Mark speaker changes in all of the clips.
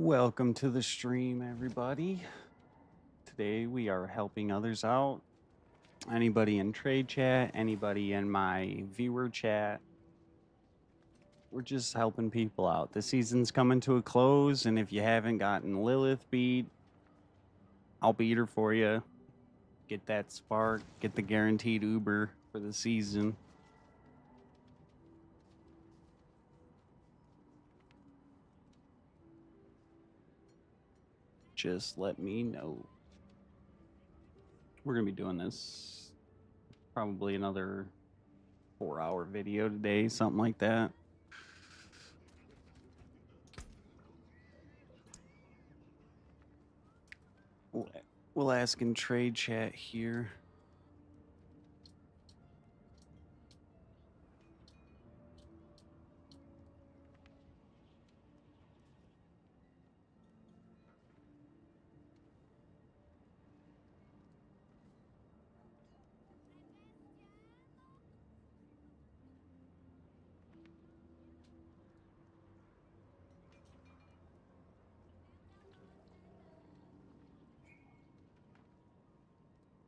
Speaker 1: Welcome to the stream, everybody. Today we are helping others out. Anybody in trade chat, anybody in my viewer chat. We're just helping people out. The season's coming to a close, and if you haven't gotten Lilith beat, I'll beat her for you. Get that spark, get the guaranteed Uber for the season. Just let me know. We're going to be doing this probably another 4-hour video today, something like that. We'll ask in trade chat here.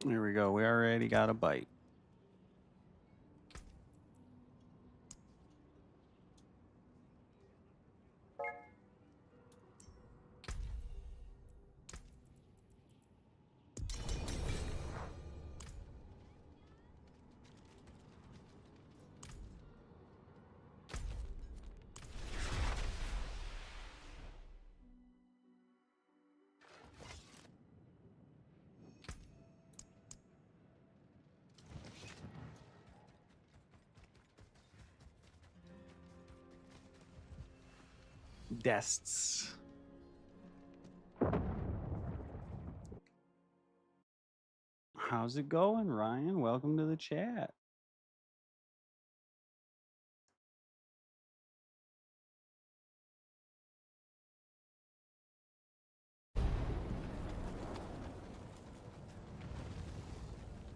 Speaker 1: There we go. We already got a bite. Dests. How's it going, Ryan? Welcome to the chat.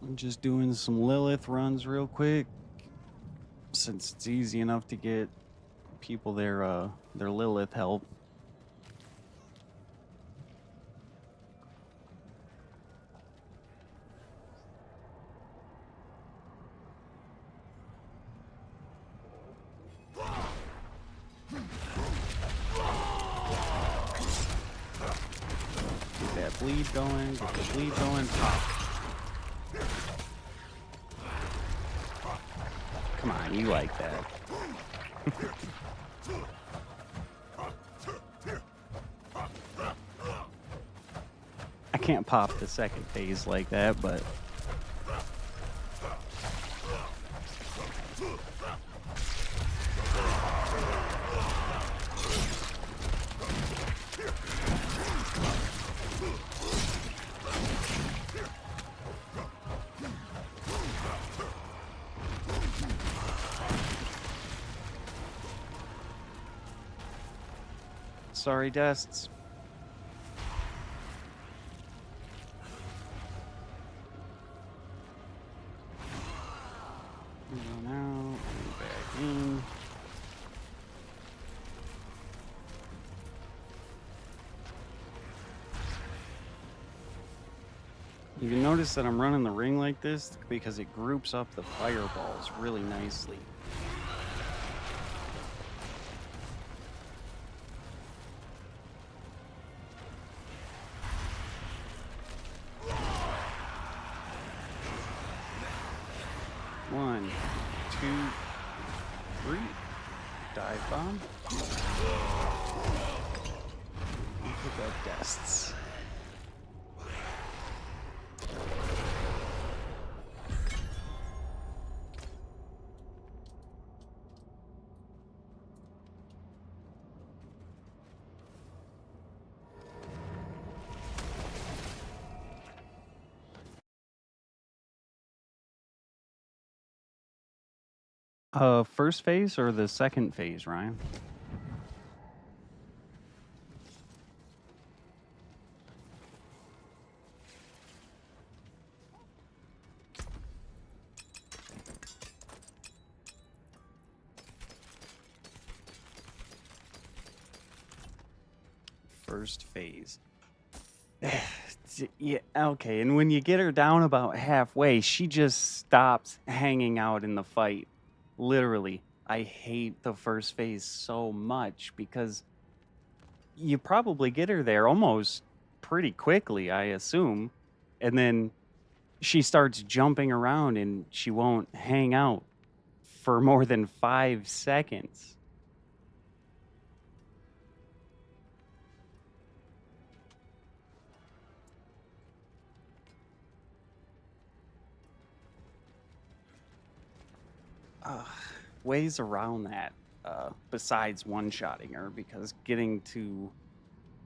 Speaker 1: I'm just doing some Lilith runs real quick, since it's easy enough to get people their Lilith help. Get that bleed going, get the bleed going, pop. Come on, you like that. I can't pop the second phase like that, but sorry, Dests. Go out, back in. You can notice that I'm running the ring like this because it groups up the fireballs really nicely. One, two, three. Dive bomb. Pick up Dests. First phase or the second phase, Ryan? first phase. Yeah, okay, and when you get her down about halfway, she just stops hanging out in the fight. Literally, I hate the first phase so much because you probably get her there almost pretty quickly, I assume. And then she starts jumping around and she won't hang out for more than 5 seconds. Ways around that, besides one-shotting her, because getting to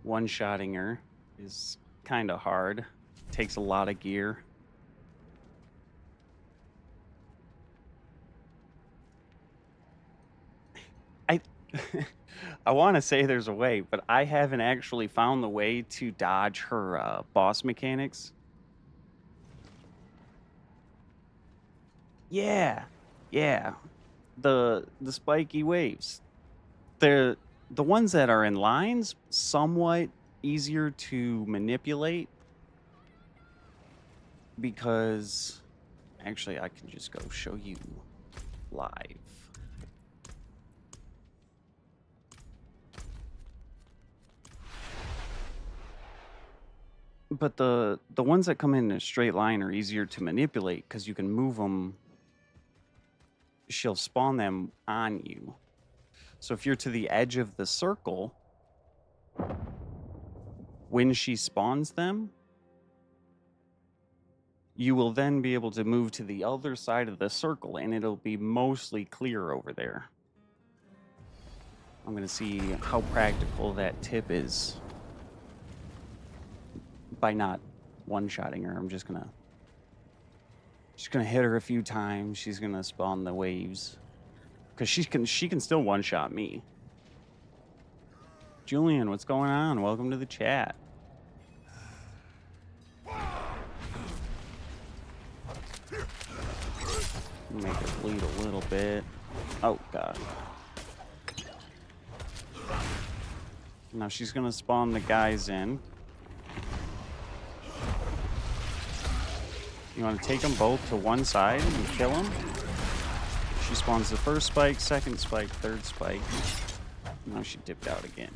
Speaker 1: one-shotting her is kind of hard. Takes a lot of gear. I I want to say there's a way, but I haven't actually found the way to dodge her boss mechanics. Yeah, yeah, the spiky waves. They're the ones that are in lines, somewhat easier to manipulate because actually I can just go show you live. But the ones that come in a straight line are easier to manipulate because you can move them. She'll spawn them on you. So if you're to the edge of the circle, when she spawns them, you will then be able to move to the other side of the circle and it'll be mostly clear over there. I'm going to see how practical that tip is by not one-shotting her. I'm just going to hit her a few times. She's going to spawn the waves cuz she can still one-shot me. Julian, what's going on? Welcome to the chat. Make her bleed a little bit. Oh, God. Now she's going to spawn the guys in. You want to take them both to one side and kill them? She spawns the first spike, second spike, third spike. Now she dipped out again.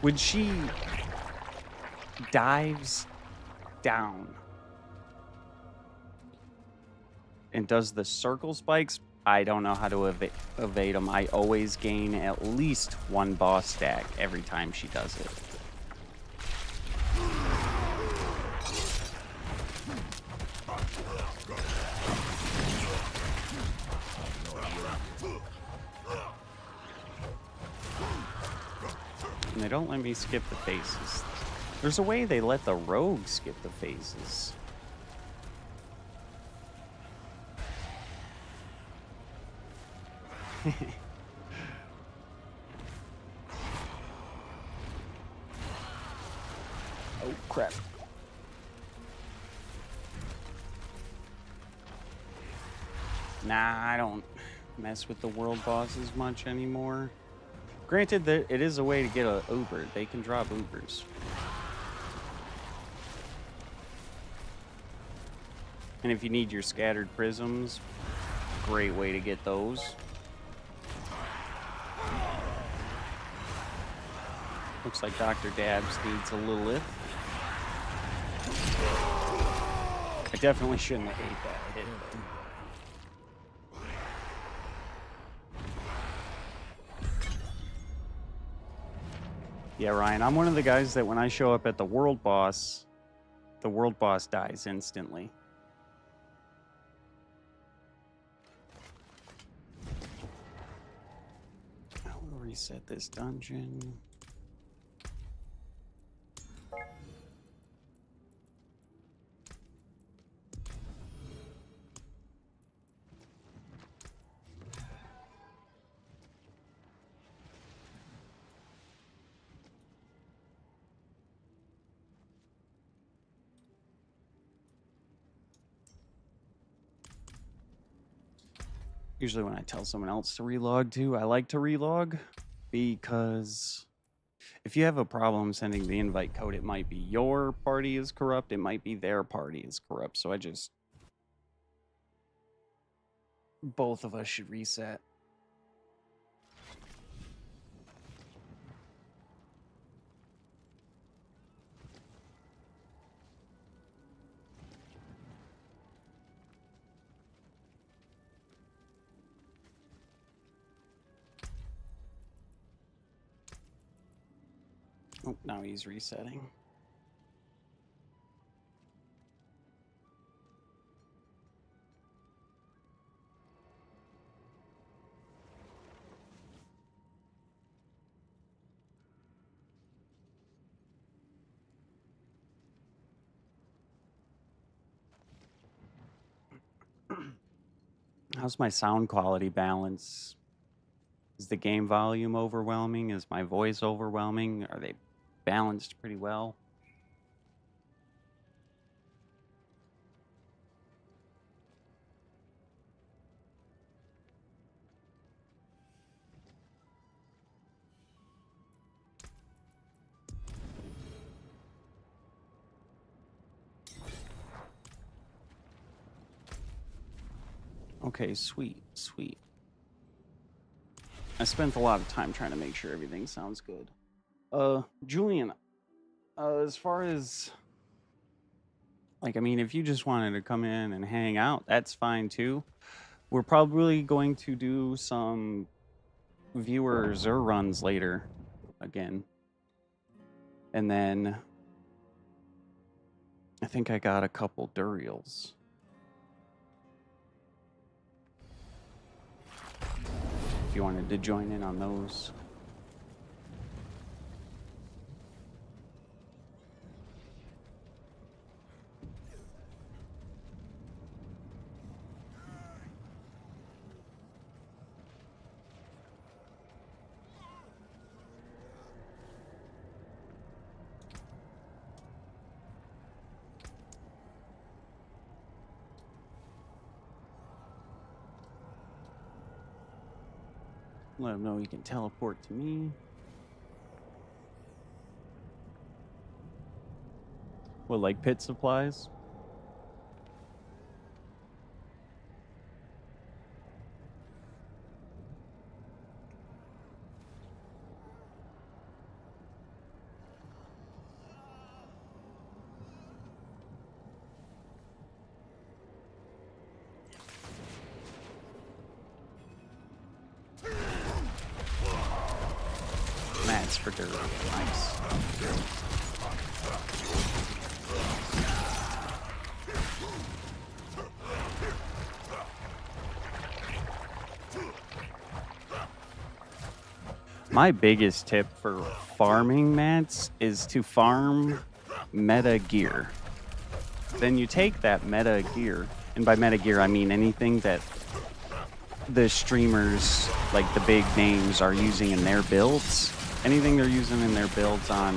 Speaker 1: When she dives down and does the circle spikes, I don't know how to evade them. I always gain at least one boss stack every time she does it. And they don't let me skip the phases. There's a way they let the rogue skip the phases. Oh, crap. Nah, I don't mess with the world bosses much anymore. Granted, it is a way to get a Uber. They can drop Ubers. And if you need your scattered prisms, great way to get those. Looks like Dr. Dabs needs a Lilith. I definitely shouldn't have ate that hit. Yeah, Ryan, I'm one of the guys that when I show up at the world boss dies instantly. I'll reset this dungeon. Usually when I tell someone else to relog too, I like to relog because if you have a problem sending the invite code, it might be your party is corrupt, it might be their party is corrupt. So both of us should reset. Oh, now he's resetting. How's my sound quality balance? Is the game volume overwhelming? Is my voice overwhelming? Are they balanced pretty well? Okay, sweet, sweet. I spent a lot of time trying to make sure everything sounds good. Julian, as far as like, I mean, if you just wanted to come in and hang out, that's fine too. We're probably going to do some viewer Zur runs later again. And then I think I got a couple Durials. If you wanted to join in on those. Let them know you can teleport to me. What, like pit supplies? Mats for dirt. Nice. My biggest tip for farming mats is to farm meta gear. Then you take that meta gear, and by meta gear I mean anything that the streamers, like the big names, are using in their builds. Anything they're using in their builds on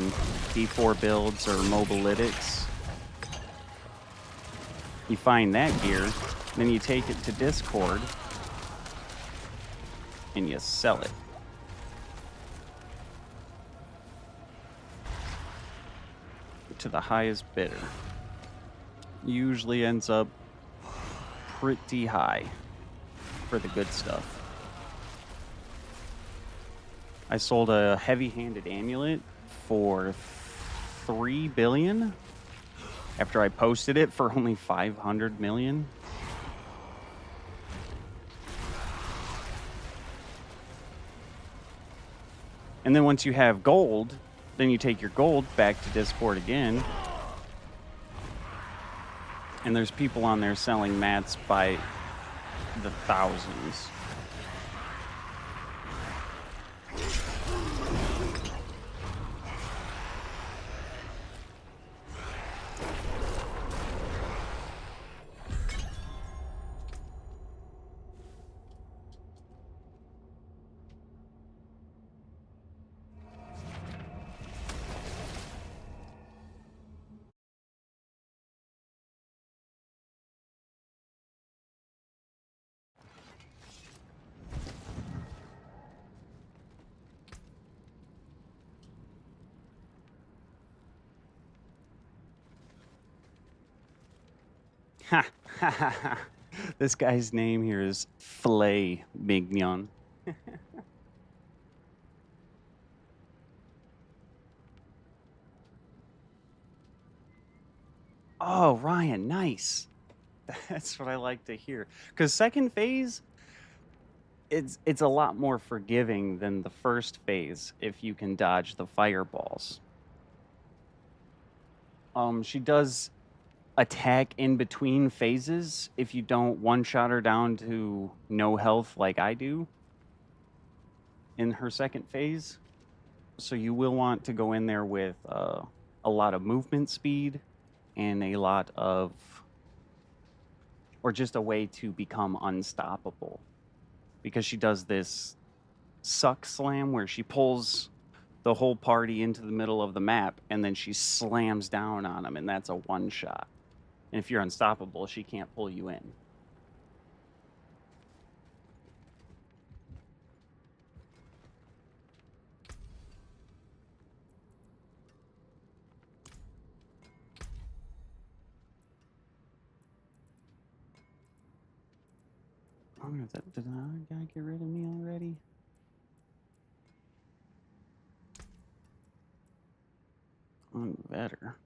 Speaker 1: D4 builds or Mobilytics. You find that gear, then you take it to Discord, and you sell it. To the highest bidder. Usually ends up pretty high for the good stuff. I sold a heavy-handed amulet for 3 billion after I posted it for only 500 million. And then once you have gold, then you take your gold back to Discord again. And there's people on there selling mats by the thousands. Ha ha ha ha. This guy's name here is Filet Mignon. Oh, Ryan, nice. That's what I like to hear. Because second phase, it's a lot more forgiving than the first phase if you can dodge the fireballs. She does attack in between phases if you don't one-shot her down to no health like I do in her second phase. So you will want to go in there with a lot of movement speed and a lot of, or just a way to become unstoppable. Because she does this suck slam where she pulls the whole party into the middle of the map and then she slams down on them, and that's a one shot. And if you're unstoppable, she can't pull you in. Oh, did I guy get rid of me already? Better.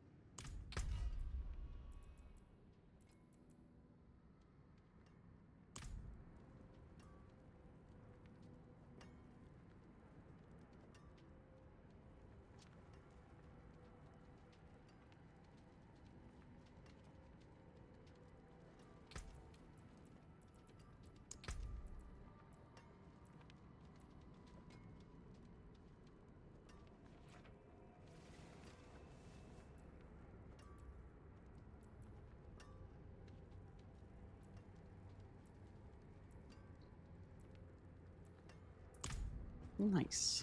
Speaker 1: Nice.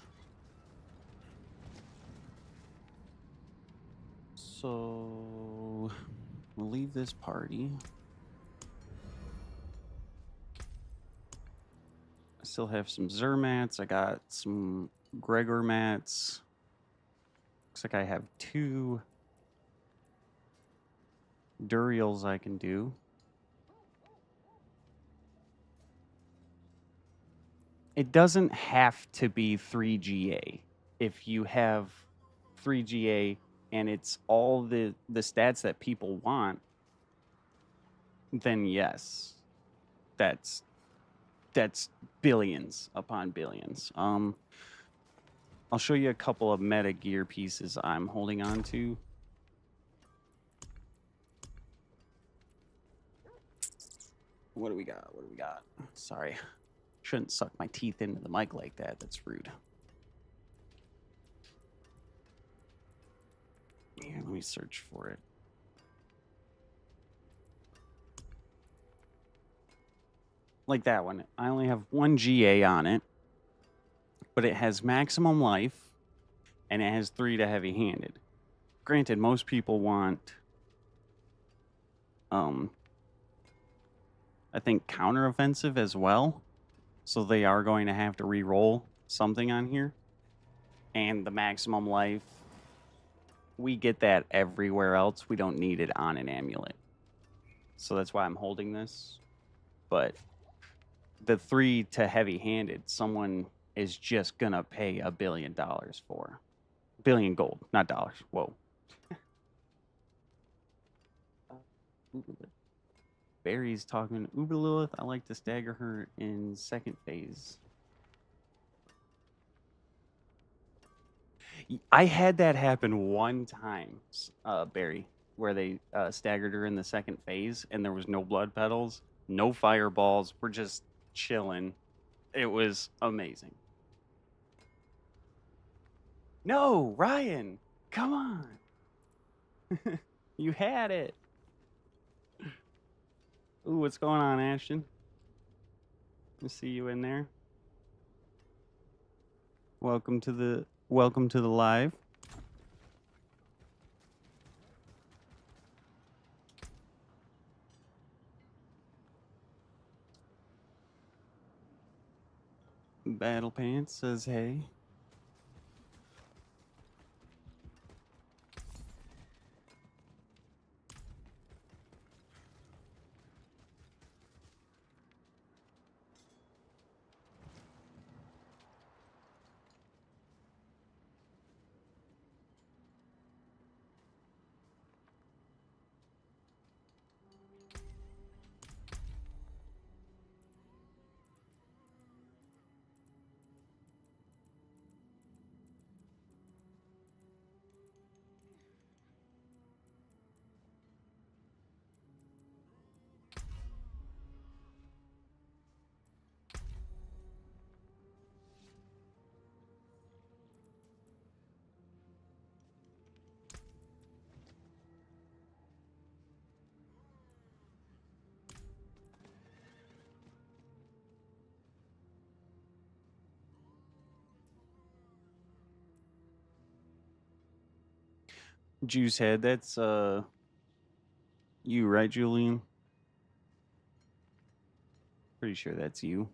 Speaker 1: So we'll leave this party. I still have some Zermats. I got some Gregor mats. Looks like I have 2 Duriels I can do. It doesn't have to be 3GA. If you have 3GA and it's all the stats that people want, then yes, that's billions upon billions. I'll show you a couple of meta gear pieces I'm holding on to. What do we got? What do we got? Sorry. Shouldn't suck my teeth into the mic like that. That's rude. Here, let me search for it. Like that one. I only have 1 GA on it, but it has maximum life and it has 3 to heavy-handed. Granted, most people want I think counteroffensive as well. So they are going to have to re-roll something on here. And the maximum life, we get that everywhere else. We don't need it on an amulet. So that's why I'm holding this. But the 3 to heavy-handed, someone is just going to pay $1 billion for. Billion gold, not dollars. Whoa. Barry's talking Uber Lilith. I like to stagger her in second phase. I had that happen one time, Barry, where they staggered her in the second phase and there was no blood petals, no fireballs. We're just chilling. It was amazing. No, Ryan, come on. You had it. Ooh, what's going on, Ashton? I see you in there. Welcome to the live. Battle Pants says hey. Juicehead, that's you, right, Julian? Pretty sure that's you.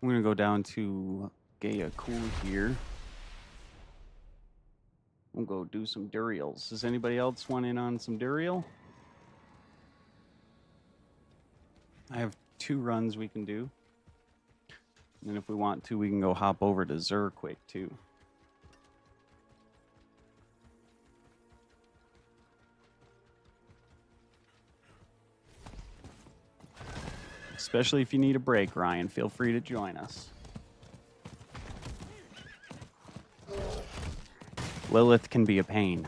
Speaker 1: I'm gonna go down to Gaia Cool here. We'll go do some Durials. Does anybody else want in on some Durial? I have 2 runs we can do. And if we want to, we can go hop over to Zur quick too. Especially if you need a break, Ryan, feel free to join us. Lilith can be a pain.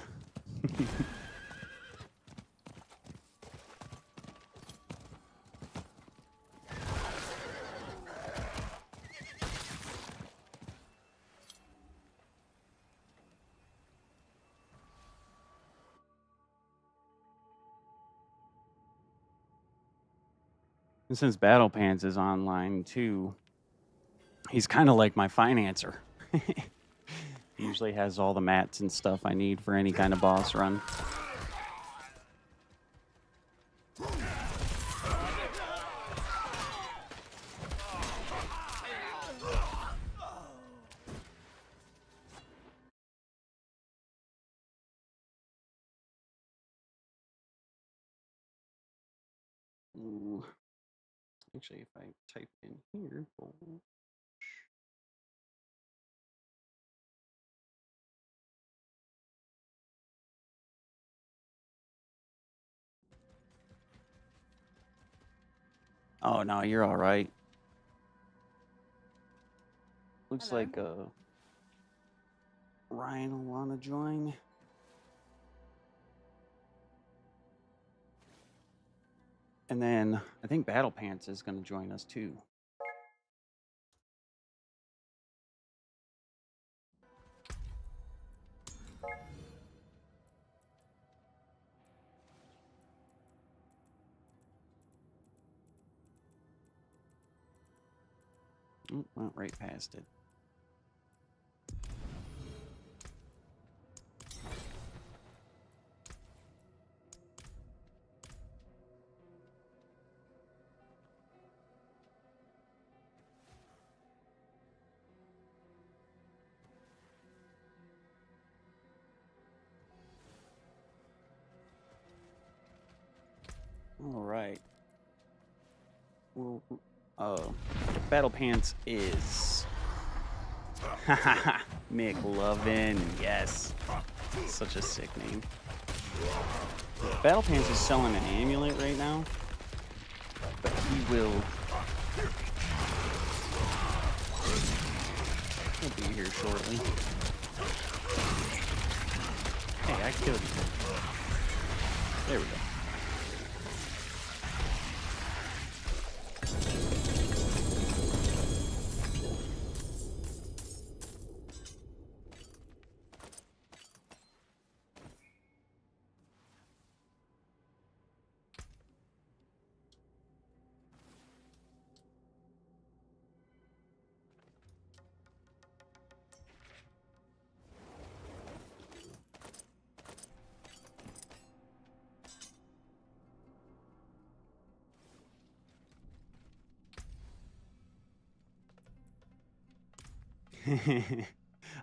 Speaker 1: And since Battle Pants is online too, he's kind of like my financer. He usually has all the mats and stuff I need for any kind of boss run. Ooh. Actually, if I type in here, oh no, you're all right. Looks
Speaker 2: Hello.
Speaker 1: like Ryan will want to join. And then I think Battle Pants is going to join us too. Oh, went right past it. All right. Well, Battle Pants is McLovin. Yes, such a sick name. Battle Pants is selling an amulet right now, but he will. He'll be here shortly. Hey, I killed you. There we go.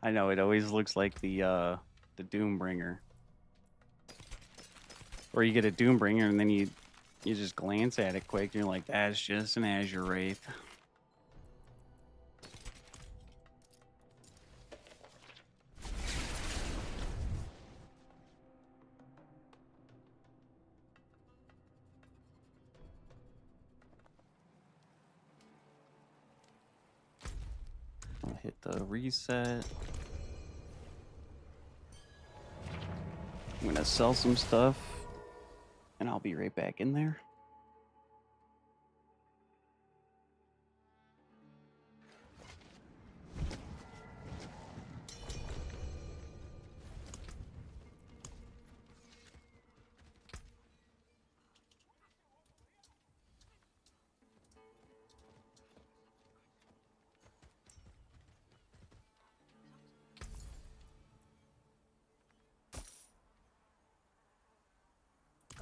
Speaker 1: I know, it always looks like the Doombringer. Or you get a Doombringer and then you just glance at it quick and you're like, that's just an Azure Wraith. I'll hit the reset. I'm gonna sell some stuff and I'll be right back in there.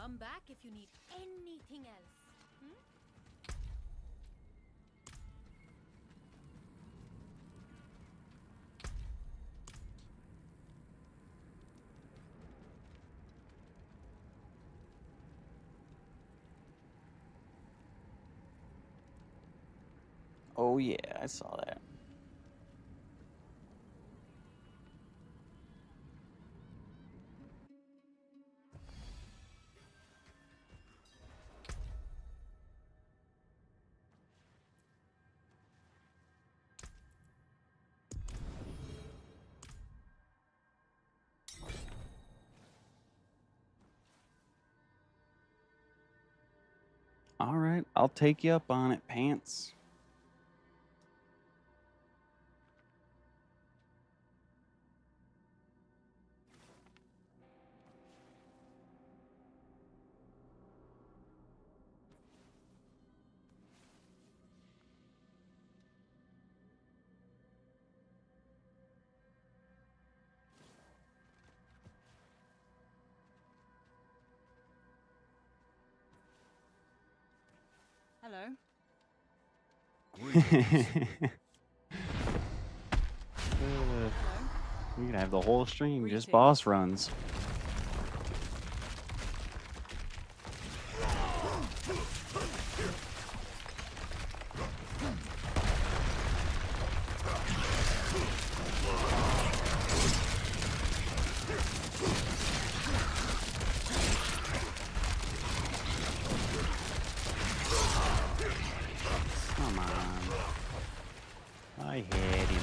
Speaker 2: Come back if you need anything else.
Speaker 1: Oh yeah, I saw that. All right, I'll take you up on it, Pants.
Speaker 2: Hello.
Speaker 1: We could have the whole stream just boss runs. Come on. I had him.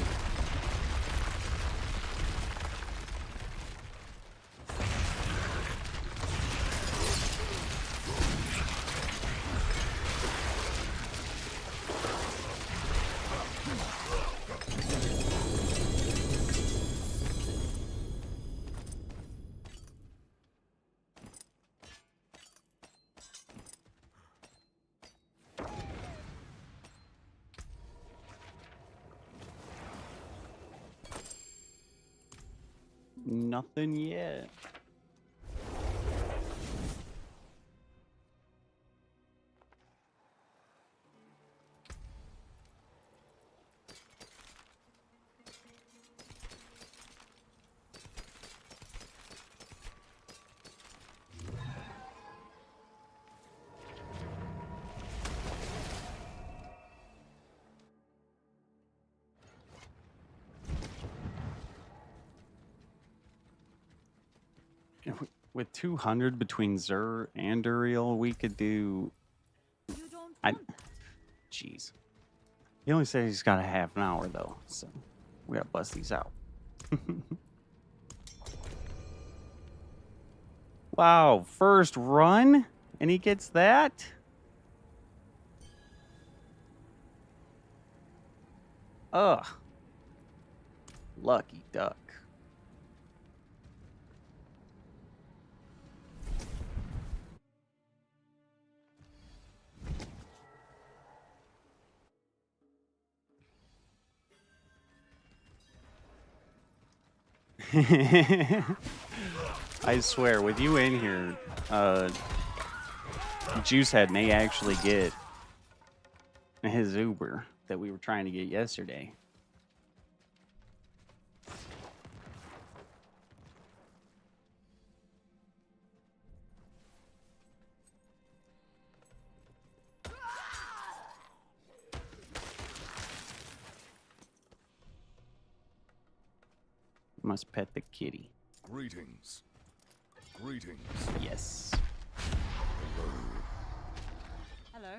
Speaker 1: Nothing yet. With 200 between Zur and Uriel, we could do.
Speaker 2: You don't want that.
Speaker 1: Jeez. He only said he's got a half an hour though, so we gotta bust these out. Wow, first run, and he gets that. Ugh. Lucky duck. I swear, with you in here, Juicehead may actually get his Uber that we were trying to get yesterday. Must pet the kitty.
Speaker 3: Greetings. Greetings.
Speaker 1: Yes.
Speaker 2: Hello.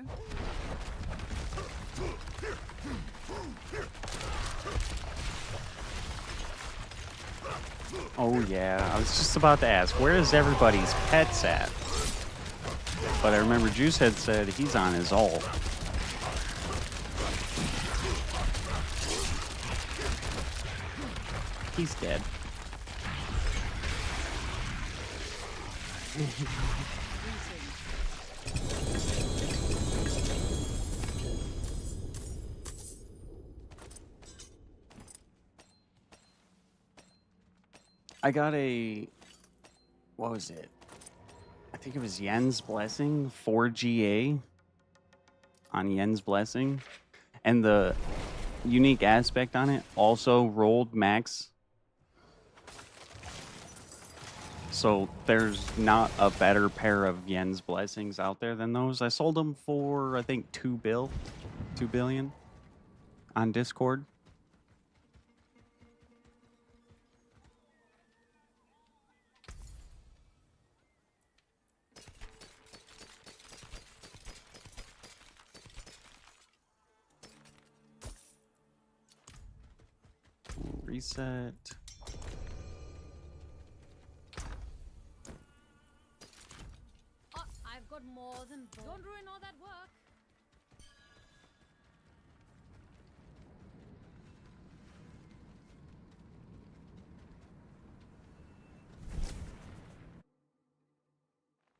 Speaker 1: Oh yeah, I was just about to ask, where is everybody's pets at? But I remember Juicehead said he's on his ult. He's dead. I got a, what was it? I think it was Yen's Blessing, 4GA on Yen's Blessing. And the unique aspect on it also rolled max. So there's not a better pair of Yen's Blessings out there than those. I sold them for, I think, 2 billion on Discord. Reset.
Speaker 2: Oh, I've got more than both. Don't ruin all that work.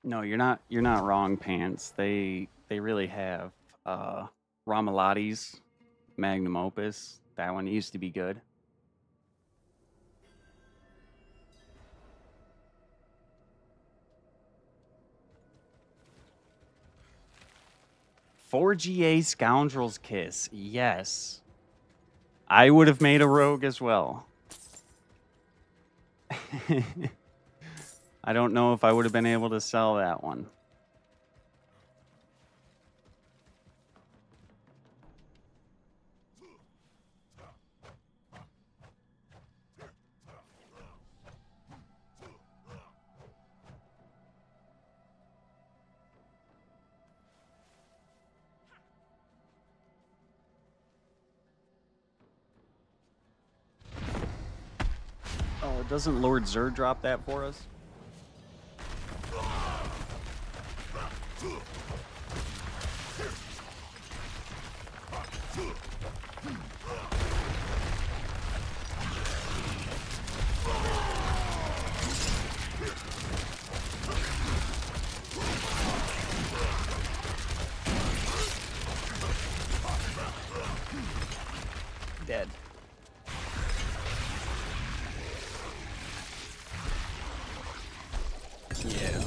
Speaker 1: No, you're not wrong, Pants. They really have Ramalati's Magnum Opus. That one used to be good. "4GA Scoundrel's Kiss." Yes. I would have made a rogue as well. I don't know if I would have been able to sell that one. Oh, doesn't Lord Zer drop that for us? Dead. Yeah.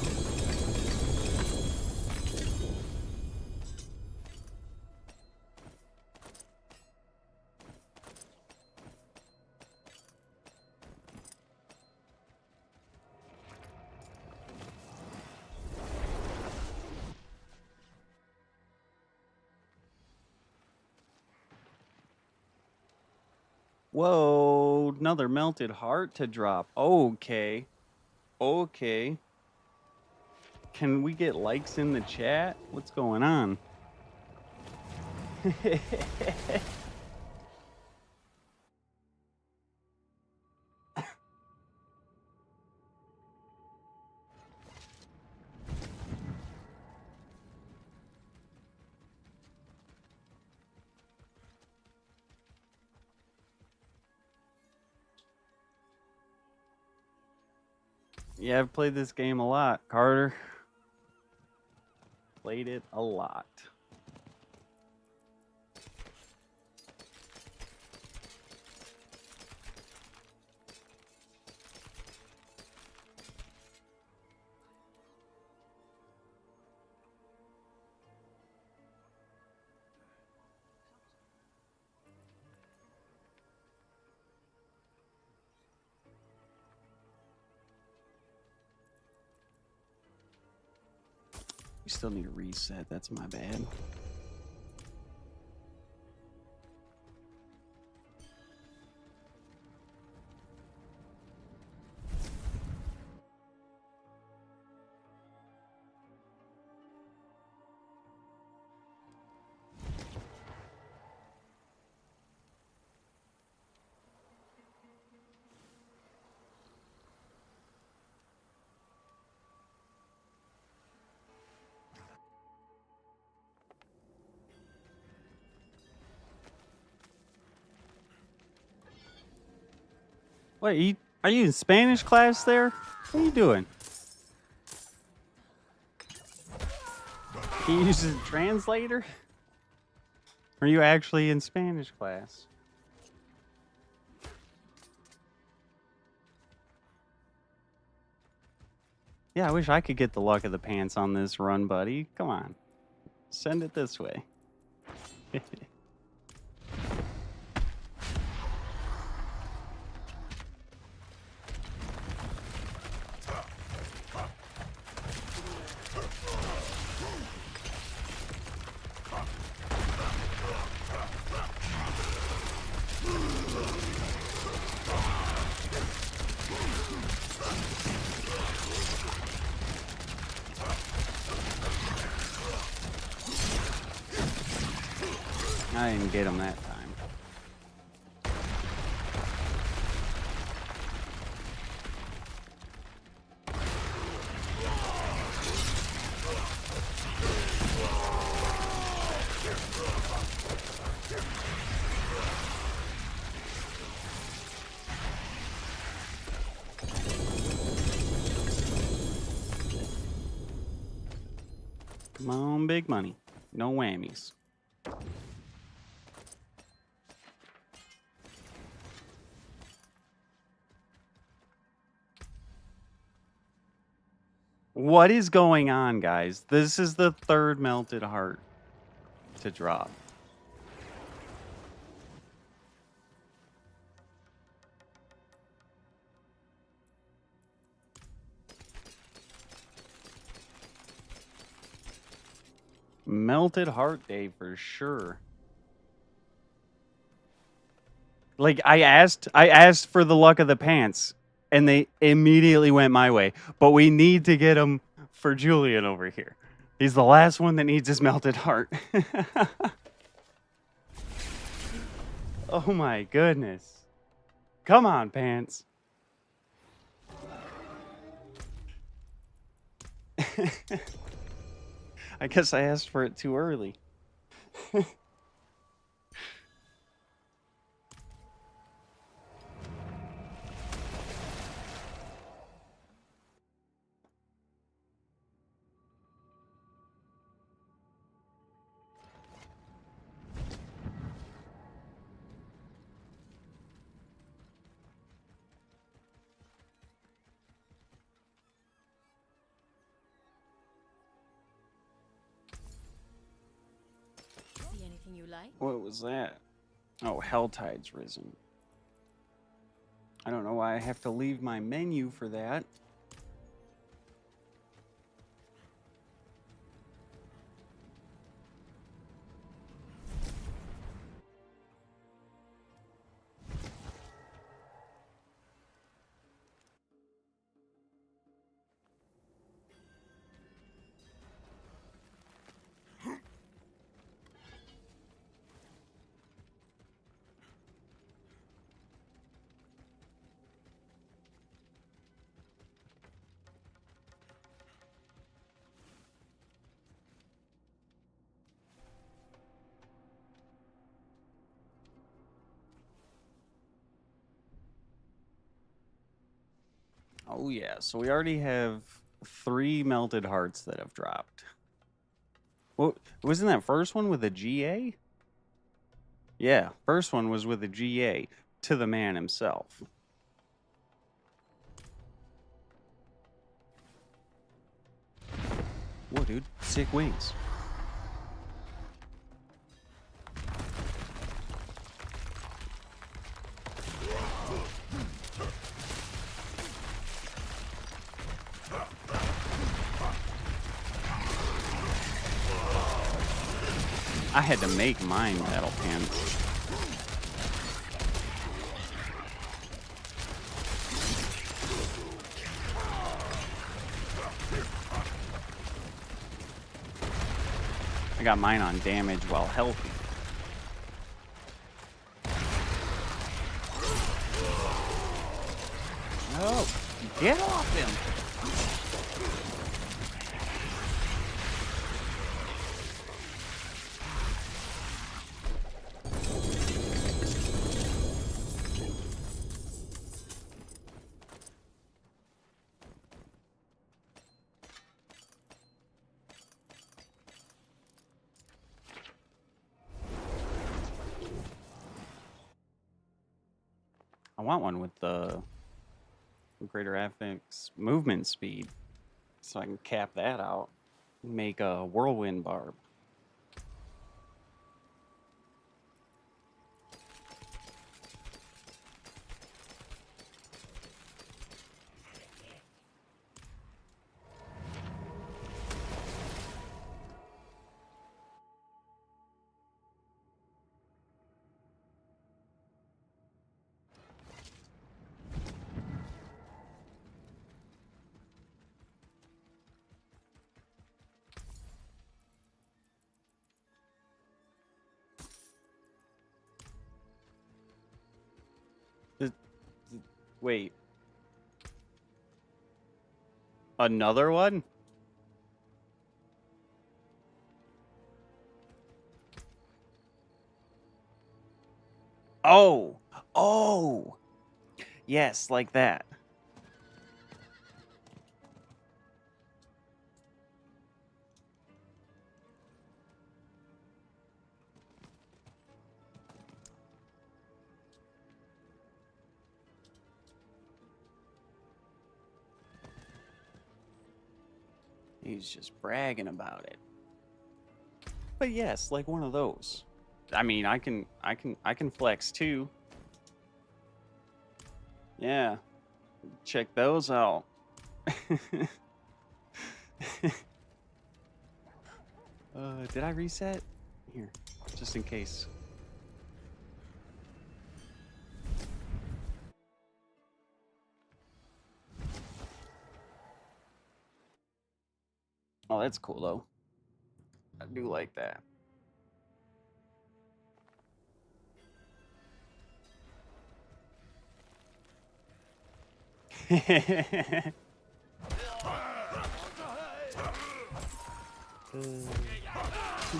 Speaker 1: Whoa, another melted heart to drop. Okay. Okay. Can we get likes in the chat? What's going on? Yeah, I've played this game a lot, Carter. Played it a lot. We still need a reset. That's my bad. Wait, are you in Spanish class there? What are you doing? Can you use a translator? Are you actually in Spanish class? Yeah, I wish I could get the luck of the pants on this run, buddy. Come on. Send it this way. I didn't get him that time. Come on, big money. No whammies. What is going on, guys? This is the third melted heart to drop. Melted heart day for sure. Like I asked for the luck of the pants, and they immediately went my way. But we need to get them for Julian over here. He's the last one that needs his melted heart. Oh my goodness. Come on, pants. I guess I asked for it too early.
Speaker 2: See anything you like?
Speaker 1: What was that? Oh, Helltide's risen. I don't know why I have to leave my menu for that. Oh yeah, so we already have 3 melted hearts that have dropped. Well, wasn't that first one with a GA? Yeah, first one was with a GA to the man himself. Whoa, dude, sick wings. I had to make mine metal pants. I got mine on damage while healthy. Oh, get off him! I want one with the greater FX movement speed. So I can cap that out. Make a whirlwind barb. Wait. Another one? Oh. Oh. Yes, like that. He's just bragging about it. But yes, like one of those. I mean, I can flex too. Yeah. Check those out. Did I reset? Here, just in case. Oh, that's cool though. I do like that. It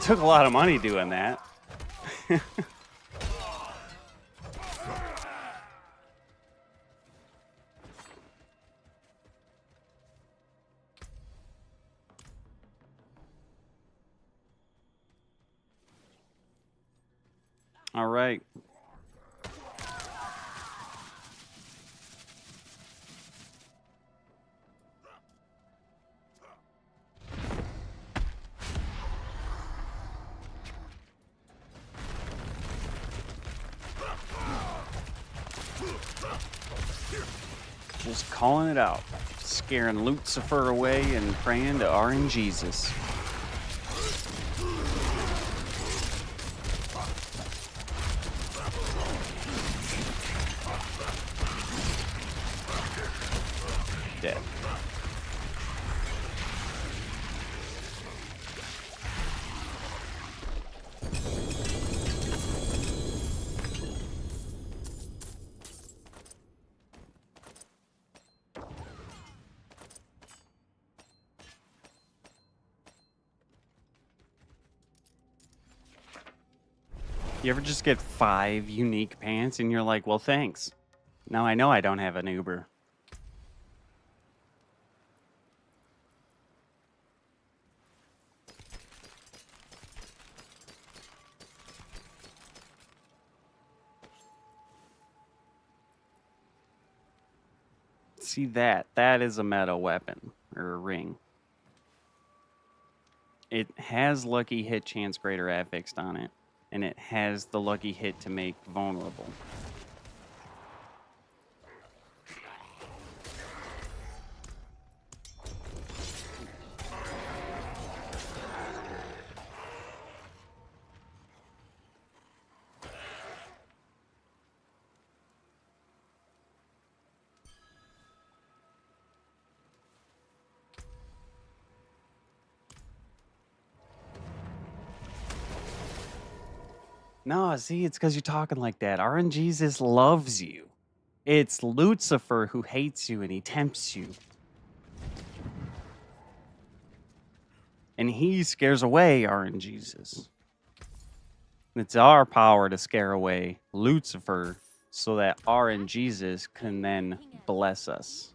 Speaker 1: took a lot of money doing that. All right. Just calling it out. Scaring Lucifer away and praying to RNGesus. Dead. You ever just get 5 unique pants and you're like, well, thanks. Now I know I don't have an Uber. See that? That is a meta weapon or a ring. It has lucky hit chance greater affixed on it, and it has the lucky hit to make vulnerable. No, see, it's because you're talking like that. RNGesus loves you. It's Lucifer who hates you and he tempts you. And he scares away RNGesus. It's our power to scare away Lucifer so that RNGesus can then bless us.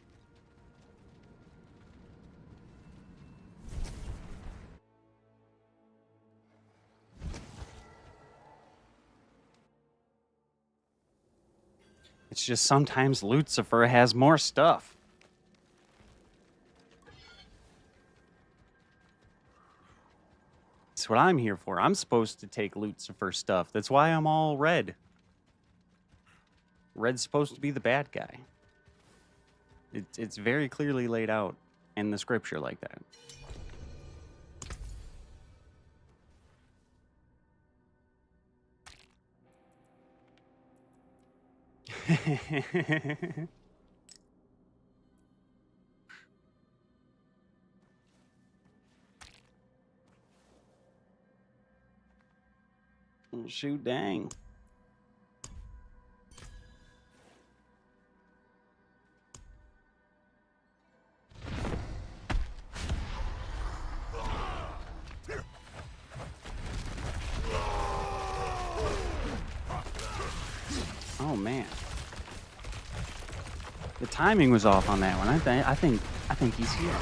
Speaker 1: It's just sometimes Lucifer has more stuff. That's what I'm here for. I'm supposed to take Lucifer stuff. That's why I'm all red. Red's supposed to be the bad guy. It's very clearly laid out in the scripture like that. Oh, shoot, dang. Oh man, the timing was off on that one. I think he's here.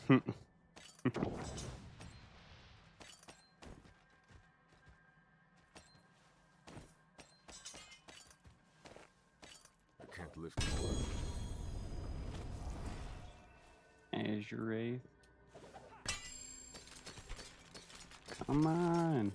Speaker 3: I can't lift it.
Speaker 1: Azure Wraith. Come on.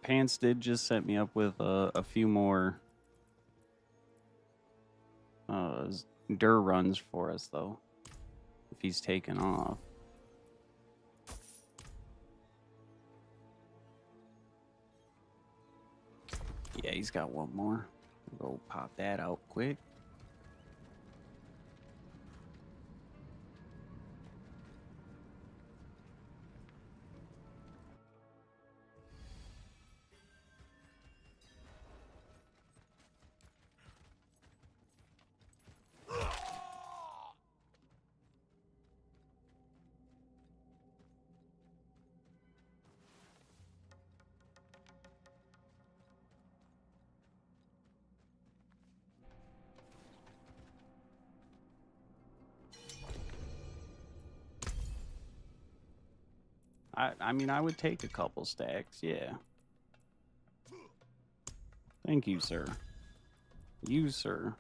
Speaker 1: Pants did just set me up with a few more Dur runs for us, though, if he's taken off. Yeah, he's got one more. Go pop that out quick. I mean, I would take a couple stacks, yeah. Thank you, sir. You, sir,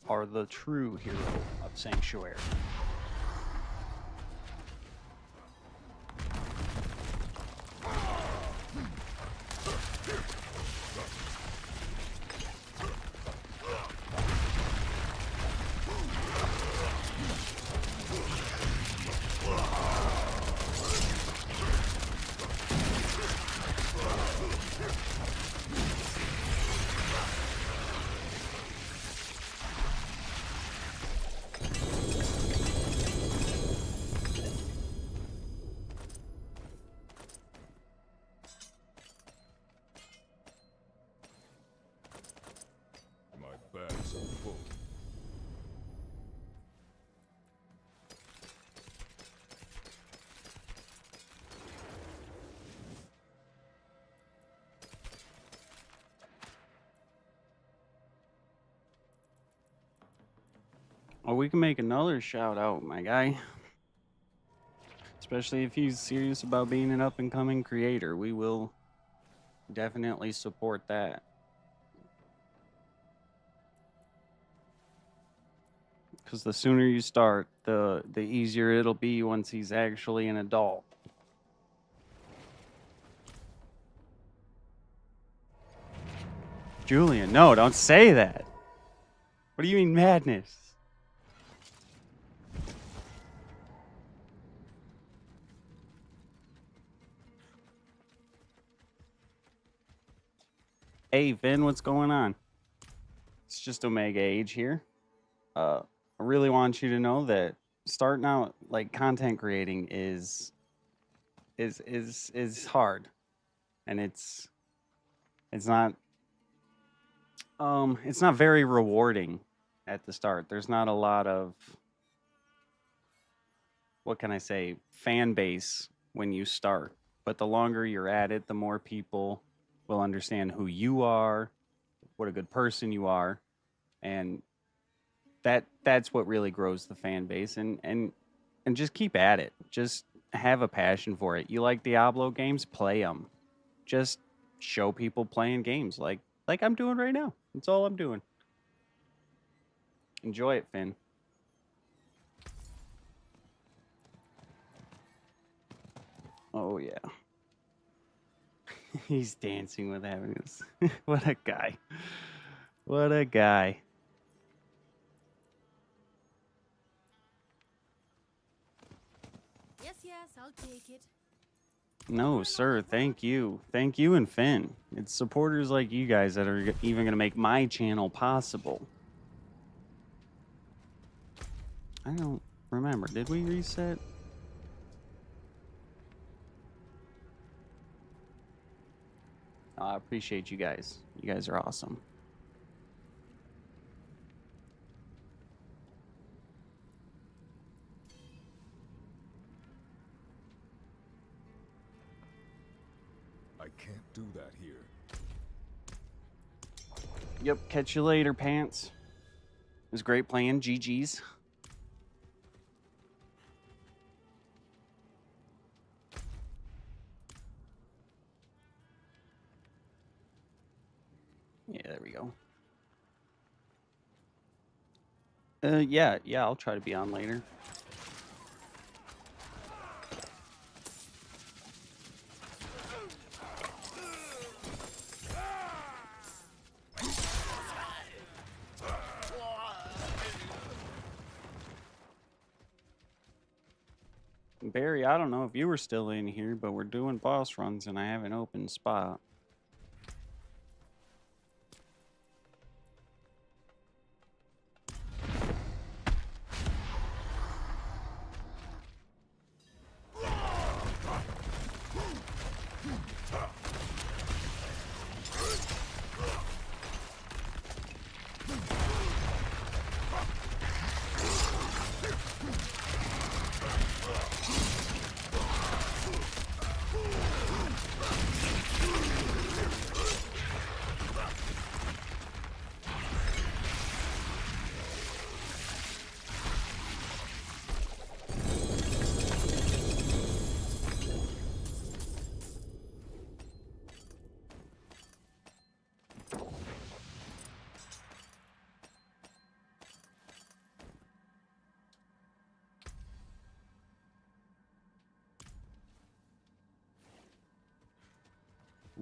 Speaker 1: are the true hero of Sanctuary.
Speaker 3: My bags are full.
Speaker 1: Oh, we can make another shout out, my guy. Especially if he's serious about being an up and coming creator. We will definitely support that. Because the sooner you start, the easier it'll be once he's actually an adult. Julian, no, don't say that. What do you mean madness? Hey, Finn, what's going on? It's just Omega Age here. I really want you to know that starting out like content creating is hard, and it's not it's not very rewarding at the start. There's not a lot of, what can I say, fan base when you start. But the longer you're at it, the more people will understand who you are, what a good person you are, and that's what really grows the fan base. And just keep at it. Just have a passion for it. You like Diablo games? Play them. Just show people playing games like I'm doing right now. That's all I'm doing. Enjoy it, Finn. Oh yeah. He's dancing with happiness. What a guy. What a guy.
Speaker 2: Yes, yes, I'll take it.
Speaker 1: No, sir. Thank you. Thank you and Finn. It's supporters like you guys that are even going to make my channel possible. I don't remember. Did we reset? I appreciate you guys. You guys are awesome.
Speaker 3: I can't do that here.
Speaker 1: Yep, catch you later, Pants. It was great playing. GG's. Yeah, there we go. Yeah, I'll try to be on later. Barry, I don't know if you were still in here, but we're doing boss runs and I have an open spot.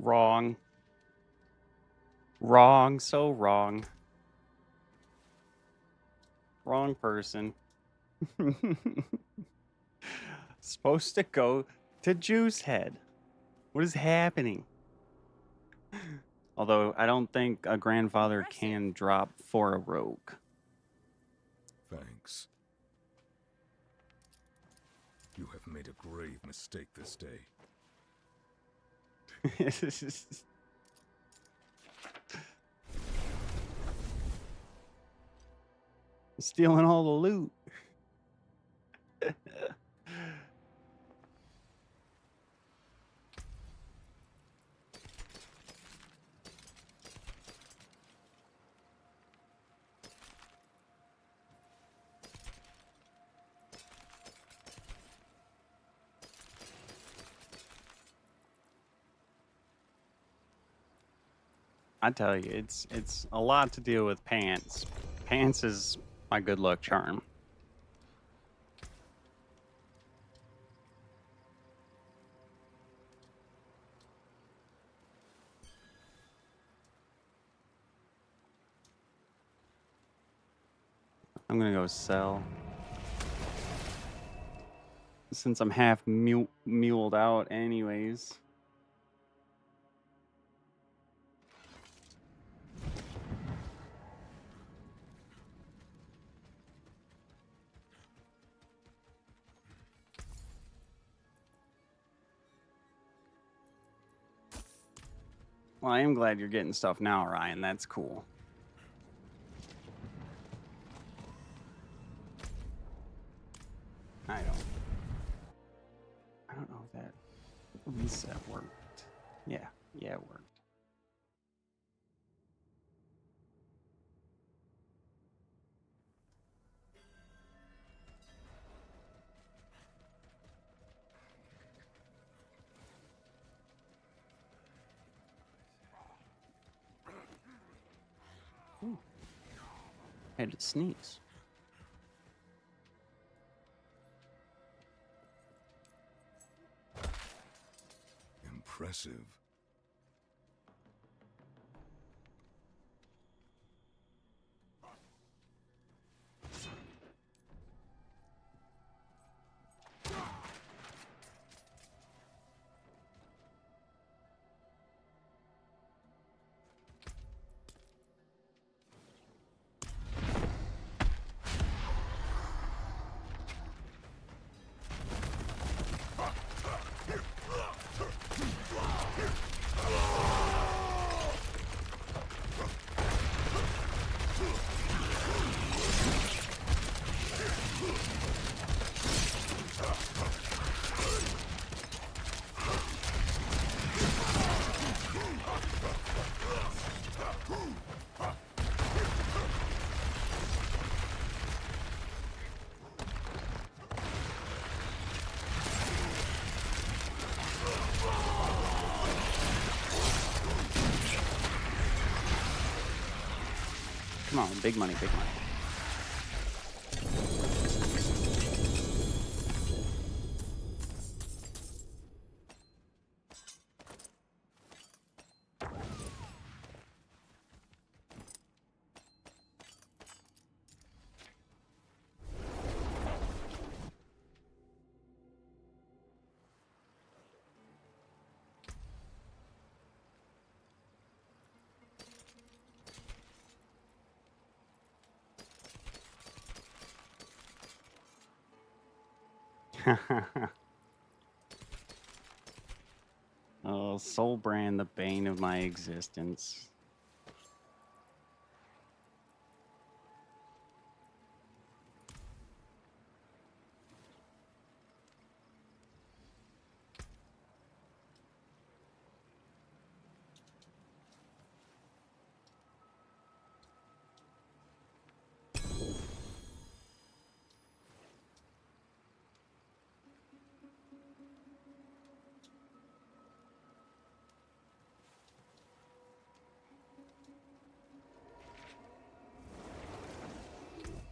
Speaker 1: Wrong. Wrong, so wrong. Wrong person. Supposed to go to Juice Head. What is happening? Although I don't think a grandfather can drop for a rogue.
Speaker 3: Thanks. You have made a grave mistake this day.
Speaker 1: Stealing all the loot. I tell you, it's a lot to deal with Pants. Pants is My good luck charm. I'm gonna go sell. Since I'm half muled out anyways. Well, I am glad you're getting stuff now, Ryan. That's cool. I don't know if that reset worked. Yeah, it worked. Ooh. Had to sneeze.
Speaker 3: Impressive.
Speaker 1: Come on, big money, big money. Oh, Soul Brand, the bane of my existence.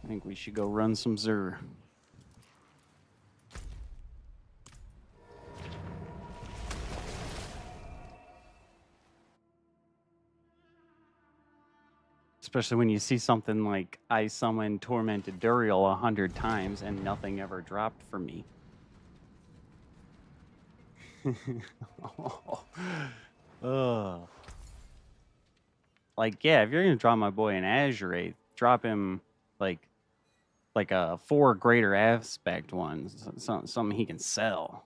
Speaker 1: I think we should go run some Zur. Especially when you see something like I summoned Tormented Duriel 100 times and nothing ever dropped for me. Ugh. Like, yeah, if you're gonna drop my boy an Azurate, drop him like a 4 greater aspect one, something he can sell.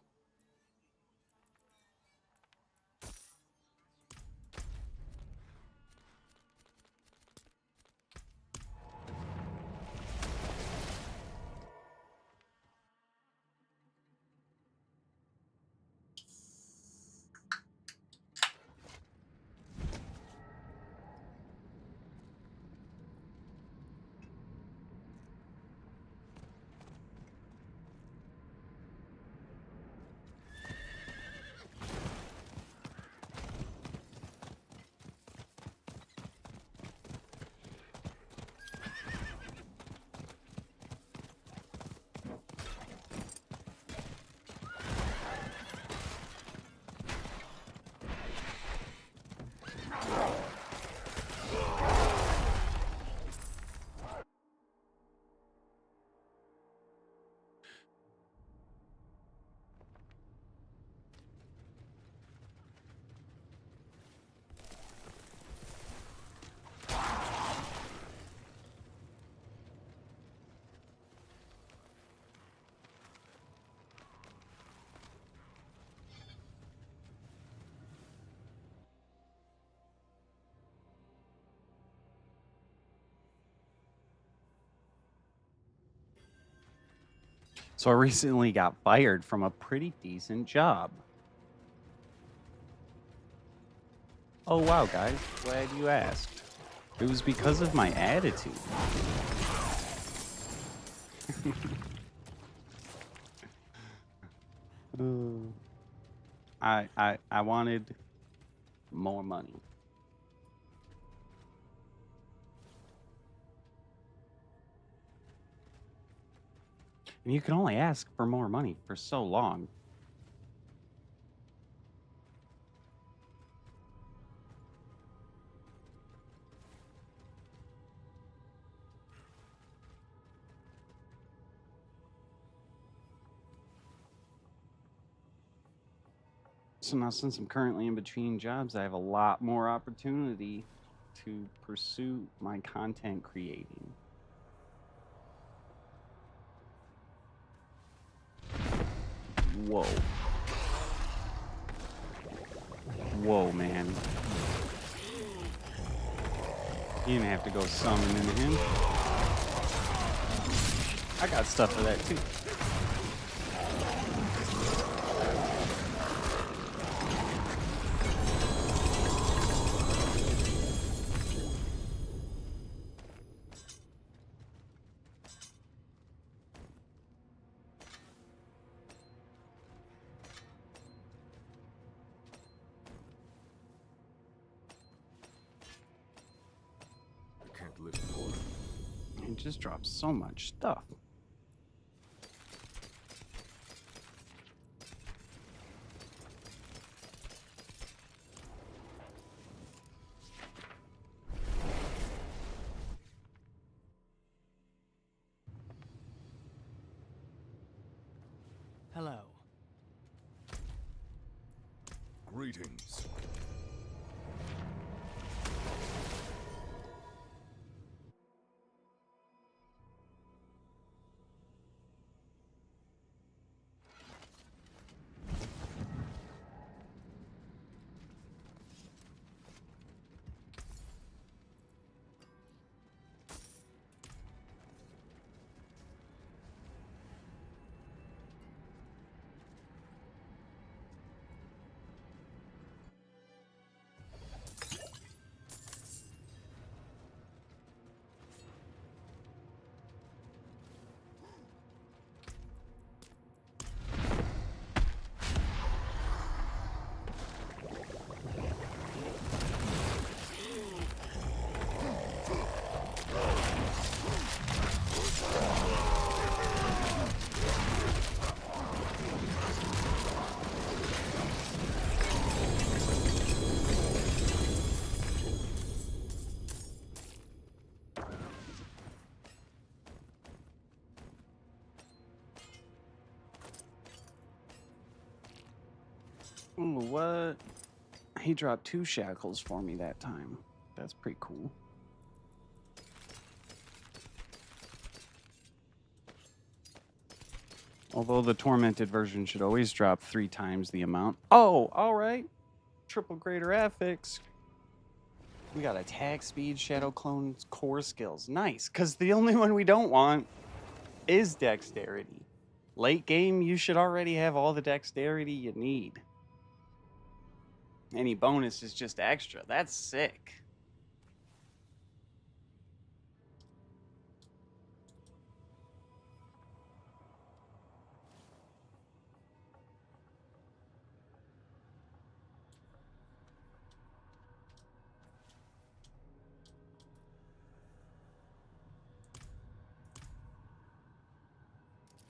Speaker 1: So I recently got fired from a pretty decent job. Oh wow, guys, glad you asked. It was because of my attitude. I wanted more money. And you can only ask for more money for so long. So now, since I'm currently in between jobs, I have a lot more opportunity to pursue my content creating. Whoa. Whoa, man. You didn't have to go summon into him. I got stuff for that too.
Speaker 3: I can't live more.
Speaker 1: It just drops so much stuff.
Speaker 4: Hello.
Speaker 3: Greetings.
Speaker 1: Ooh, what? He dropped 2 shackles for me that time. That's pretty cool. Although the tormented version should always drop 3 times the amount. Oh, all right. Triple greater affix. We got attack speed, shadow clone, core skills. Nice, because the only one we don't want is dexterity. Late game, you should already have all the dexterity you need. Any bonus is just extra. That's sick.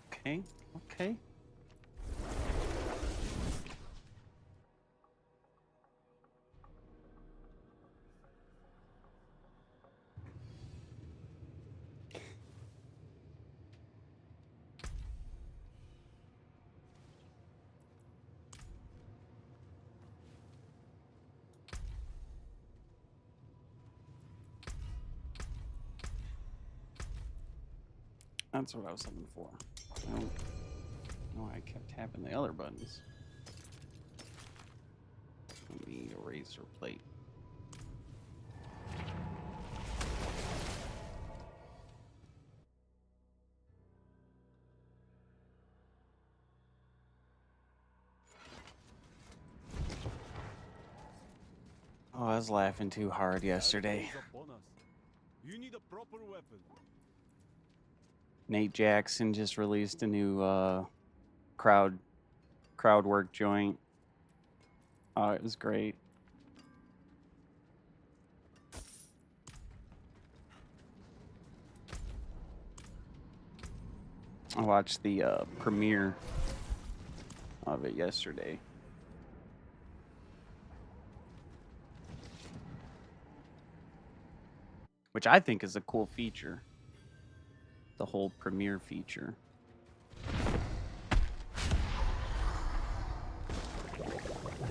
Speaker 1: Okay, okay. That's what I was looking for. I don't know why I kept tapping the other buttons. Let me erase or plate. I was laughing too hard yesterday.
Speaker 3: You need a proper weapon.
Speaker 1: Nate Jackson just released a new crowd work joint. Oh, it was great. I watched the premiere of it yesterday. Which I think is a cool feature. The whole premiere feature.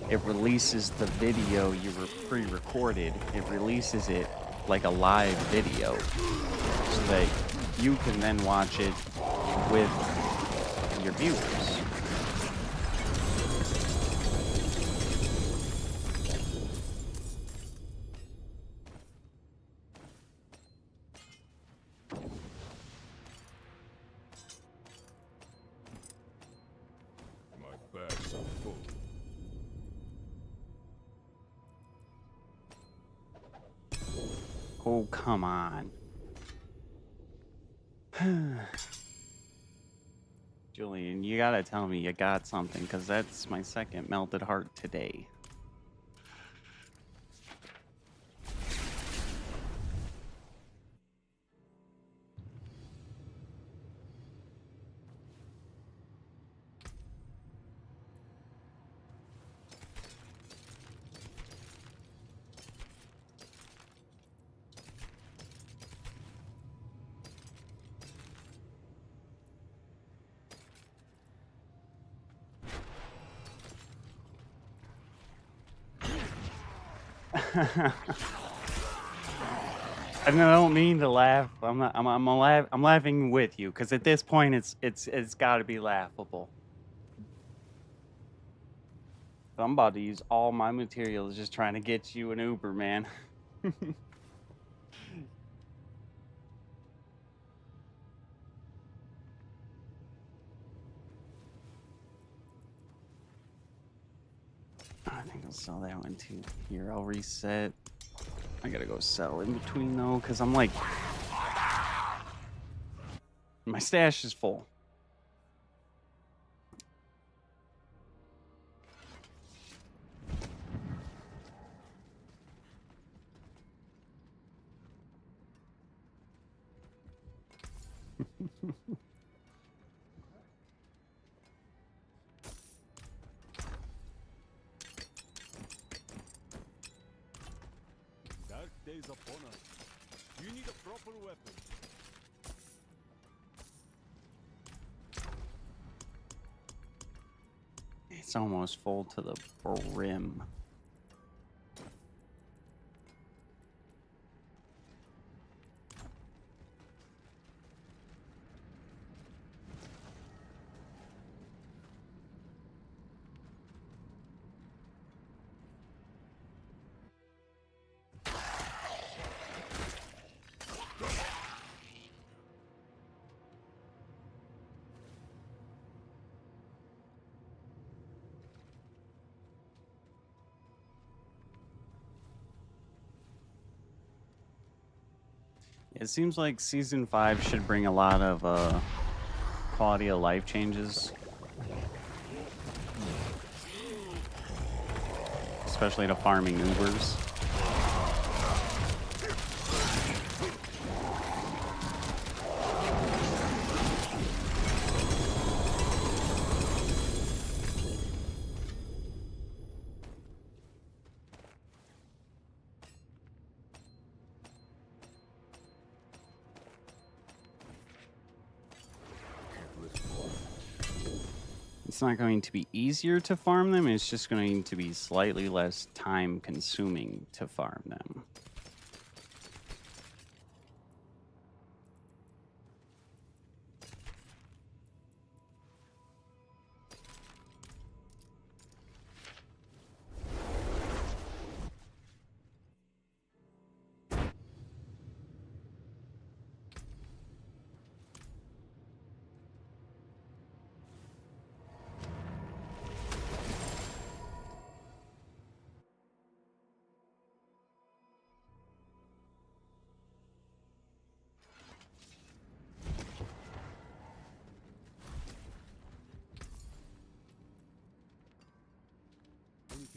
Speaker 1: It releases the video you were pre-recorded. It releases it like a live video so that you can then watch it with your viewers.
Speaker 3: My bags are full.
Speaker 1: Oh, come on. Julian, you gotta tell me you got something, because that's my second melted heart today. I don't mean to laugh. I'm not. I'm laughing with you because at this point, it's got to be laughable. But I'm about to use all my materials just trying to get you an Uber, man. I think I'll sell that one too. Here, I'll reset. I gotta go sell in between though, because I'm like, my stash is full.
Speaker 3: Dark days upon us. You need a proper weapon.
Speaker 1: It's almost full to the brim. It seems like season 5 should bring a lot of quality of life changes, especially to farming Ubers. It's not going to be easier to farm them, it's just going to be slightly less time consuming to farm them.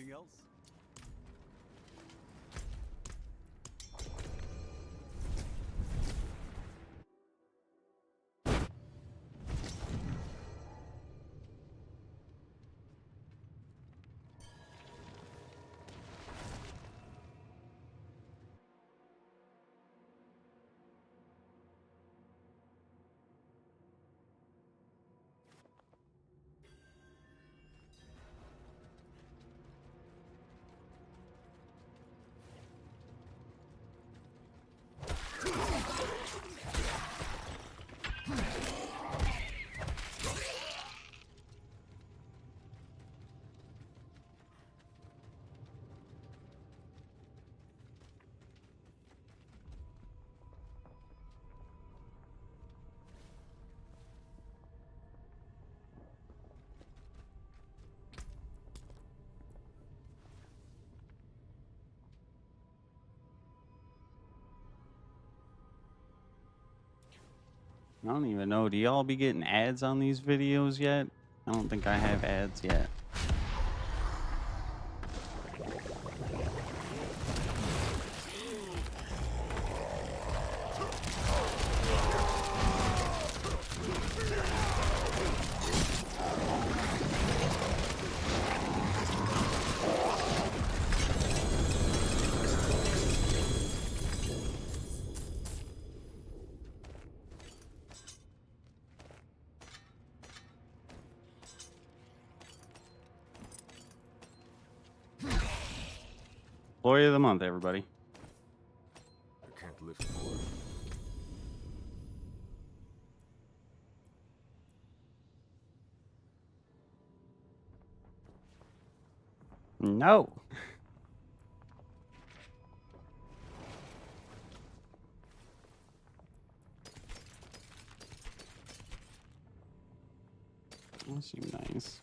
Speaker 3: Anything else?
Speaker 1: I don't even know. Do y'all be getting ads on these videos yet? I don't think I have ads yet. Employee of the month, everybody.
Speaker 3: I can't lift more.
Speaker 1: No. That seems nice.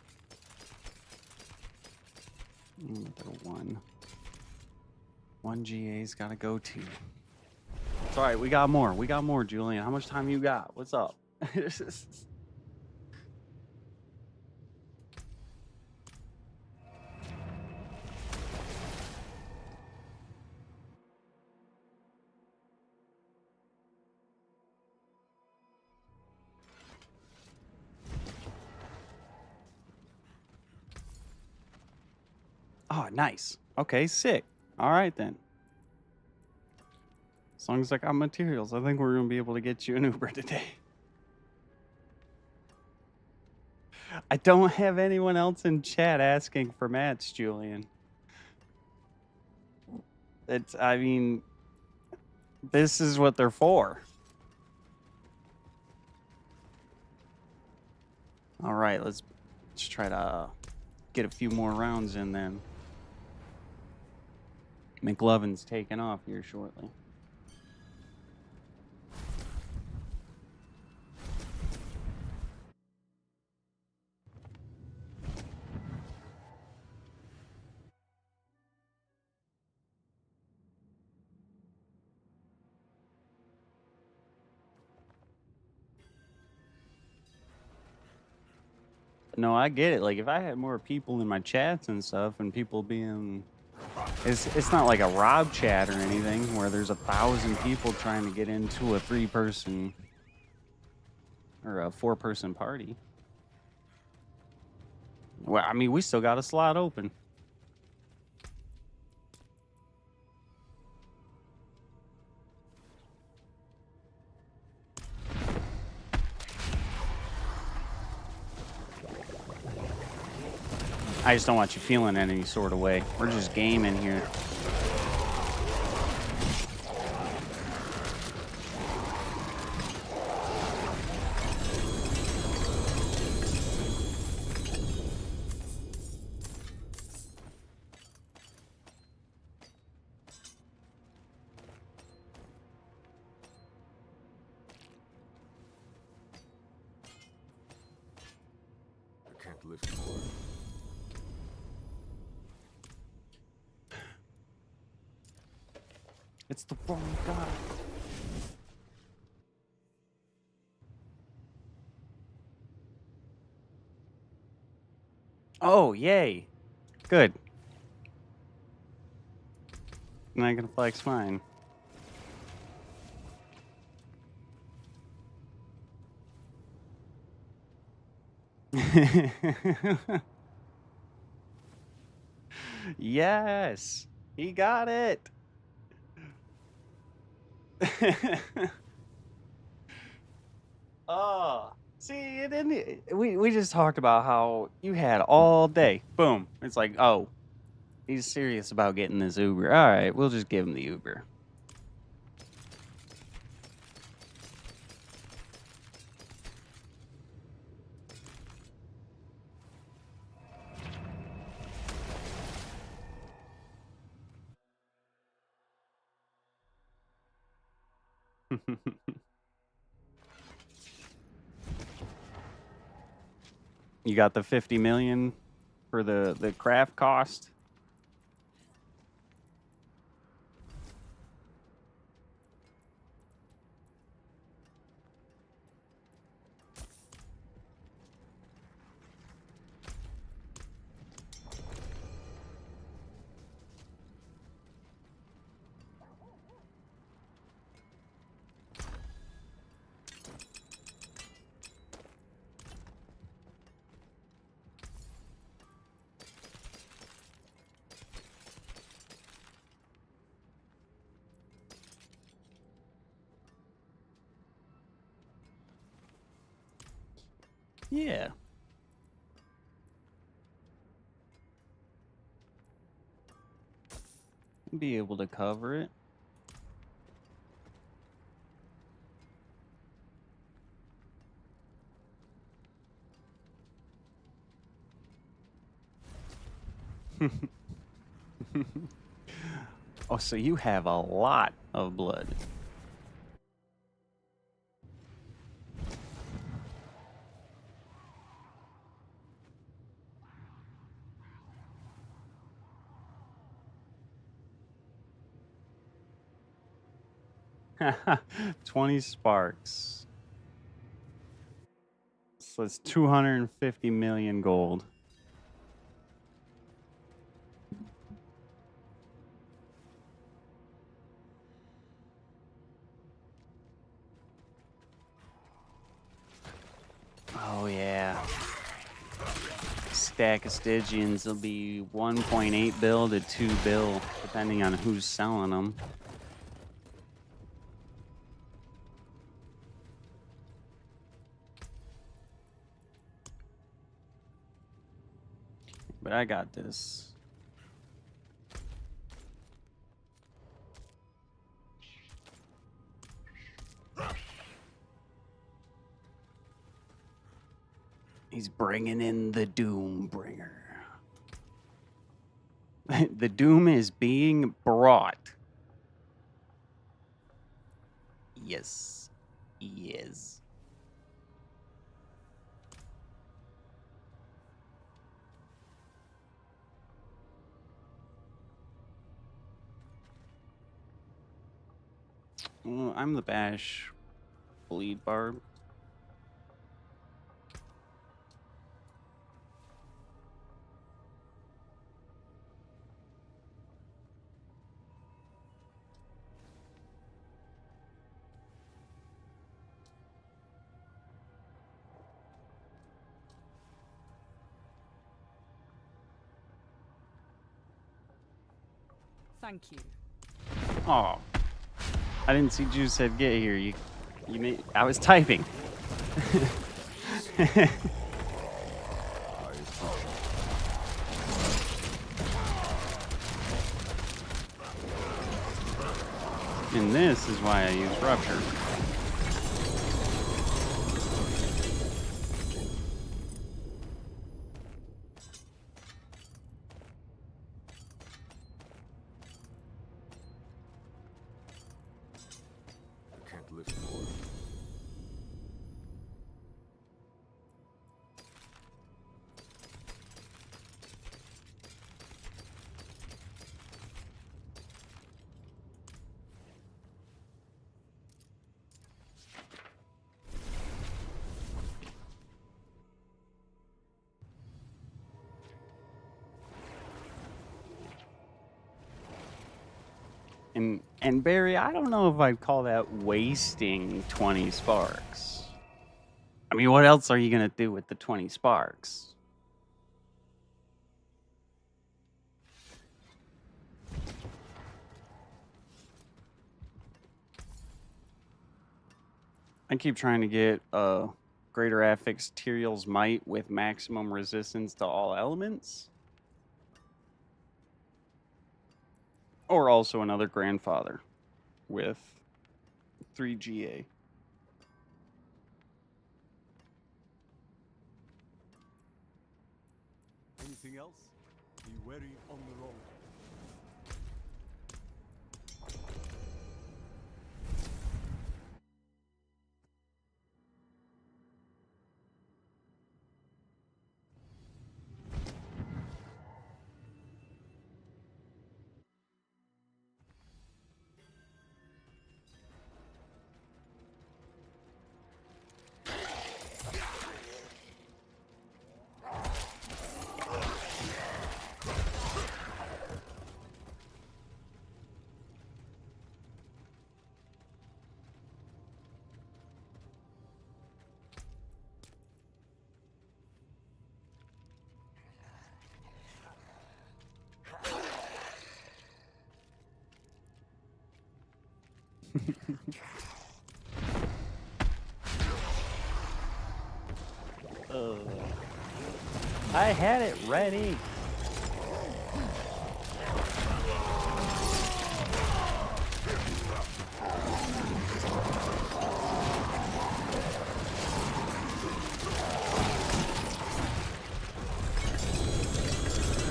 Speaker 1: One GA's got to go too. It's all right. We got more. We got more, Julian. How much time you got? What's up? Oh, nice. Okay, sick. All right, then. As long as I got materials, I think we're going to be able to get you an Uber today. I don't have anyone else in chat asking for mats, Julian. I mean, this is what they're for. All right, let's try to get a few more rounds in then. McLovin's taking off here shortly. No, I get it. Like, if I had more people in my chats and stuff, and people being, it's not like a Rob chat or anything where there's 1,000 people trying to get into a 3-person or a 4-person party. Well, I mean, we still got a slot open. I just don't want you feeling any sort of way. We're just gaming here.
Speaker 3: I can't lift more.
Speaker 1: It's the wrong guy. Oh, yay. Good. and I can flex mine. Yes, he got it. Oh, see, it didn't. We just talked about how you had all day. Boom. It's like, oh, he's serious about getting this Uber. All right, we'll just give him the Uber. You got the 50 million for the craft cost. Yeah. Be able to cover it. Oh, so you have a lot of blood. $20 sparks. So it's 250 million gold. Oh yeah. Stack of Stygians will be 1.8 bill to 2 bill, depending on who's selling them. But I got this. He's bringing in the Doom Bringer. The Doom is being brought. Yes. Yes. Well, I'm the Bash Bleed Barb.
Speaker 4: Thank you.
Speaker 1: Oh, I didn't see Juice said get here. You made. I was typing. And this is why I use Rupture.
Speaker 3: I can't lift more.
Speaker 1: And Barry, I don't know if I'd call that wasting 20 sparks. I mean, what else are you gonna do with the 20 sparks? I keep trying to get greater affix Tyrael's might with maximum resistance to all elements. Or also another grandfather with 3 GA.
Speaker 3: Anything else? Be wary on the road.
Speaker 1: I had it ready.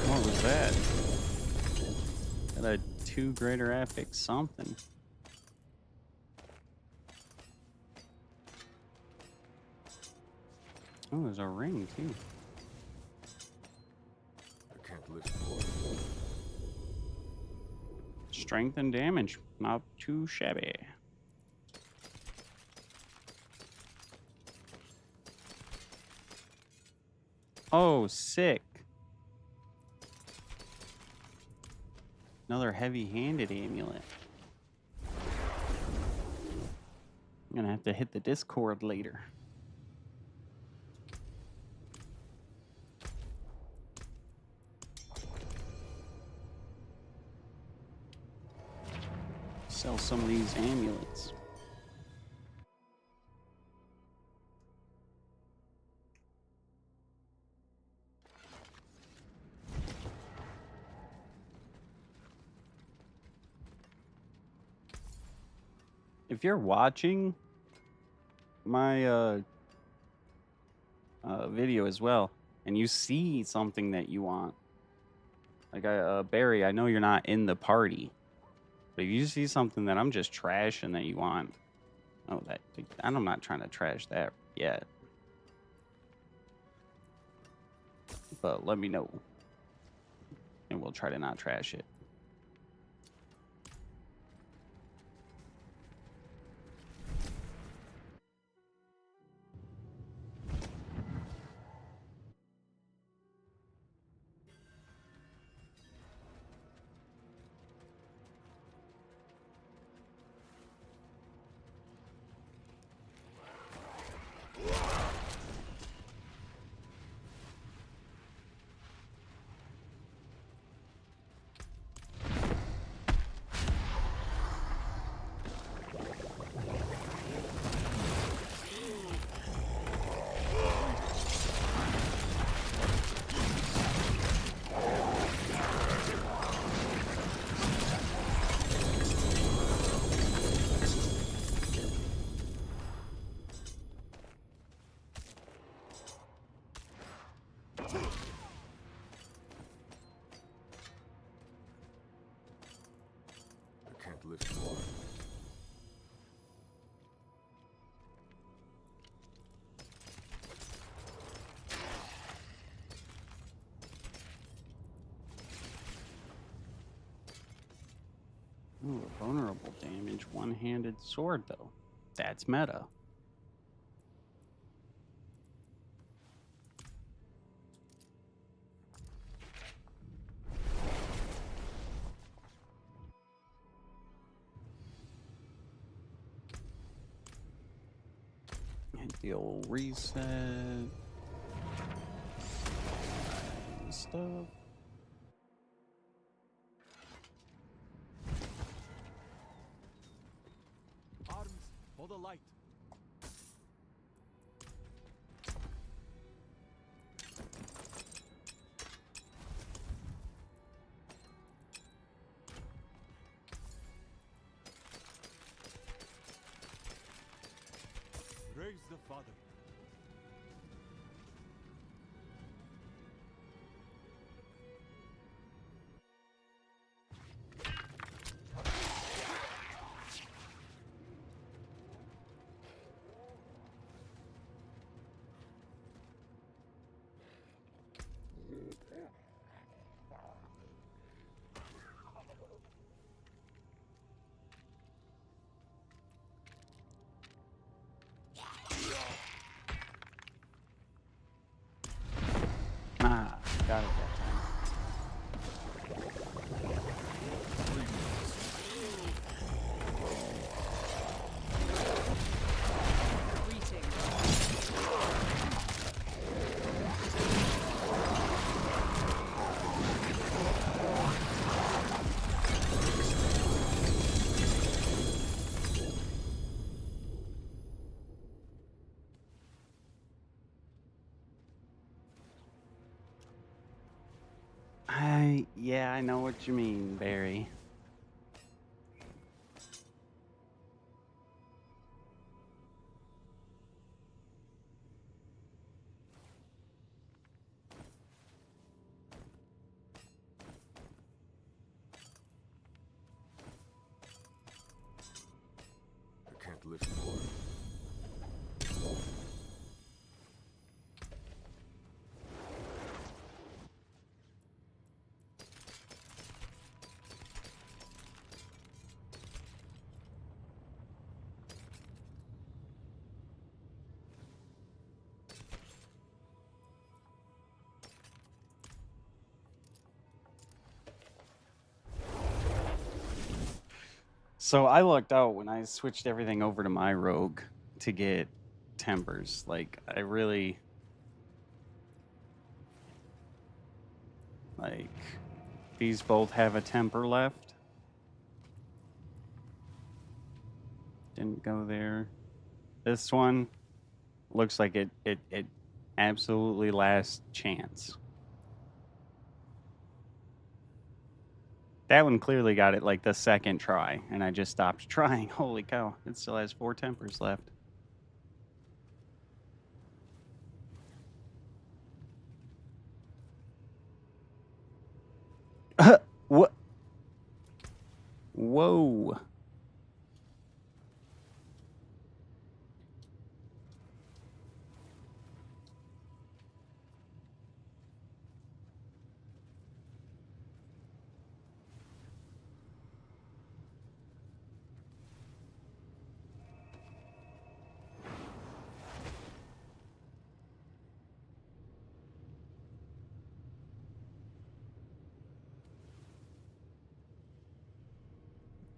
Speaker 1: What was that? Got a 2 greater affix something. Oh, there's a ring too.
Speaker 3: I can't lift more.
Speaker 1: Strength and damage, not too shabby. Oh, sick. Another heavy-handed amulet. I'm gonna have to hit the Discord later. Sell some of these amulets. If you're watching my video as well, and you see something that you want, like Barry, I know you're not in the party, but if you see something that I'm just trashing that you want, I'm not trying to trash that yet. But let me know, and we'll try to not trash it.
Speaker 3: I can't lift more.
Speaker 1: Ooh, vulnerable damage, one-handed sword though. That's meta. Hit the old reset. Stuff.
Speaker 3: Arms for the light. Praise the Father.
Speaker 1: Ah, got it that time. Yeah, I know what you mean, Barry.
Speaker 3: I can't lift more.
Speaker 1: So I lucked out when I switched everything over to my rogue to get tempers. Like, I really like these both have a temper left. Didn't go there. This one looks like it absolutely last chance. That one clearly got it like the second try, and I just stopped trying. Holy cow, it still has 4 tempers left. What? Whoa.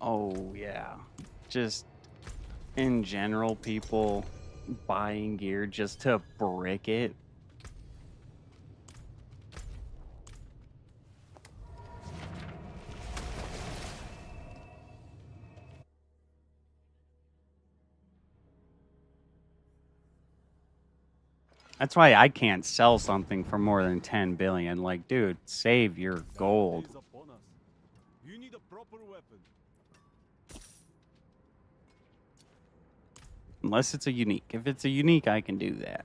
Speaker 1: Oh, yeah. Just in general, people buying gear just to brick it. That's why I can't sell something for more than 10 billion. Like, dude, save your gold.
Speaker 3: Dark days upon us. You need a proper weapon.
Speaker 1: Unless it's a unique. If it's a unique, I can do that.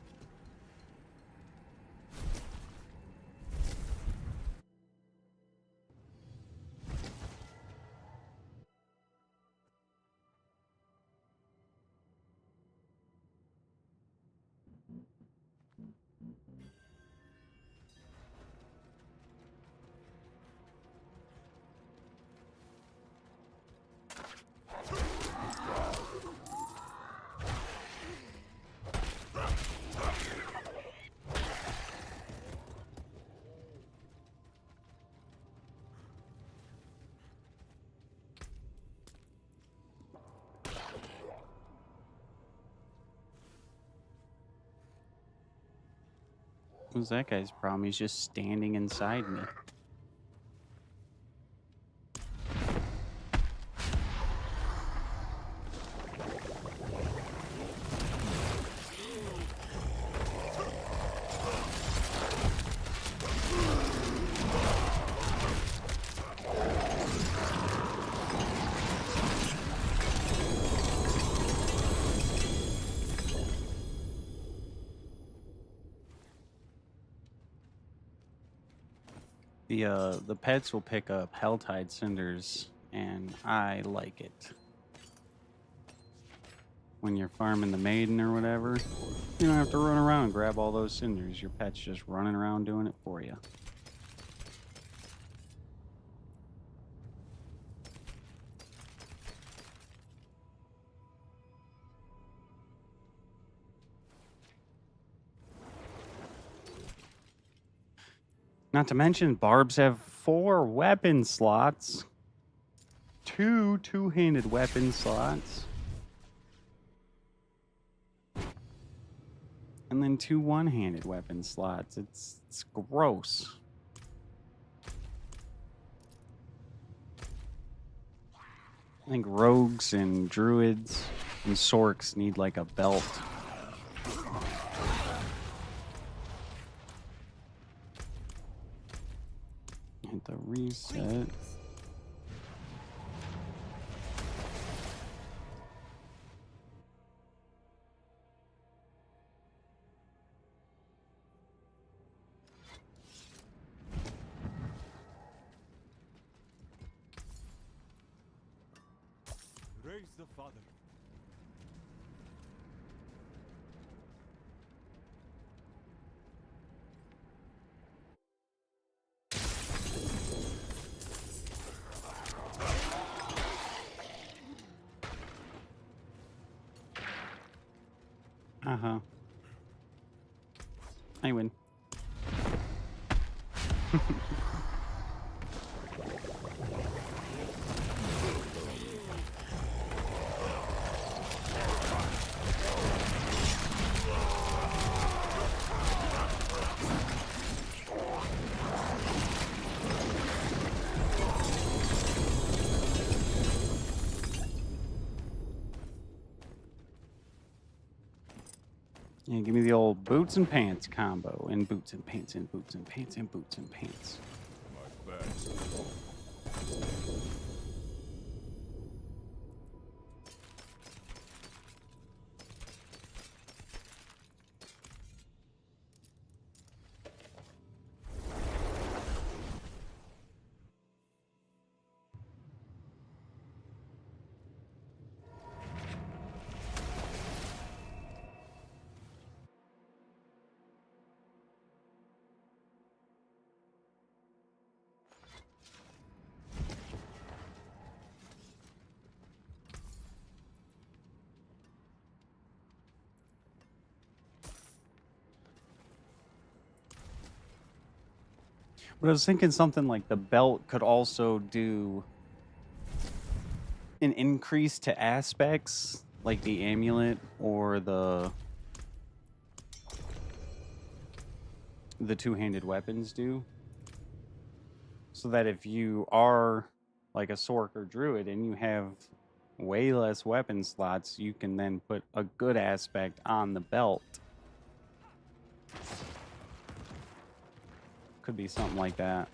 Speaker 1: What's that guy's problem? He's just standing inside me. The pets will pick up Helltide cinders, and I like it. When you're farming the maiden or whatever, you don't have to run around and grab all those cinders. Your pet's just running around doing it for you. Not to mention, barbs have 4 weapon slots. 2 two-handed weapon slots. And then 2 one-handed weapon slots. It's gross. I think rogues and druids and sorks need like a belt. Hit the reset.
Speaker 3: Raise the father.
Speaker 1: Uh-huh. I win. Yeah, give me the old boots and pants combo. And boots and pants and boots and pants and boots and pants.
Speaker 3: My best.
Speaker 1: But I was thinking something like the belt could also do an increase to aspects, like the amulet or the two-handed weapons do. So that if you are like a sork or druid and you have way less weapon slots, you can then put a good aspect on the belt. Could be something like that.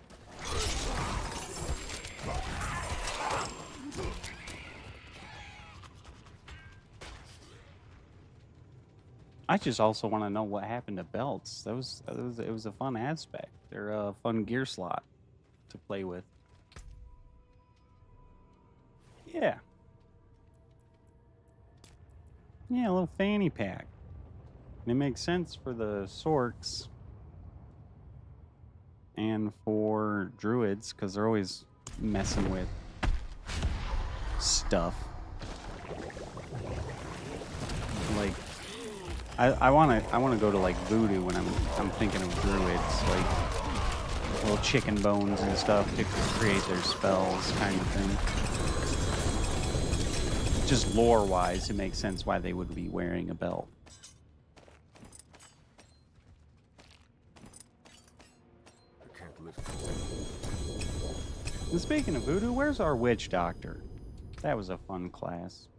Speaker 1: I just also want to know what happened to belts. It was a fun aspect. They're a fun gear slot to play with. Yeah. Yeah, a little fanny pack. And it makes sense for the sorks and for druids because they're always messing with stuff. Like I wanna go to like voodoo when I'm thinking of druids, like little chicken bones and stuff to create their spells kind of thing. Just lore wise, it makes sense why they would be wearing a belt. And speaking of voodoo, where's our witch doctor? That was a fun class.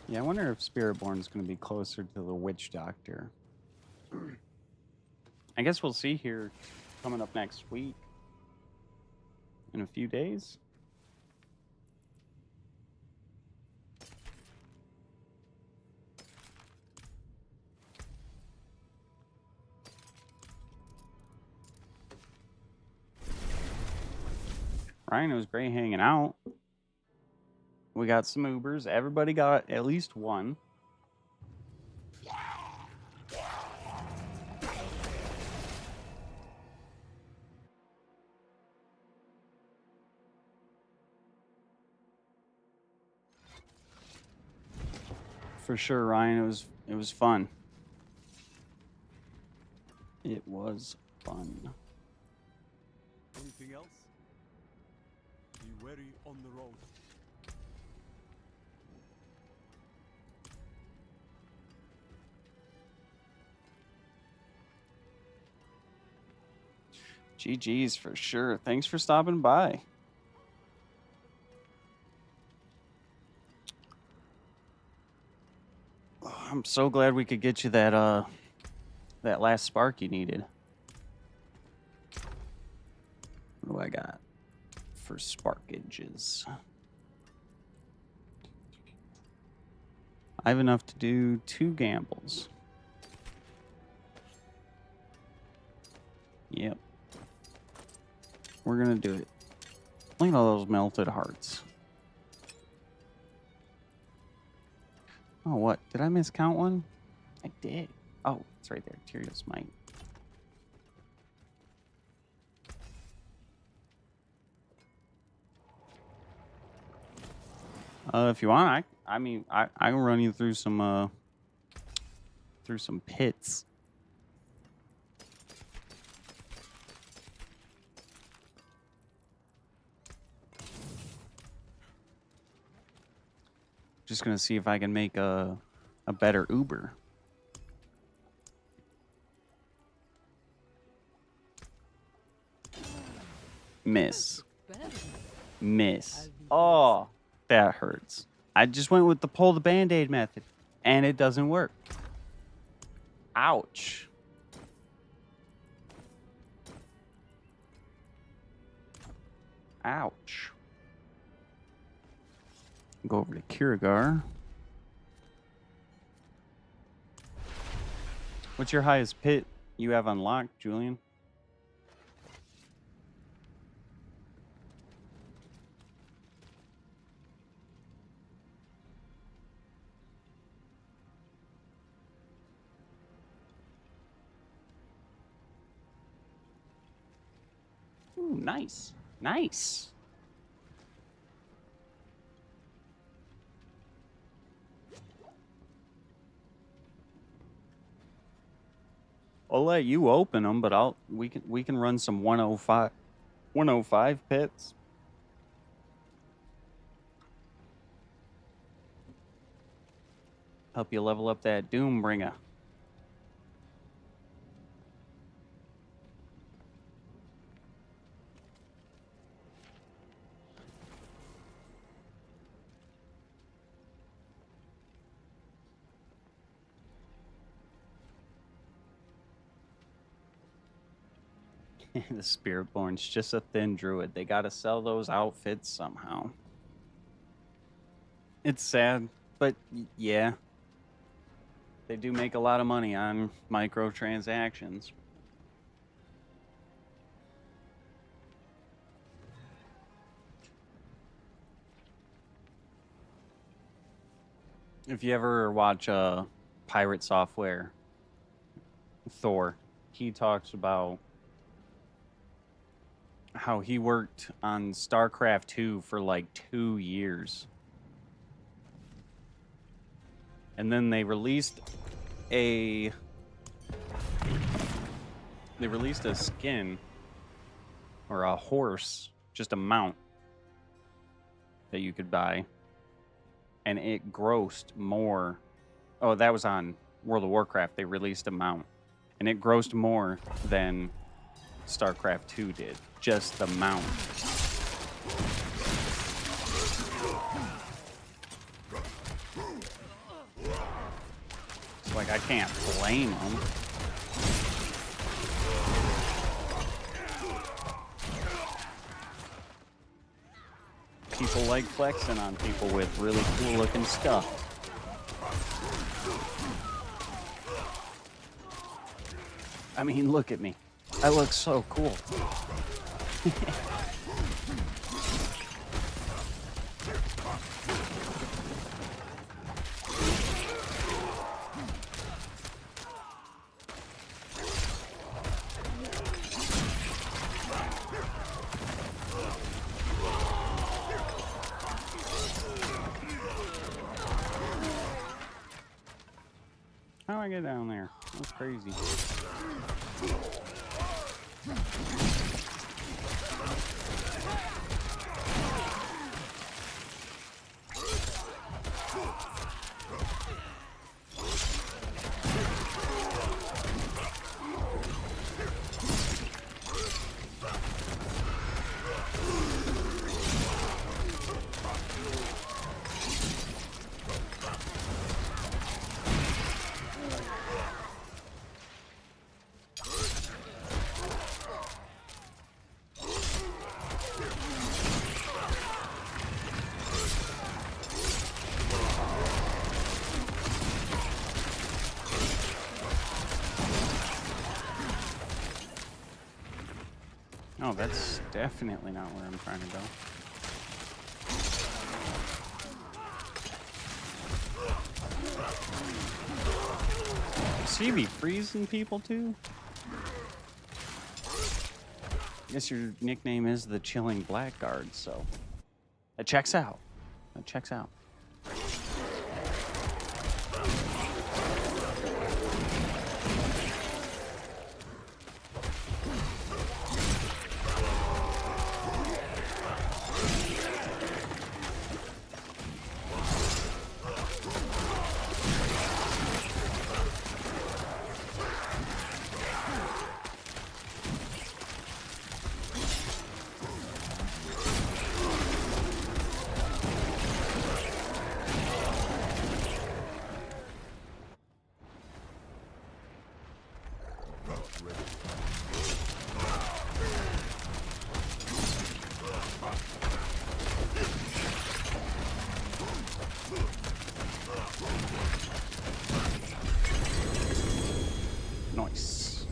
Speaker 1: Yeah, I wonder if Spiritborn's going to be closer to the witch doctor. I guess we'll see here coming up next week. In a few days. Ryan, it was great hanging out. We got some Ubers. Everybody got at least one. For sure, Ryan. It was fun. It was fun.
Speaker 3: Anything else? Be wary on the road.
Speaker 1: GG's for sure. Thanks for stopping by. I'm so glad we could get you that that last spark you needed. What do I got for sparkages? I have enough to do 2 gambles. Yep. We're gonna do it. Look at all those melted hearts. Oh, what? Did I miscount one? I did. Oh, it's right there. Tyrael Smite. If you want, I mean, I can run you through some pits. Just gonna see if I can make a better Uber. Miss. Miss. Oh, that hurts. I just went with the pull the Band-Aid method, and it doesn't work. Ouch. Ouch. Go over to Kirigar. What's your highest pit you have unlocked, Julian? Ooh, nice. Nice. I'll let you open them, but we can run some 105 pits. Help you level up that Doombringer. The Spiritborn's just a thin druid. They gotta sell those outfits somehow. It's sad, but yeah. They do make a lot of money on microtransactions. If you ever watch Pirate Software, Thor, he talks about how he worked on StarCraft 2 for like 2 years. And then they released a skin or a horse, just a mount that you could buy. And it grossed more. Oh, that was on World of Warcraft. They released a mount And it grossed more than StarCraft 2 did. Just the mount. It's like I can't blame them. People like flexing on people with really cool looking stuff. I mean, look at me. I look so cool. How do I get down there? That's crazy. Oh, that's definitely not where I'm trying to go. So you be freezing people too? I guess your nickname is the Chilling Blackguard, so that checks out. That checks out. Nice.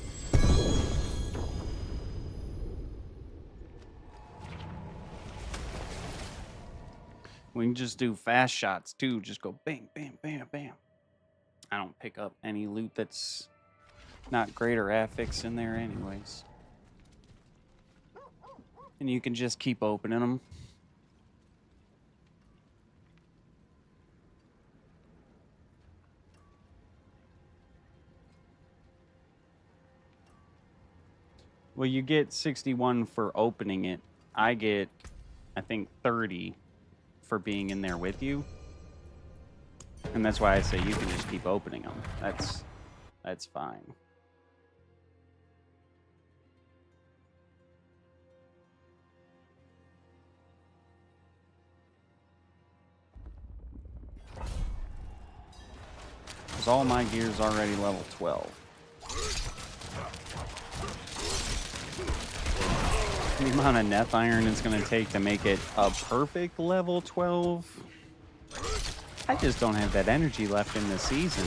Speaker 1: We can just do fast shots too. Just go bang, bam, bam, bam. I don't pick up any loot that's not great or affix in there anyways. And you can just keep opening them. Well, you get 61 for opening it. I get, I think, 30 for being in there with you. And that's why I say you can just keep opening them. That's fine. Because all my gear's already level 12. The amount of Neth Iron it's going to take to make it a perfect level 12. I just don't have that energy left in the season.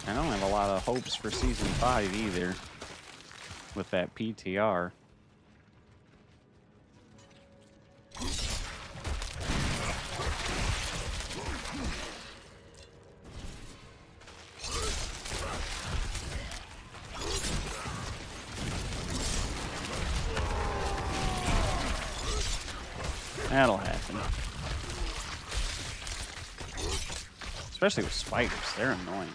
Speaker 1: I don't have a lot of hopes for season 5 either with that PTR. That'll happen. Especially with spiders, they're annoying.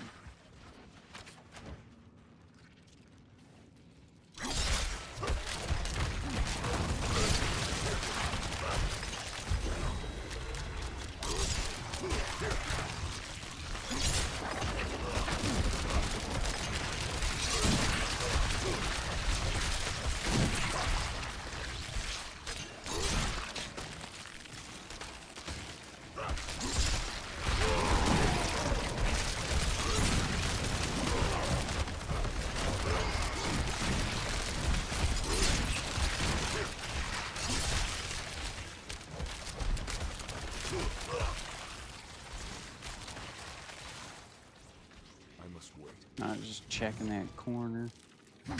Speaker 3: must wait.
Speaker 1: Not just checking that corner. I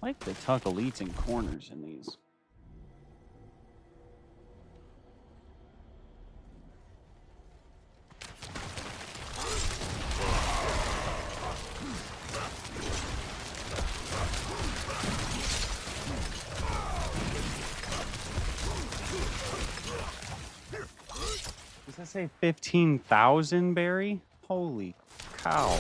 Speaker 1: like the tuck elites in corners in these. Does that say 15,000, Barry? Holy cow.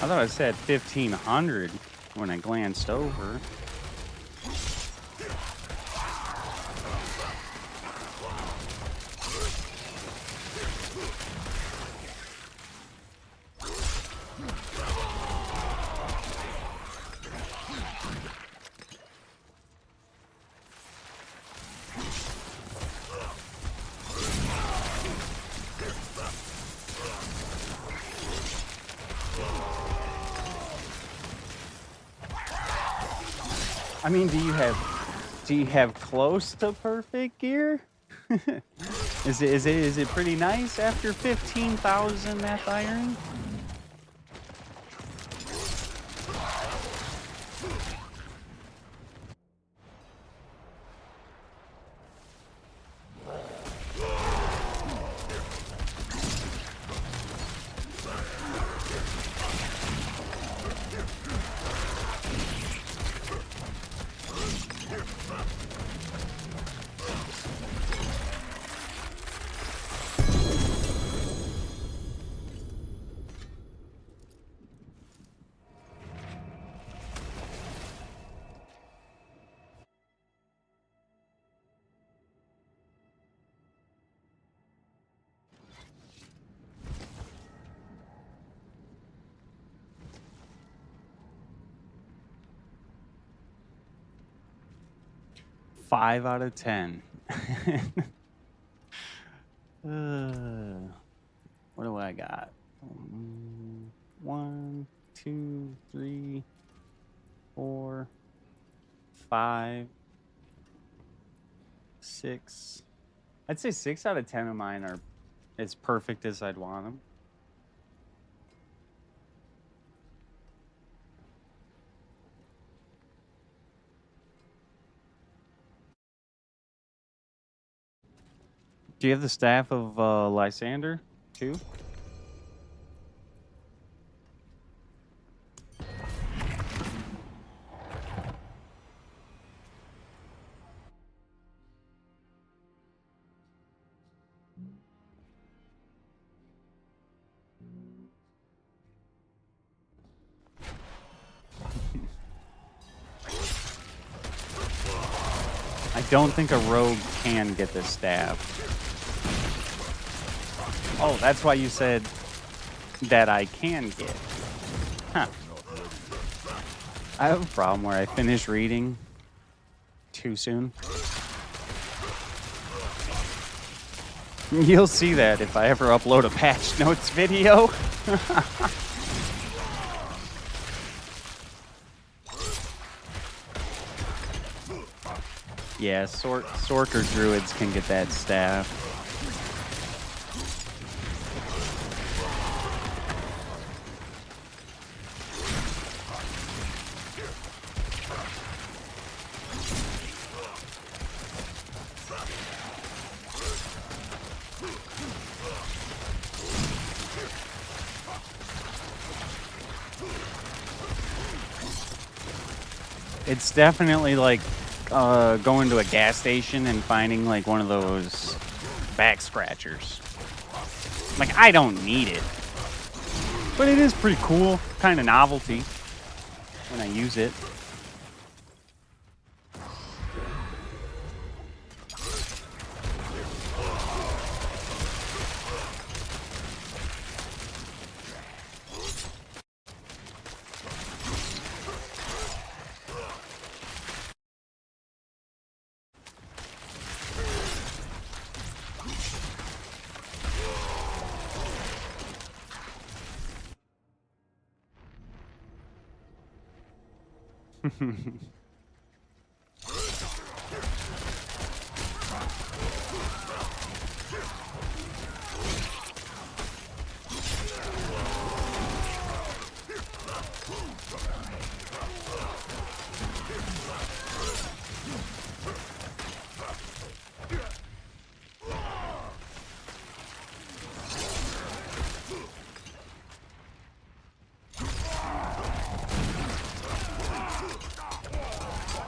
Speaker 1: I thought it said 1,500 when I glanced over. I mean, do you have close to perfect gear? Is it pretty nice after 15,000 meth iron? Five out of 10. What do I got? 1, 2, 3, 4, 5, 6. I'd say 6 out of 10 of mine are as perfect as I'd want them. Do you have the staff of Lysander too? I don't think a rogue can get this staff. Oh, that's why you said that I can get. Huh. I have a problem where I finish reading too soon. You'll see that if I ever upload a patch notes video. Yeah, Sorker druids can get that staff. It's definitely like going to a gas station and finding like one of those back scratchers. Like, I don't need it, but it is pretty cool, kind of novelty when I use it.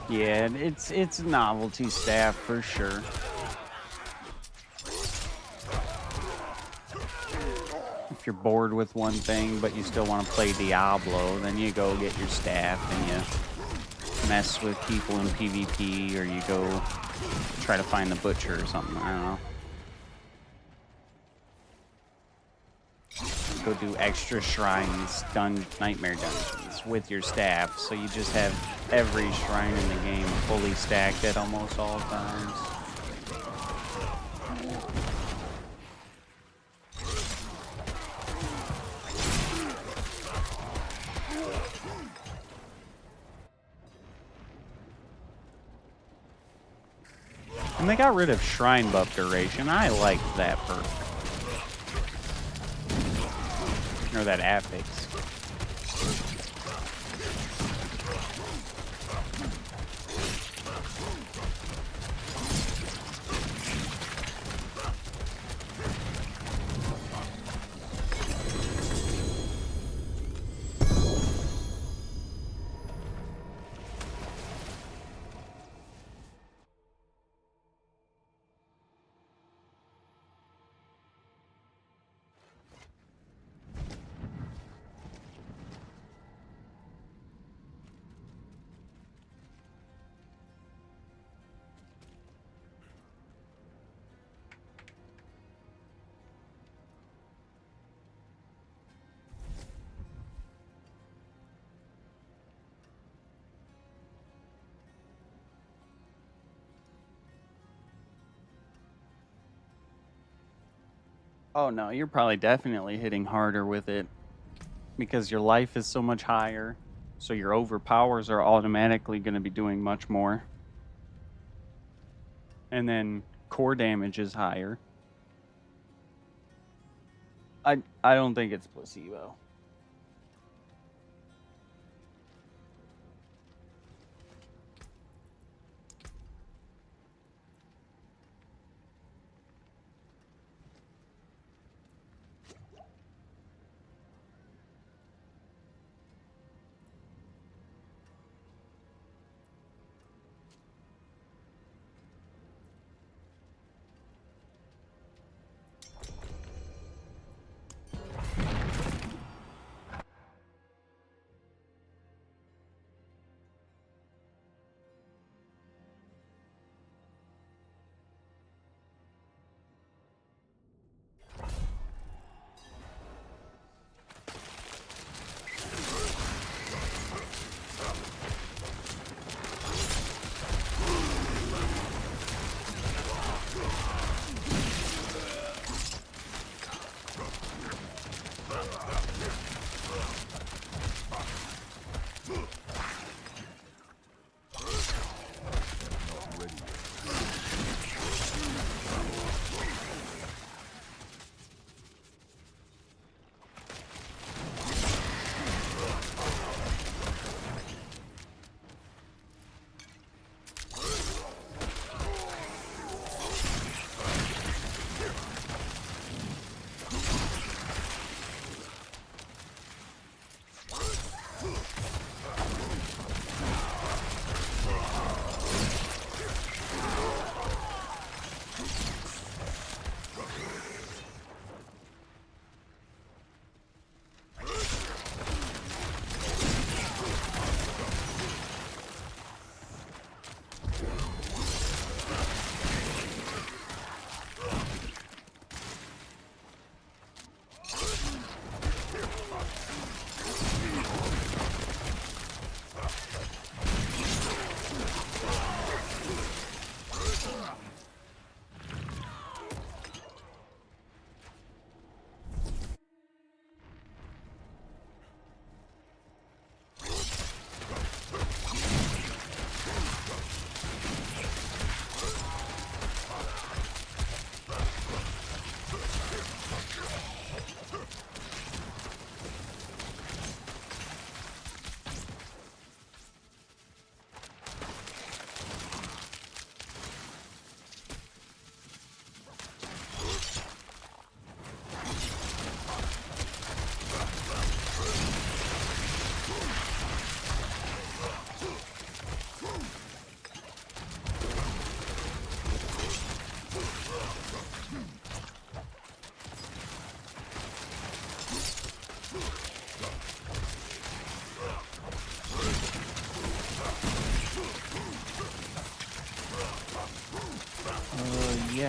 Speaker 1: Yeah, it's novelty staff for sure. If you're bored with one thing but you still want to play Diablo, then you go get your staff and you mess with people in PvP, or you go try to find the butcher or something. I don't know. Go do extra shrines, nightmare dungeons with your staff, so you just have every shrine in the game fully stacked at almost all times. And they got rid of shrine buff duration. I like that perk. Or that affix. Oh no, you're probably definitely hitting harder with it because your life is so much higher. So your overpowers are automatically going to be doing much more. And then core damage is higher. I don't think it's placebo.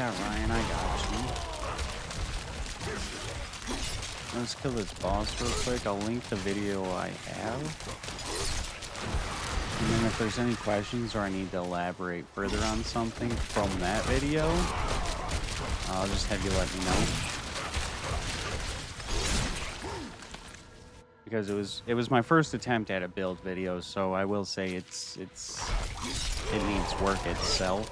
Speaker 1: that, Ryan. I got you. Let's kill this boss real quick. I'll link the video I have. And then if there's any questions or I need to elaborate further on something from that video, I'll just have you let me know. Because it was my first attempt at a build video, so I will say it needs work itself.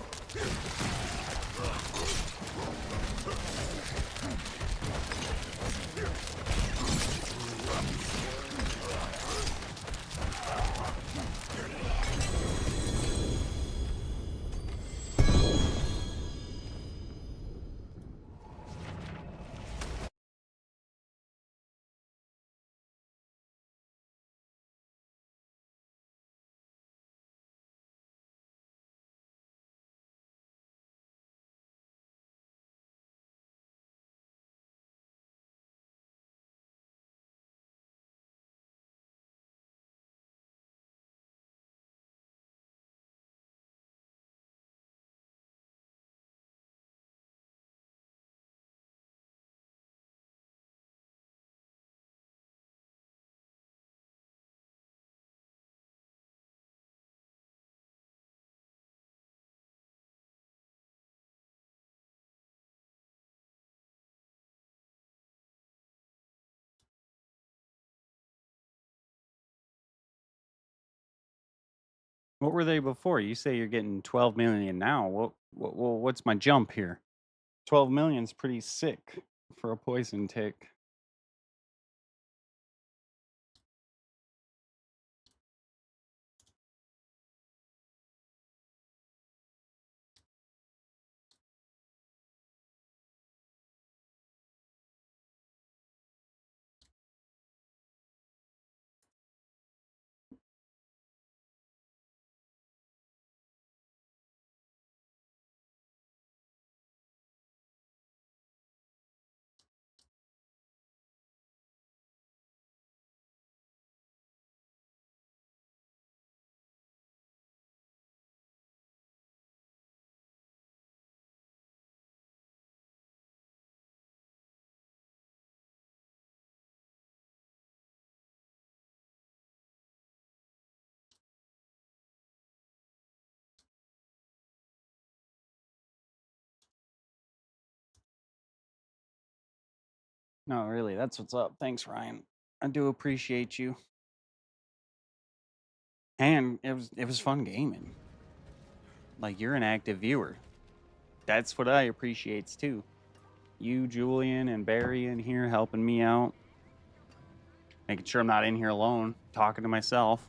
Speaker 1: What were they before? You say you're getting 12 million now. What's my jump here? 12 million's pretty sick for a poison tick. No, really, that's what's up. Thanks, Ryan. I do appreciate you. And it was fun gaming. Like, you're an active viewer. That's what I appreciates too. You, Julian, and Barry in here helping me out. Making sure I'm not in here alone, talking to myself.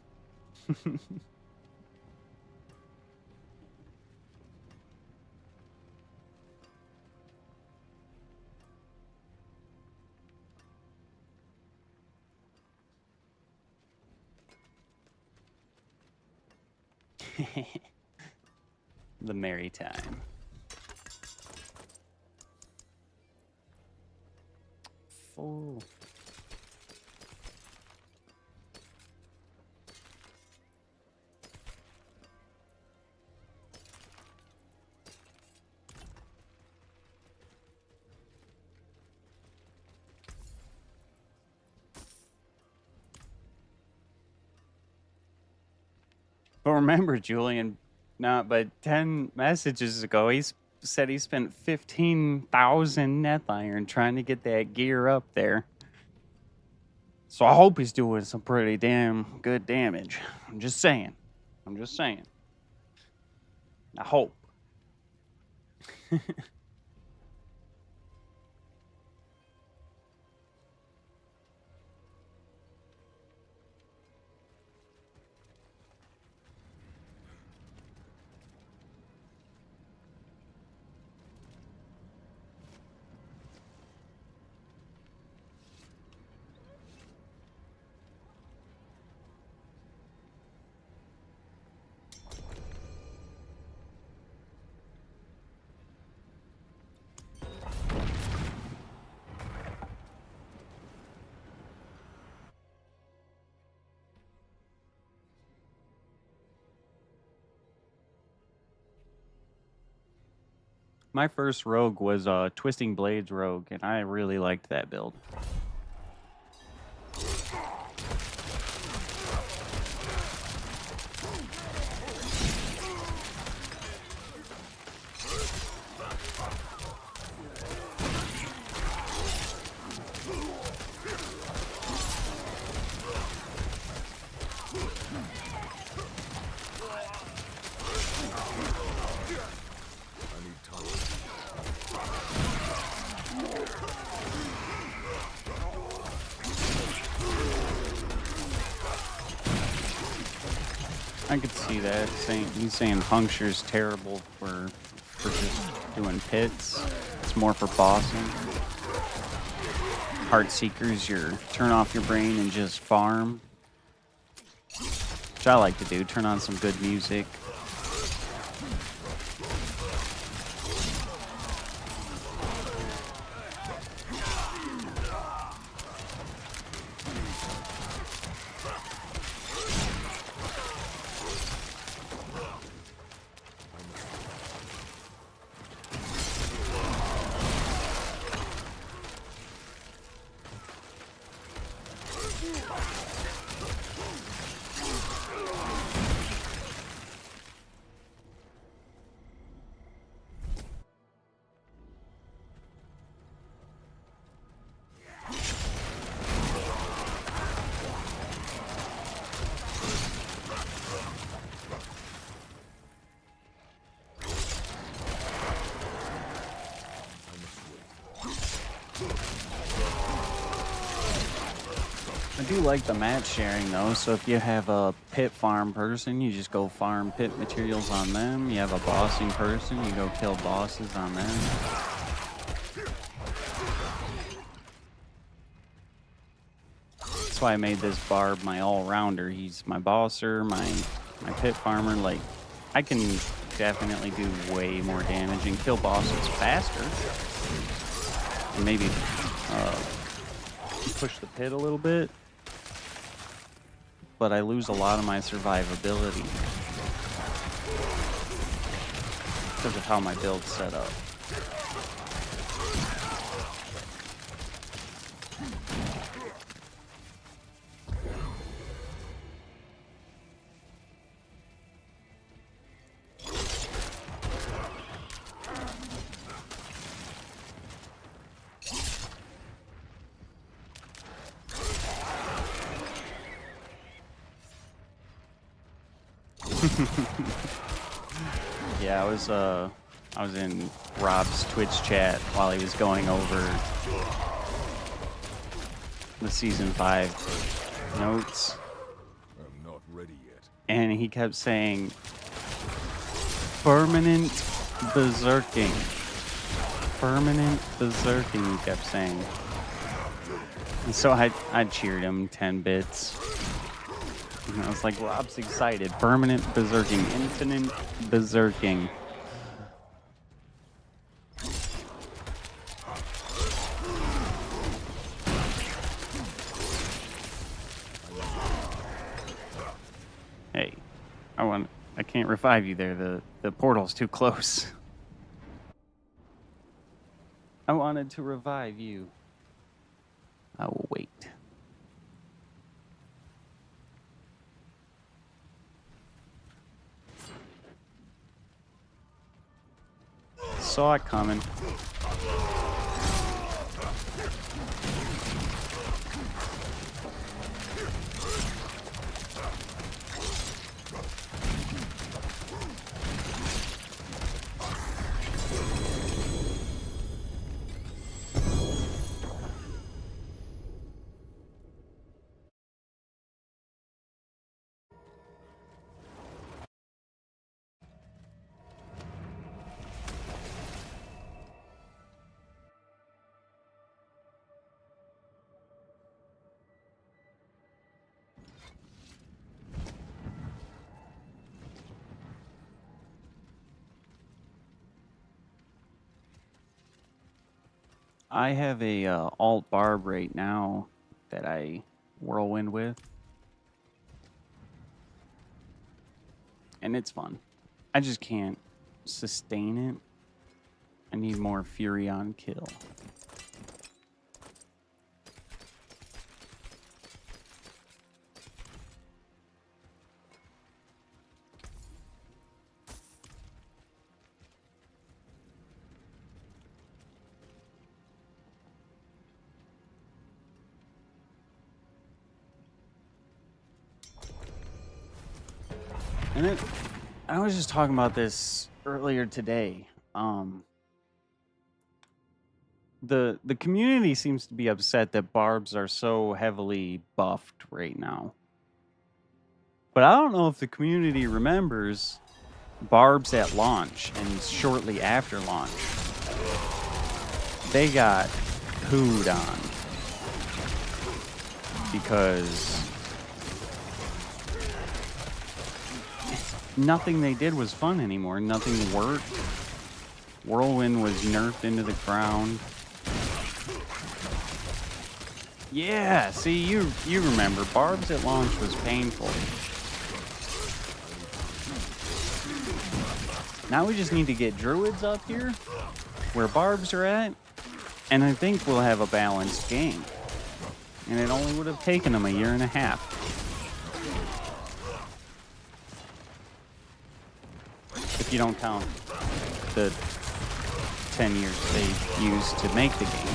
Speaker 1: The merry time. Full. But remember, Julian, not but 10 messages ago, said he spent 15,000 net iron trying to get that gear up there. So I hope he's doing some pretty damn good damage. I'm just saying. I hope. My first rogue was Twisting Blades rogue, and I really liked that build.
Speaker 3: I need time.
Speaker 1: I could see that. He's saying puncture's terrible for just doing pits. It's more for bossing. Heart Seekers, turn off your brain and just farm. Which I like to do. Turn on some good music. I do like the match sharing though, so if you have a pit farm person, you just go farm pit materials on them. You have a bossing person, you go kill bosses on them. That's why I made this Barb my all-rounder. He's my bosser, my pit farmer. Like, I can definitely do way more damage and kill bosses faster. And maybe push the pit a little bit. But I lose a lot of my survivability because of how my build's set up. Yeah, I was in Rob's Twitch chat while he was going over the season 5 notes,
Speaker 3: I'm not ready yet.
Speaker 1: and he kept saying permanent berserking. Permanent berserking, he kept saying. And so I cheered him 10 bits. And I was like, Rob's excited. Permanent berserking. Infinite berserking. Hey, I can't revive you there. The portal's too close. I wanted to revive you. I will wait. Saw it coming. I have a alt barb right now that I whirlwind with, and it's fun. I just can't sustain it I need more Fury on kill. And then I was just talking about this earlier today. The community seems to be upset that barbs are so heavily buffed right now. But I don't know if the community remembers barbs at launch and shortly after launch. They got pooed on because nothing they did was fun anymore. Nothing worked. Whirlwind was nerfed into the ground. Yeah, see, you remember. Barbs at launch was painful. Now we just need to get druids up here, where barbs are at, and I think we'll have a balanced game. And it only would have taken them a year and a half. If you don't count the 10 years they used to make the game.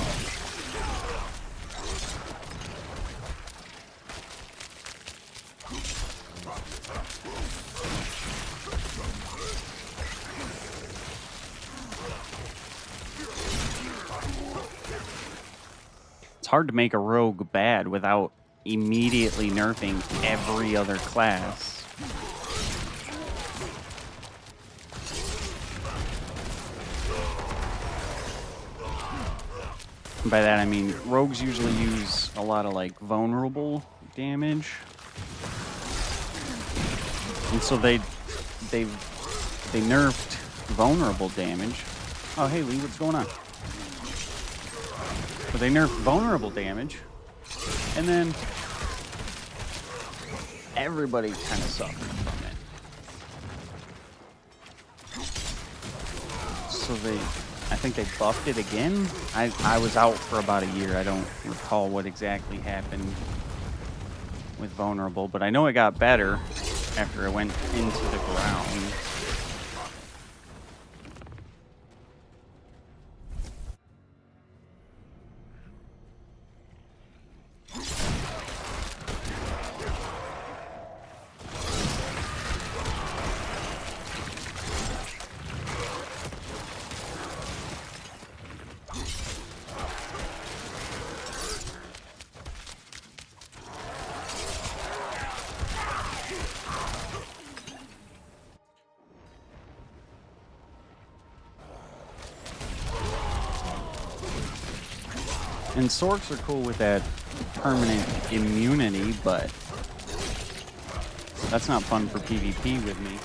Speaker 1: It's hard to make a rogue bad without immediately nerfing every other class. By that I mean rogues usually use a lot of like vulnerable damage, and so they nerfed vulnerable damage. Oh hey Lee, what's going on? But they nerfed vulnerable damage, and then everybody kind of suffered from it. So I think they buffed it again. I was out for about a year. I don't recall what exactly happened with vulnerable, but I know it got better after it went into the ground. And Sorks are cool with that permanent immunity, but that's not fun for PvP with me.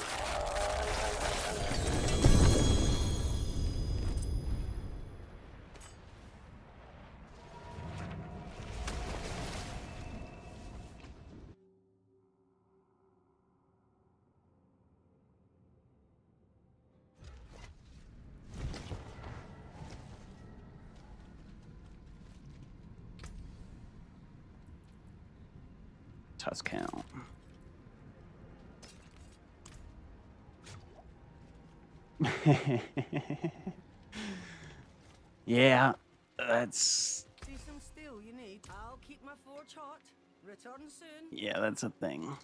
Speaker 1: Tusk count. Yeah, that's...
Speaker 4: See some steel you need. I'll keep my forge hot. Return soon.
Speaker 1: Yeah, that's a thing.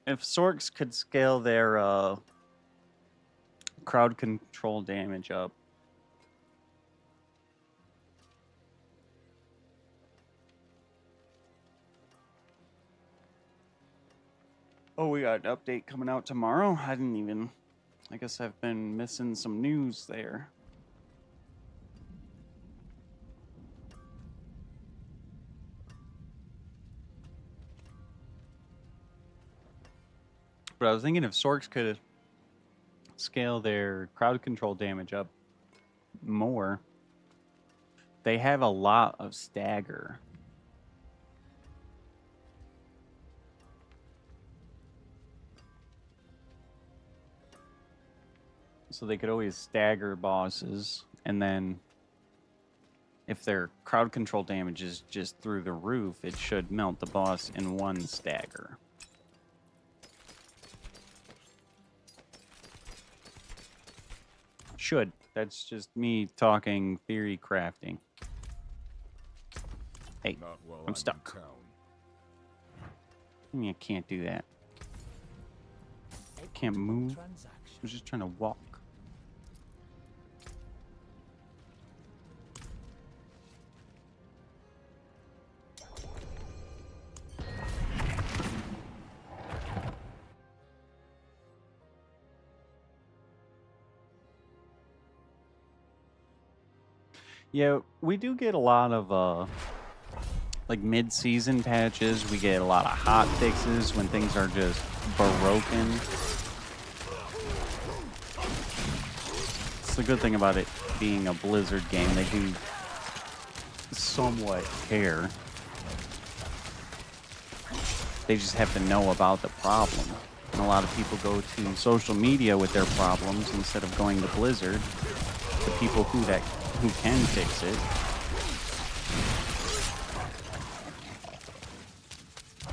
Speaker 1: If Sorks could scale their crowd control damage up. Oh, we got an update coming out tomorrow? I guess I've been missing some news there. But I was thinking if Sorks could scale their crowd control damage up more, they have a lot of stagger. So they could always stagger bosses, and then if their crowd control damage is just through the roof, it should melt the boss in one stagger. Should. That's just me talking theory crafting. Hey,
Speaker 3: Not while
Speaker 1: I'm stuck.
Speaker 3: in town.
Speaker 1: I mean, I can't do that. Can't move. I was just trying to walk. Yeah, we do get a lot of like mid-season patches. We get a lot of hot fixes when things are just broken. It's the good thing about it being a Blizzard game. They do somewhat care. They just have to know about the problem. And a lot of people go to social media with their problems instead of going to Blizzard, the people who can fix it.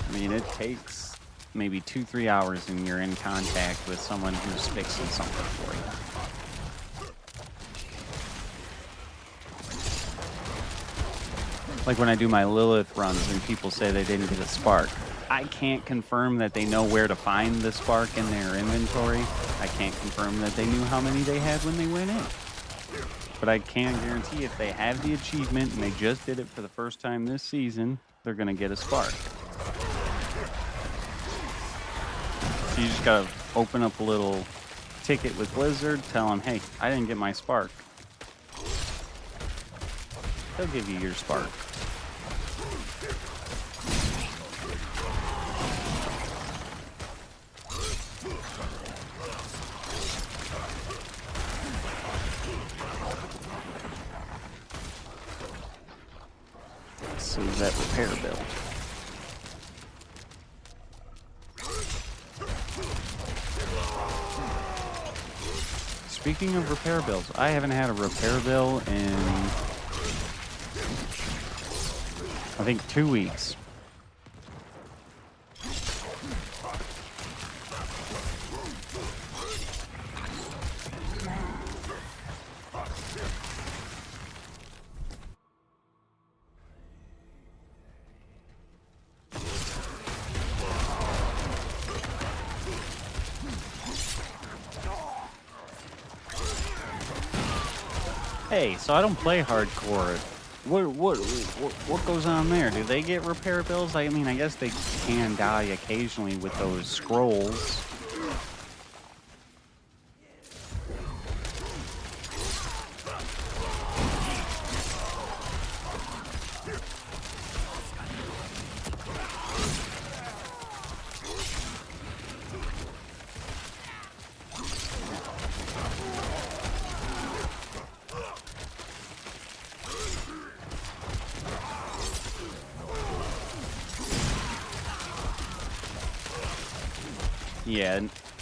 Speaker 1: I mean, it takes maybe 2-3 hours and you're in contact with someone who's fixing something for you. Like when I do my Lilith runs and people say they didn't get a spark. I can't confirm that they know where to find the spark in their inventory. I can't confirm that they knew how many they had when they went in. But I can guarantee if they have the achievement and they just did it for the first time this season, they're going to get a spark. So you just got to open up a little ticket with Blizzard, tell them, hey, I didn't get my spark. They'll give you your spark. So that repair bill. Speaking of repair bills, I haven't had a repair bill in, I think, 2 weeks. Hey, so I don't play hardcore. What goes on there? Do they get repair bills? I mean, I guess they can die occasionally with those scrolls.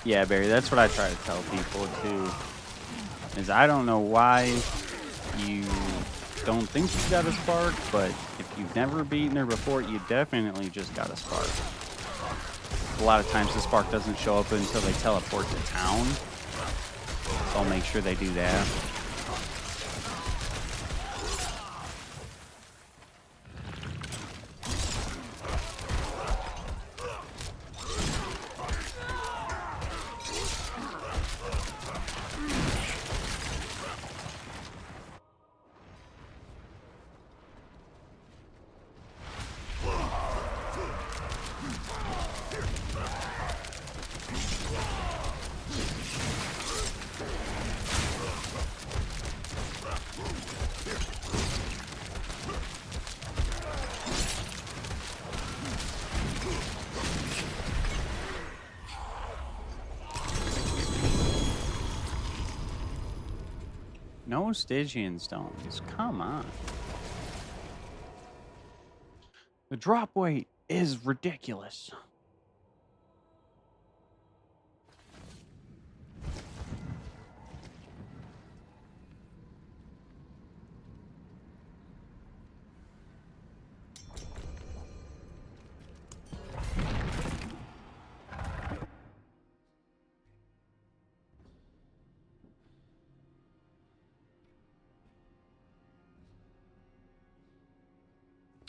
Speaker 1: Yeah, Barry, that's what I try to tell people too. Is I don't know why you don't think you got a spark, but if you've never beaten her before, you definitely just got a spark. A lot of times the spark doesn't show up until they teleport to town. So I'll make sure they do that. No Stygian stones. Come on. The drop weight is ridiculous.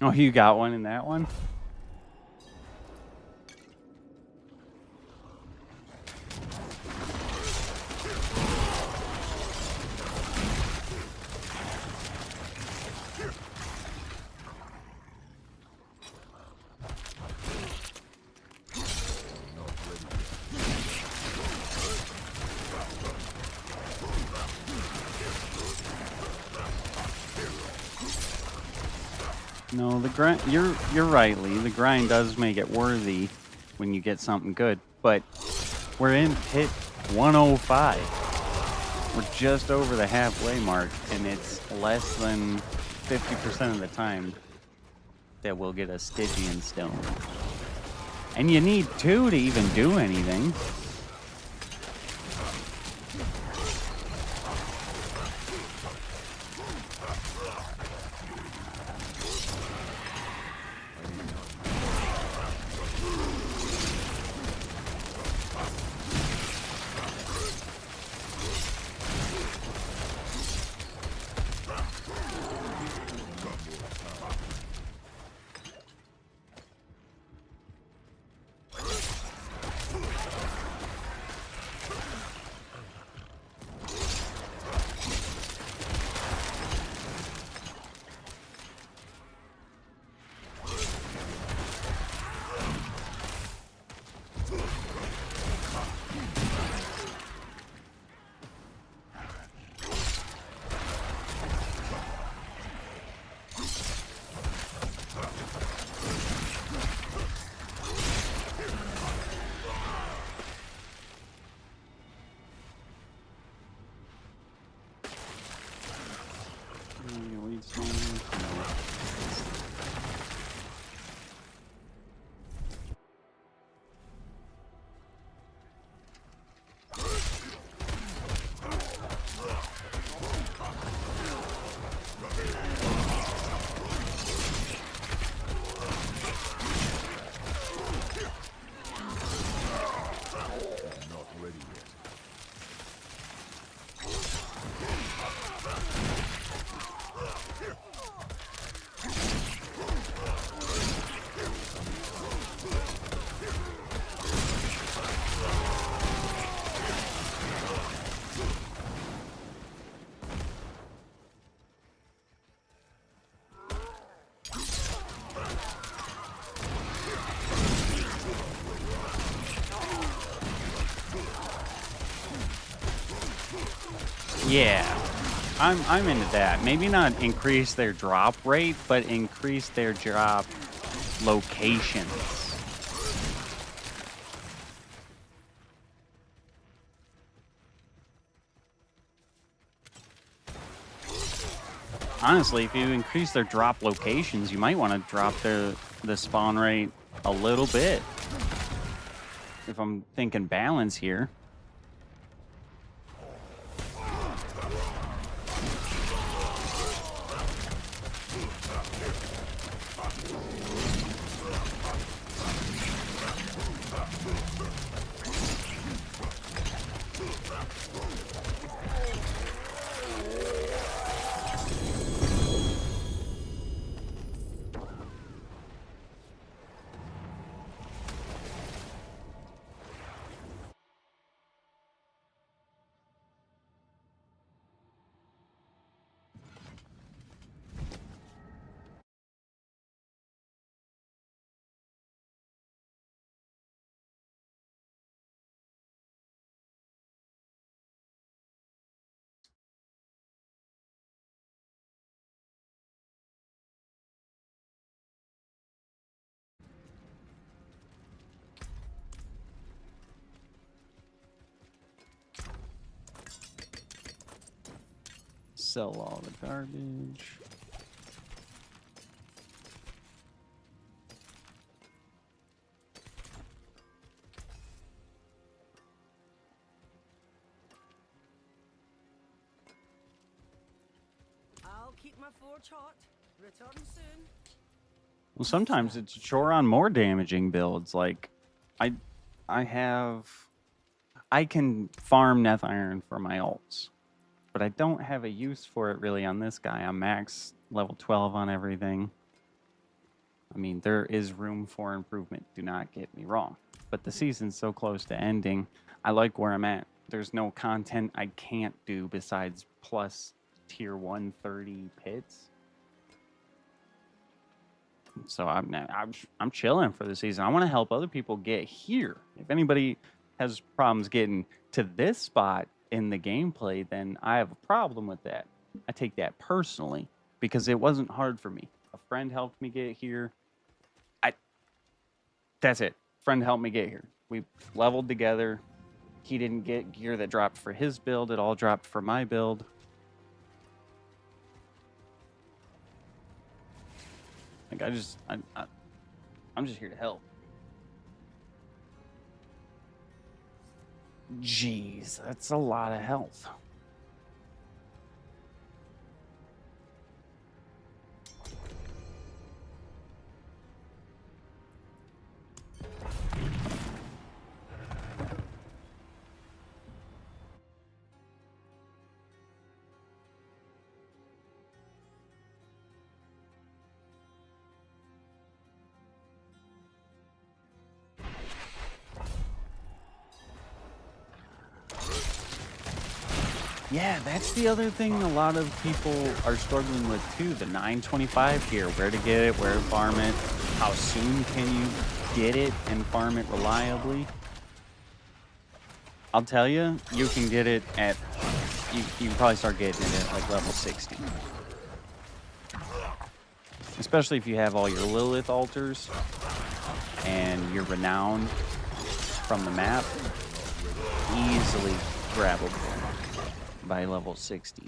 Speaker 1: Oh, you got one in that one? No, the grind. You're right, Lee. The grind does make it worthy when you get something good. But we're in pit 105. We're just over the halfway mark, and it's less than 50% of the time that we'll get a Stygian stone. And you need 2 to even do anything. Yeah, I'm into that. Maybe not increase their drop rate, but increase their drop locations. Honestly, if you increase their drop locations, you might want to drop the spawn rate a little bit. If I'm thinking balance here. Sell all the garbage.
Speaker 4: I'll keep my forge hot. Return soon.
Speaker 1: Well, sometimes it's a chore on more damaging builds. Like, I can farm Neth Iron for my ults, but I don't have a use for it really on this guy. I'm max level 12 on everything. I mean, there is room for improvement, do not get me wrong. But the season's so close to ending, I like where I'm at. There's no content I can't do besides plus tier 130 pits. So I'm chilling for the season. I want to help other people get here. If anybody has problems getting to this spot in the gameplay, then I have a problem with that. I take that personally because it wasn't hard for me. A friend helped me get here. That's it. Friend helped me get here. We leveled together. He didn't get gear that dropped for his build. It all dropped for my build. Like I'm just here to help. Jeez, that's a lot of health. Yeah, that's the other thing a lot of people are struggling with too. The 925 gear, where to get it, where to farm it, how soon can you get it and farm it reliably. I'll tell you, you can get it at, you can probably start getting it at like level 60. Especially if you have all your Lilith altars and you're renowned from the map, easily grabbable by level 60.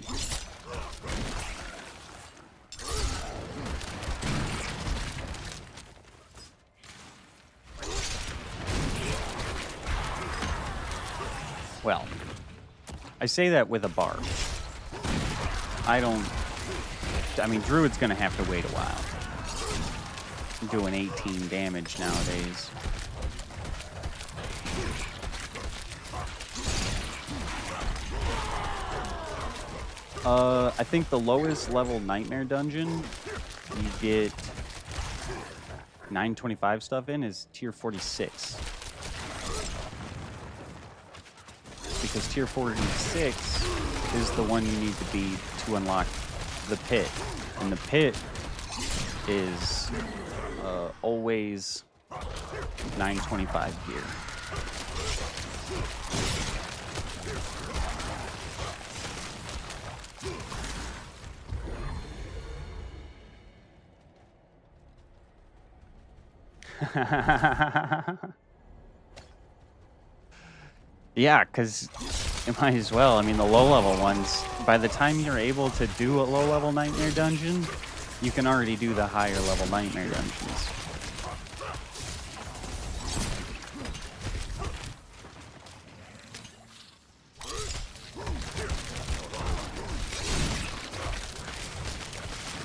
Speaker 1: Well, I say that with a barb. I mean, Druid's gonna have to wait a while. I'm doing 18 damage nowadays. I think the lowest level Nightmare dungeon you get 925 stuff in is tier 46. Because tier 46 is the one you need to beat to unlock the pit. And the pit is always 925 gear. Yeah, because it might as well. I mean, the low-level ones, by the time you're able to do a low-level Nightmare dungeon, you can already do the higher-level Nightmare dungeons.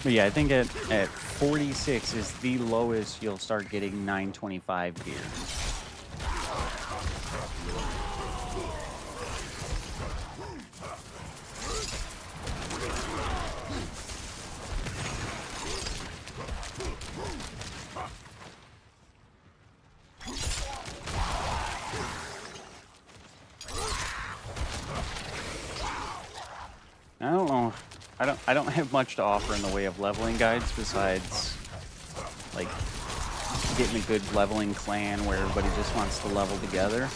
Speaker 1: But yeah, I think at 46 is the lowest you'll start getting 925 gear. I don't know. I don't have much to offer in the way of leveling guides besides like getting a good leveling clan where everybody just wants to level together,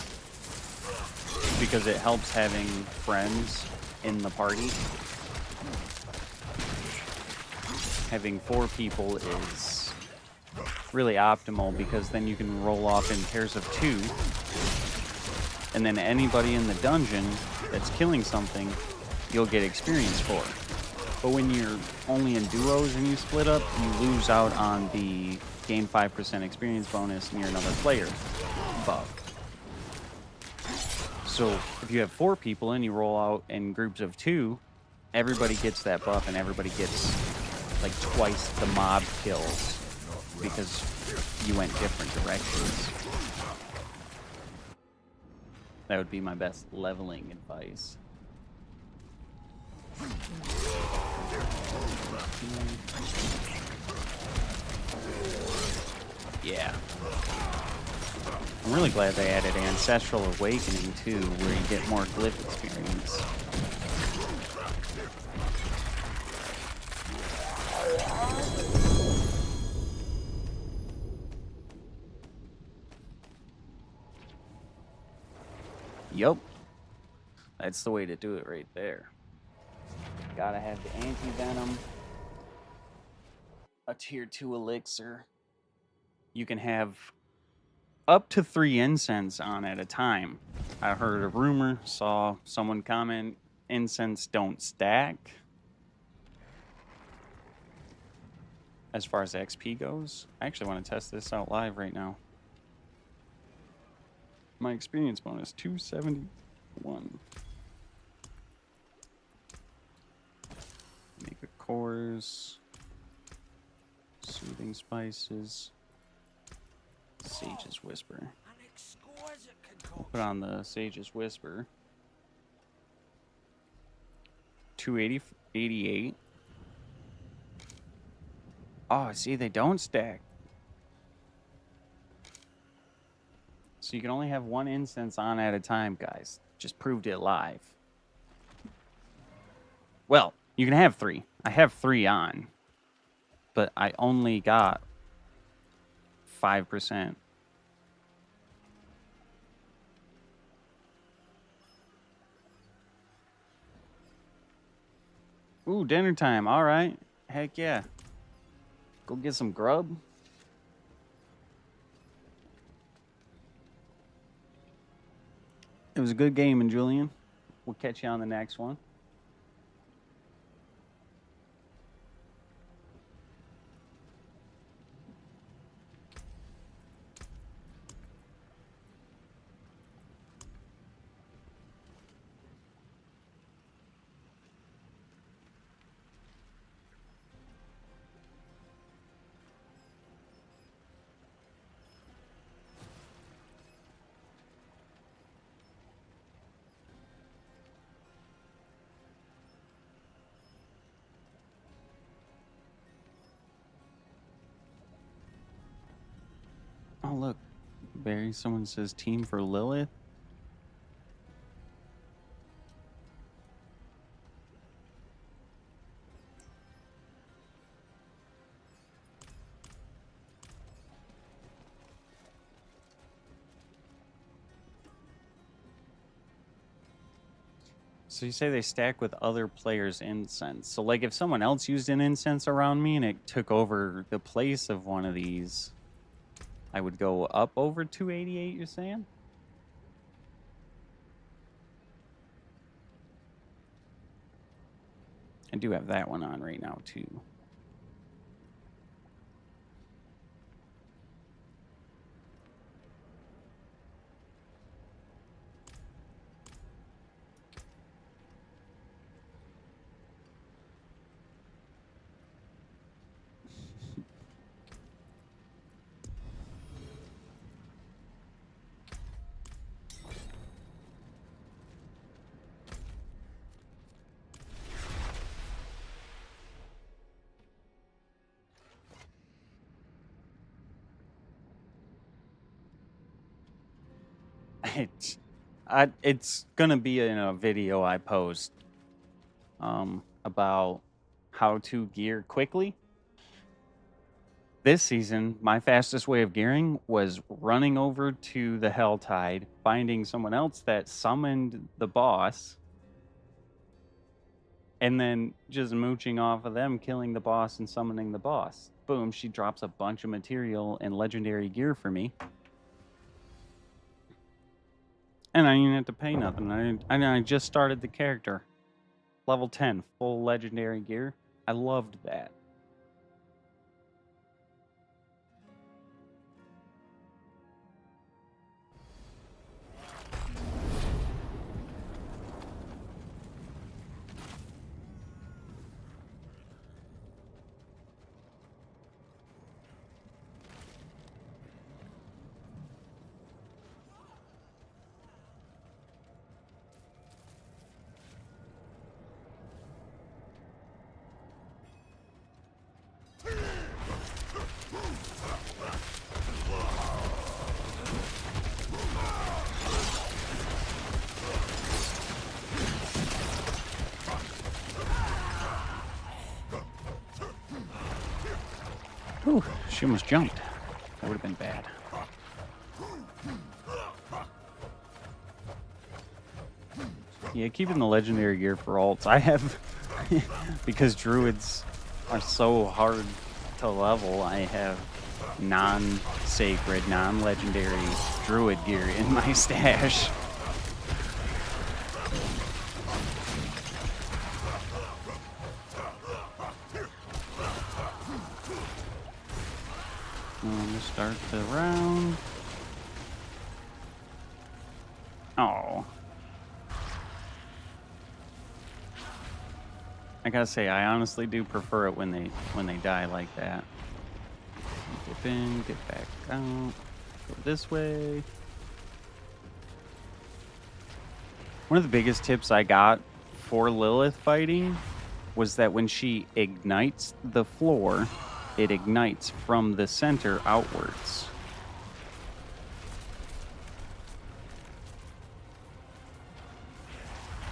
Speaker 1: because it helps having friends in the party. Having 4 people is really optimal because then you can roll off in pairs of 2, and then anybody in the dungeon that's killing something you'll get experience for. But when you're only in duos and you split up, you lose out on the gain 5% experience bonus near another player buff. So if you have 4 people and you roll out in groups of 2, everybody gets that buff and everybody gets like twice the mob kills because you went different directions. That would be my best leveling advice. yeah. I'm really glad they added Ancestral Awakening too, where you get more glyph experience. Yup. That's the way to do it right there. Gotta have the anti-venom. A tier 2 elixir. You can have up to 3 incense on at a time. I heard a rumor, saw someone comment, incense don't stack. As far as XP goes, I actually want to test this out live right now. My experience bonus, 271. Make a cores. Soothing spices. Sage's Whisper. Put on the Sage's Whisper. 288. Oh, see, they don't stack. So you can only have 1 incense on at a time, guys. Just proved it live. Well, you can have 3. I have 3 on. But I only got 5%. Ooh, dinner time. All right. Heck yeah. Go get some grub. It was a good game, and Julian. We'll catch you on the next one. Oh, look. Barry, someone says team for Lilith. So you say they stack with other players' incense. So like if someone else used an incense around me and it took over the place of one of these, I would go up over 288, you're saying? I do have that one on right now, too. It's gonna be in a video I post about how to gear quickly. This season, my fastest way of gearing was running over to the Helltide, finding someone else that summoned the boss, and then just mooching off of them, killing the boss and summoning the boss. Boom, she drops a bunch of material and legendary gear for me. And I didn't have to pay nothing. I just started the character. Level 10, full legendary gear. I loved that. Whew, she almost jumped. That would have been bad. Yeah, keeping the legendary gear for alts. I have, because druids are so hard to level, I have non-sacred, non-legendary druid gear in my stash. Start the round. Oh. I gotta say, I honestly do prefer it when they die like that. Dip in, get back out, go this way. One of the biggest tips I got for Lilith fighting was that when she ignites the floor, it ignites from the center outwards.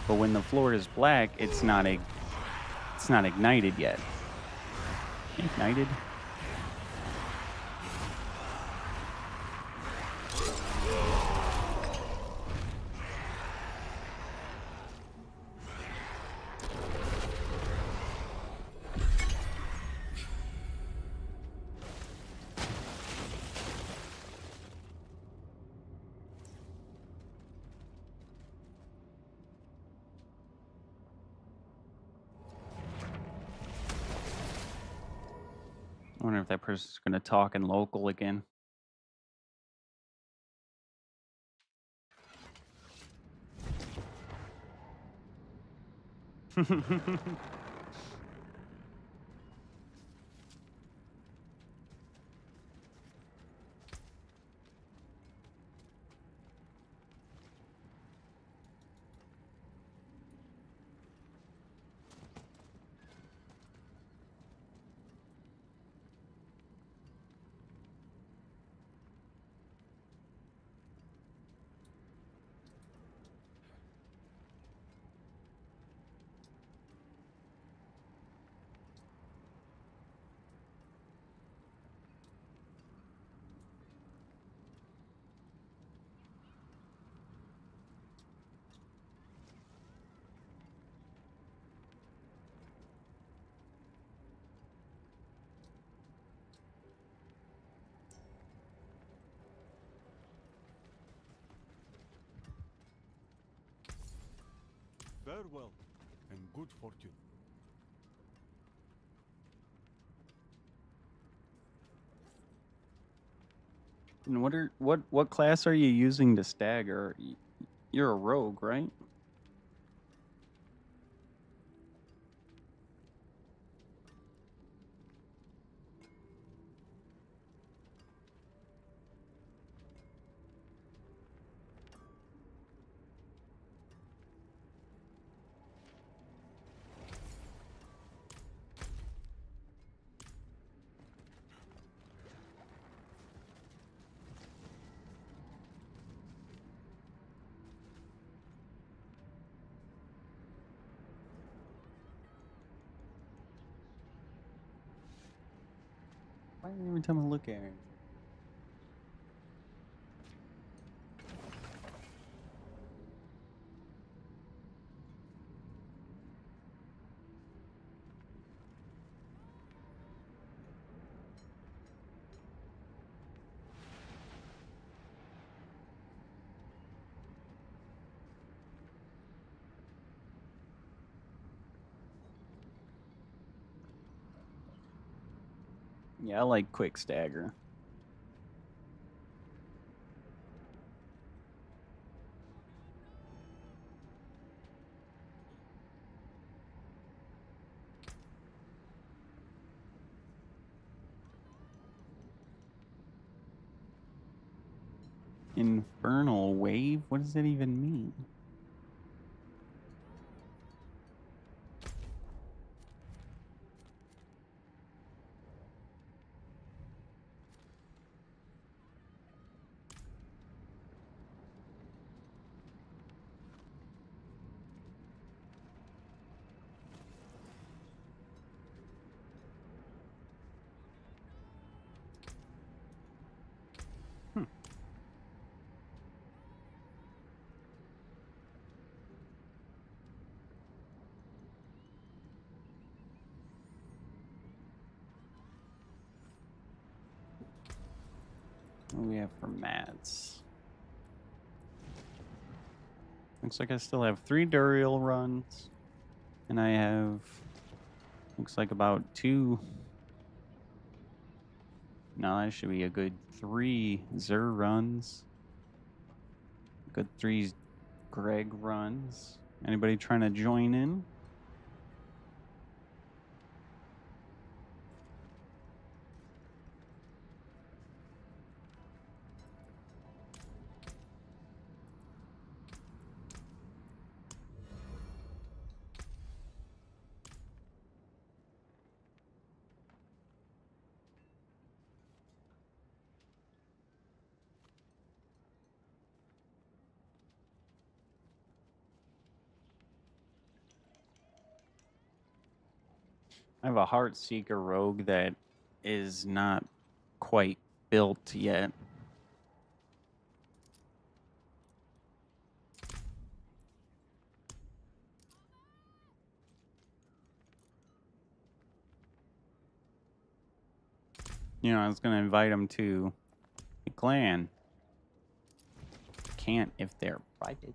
Speaker 1: But when the floor is black, it's not ignited yet. Ignited? I wonder if that person's going to talk in local again.
Speaker 3: Farewell, and good fortune.
Speaker 1: And what class are you using to stagger? You're a rogue, right? Why every time I look at it? Yeah, I like quick stagger. Infernal wave? What does that even mean? What do we have for mats? Looks like I still have 3 Duriel runs. And I have, looks like about 2. No, that should be a good 3 Zer runs. Good 3 Greg runs. Anybody trying to join in? I have a Heartseeker rogue that is not quite built yet. You know, I was going to invite them to a clan. Can't if they're private.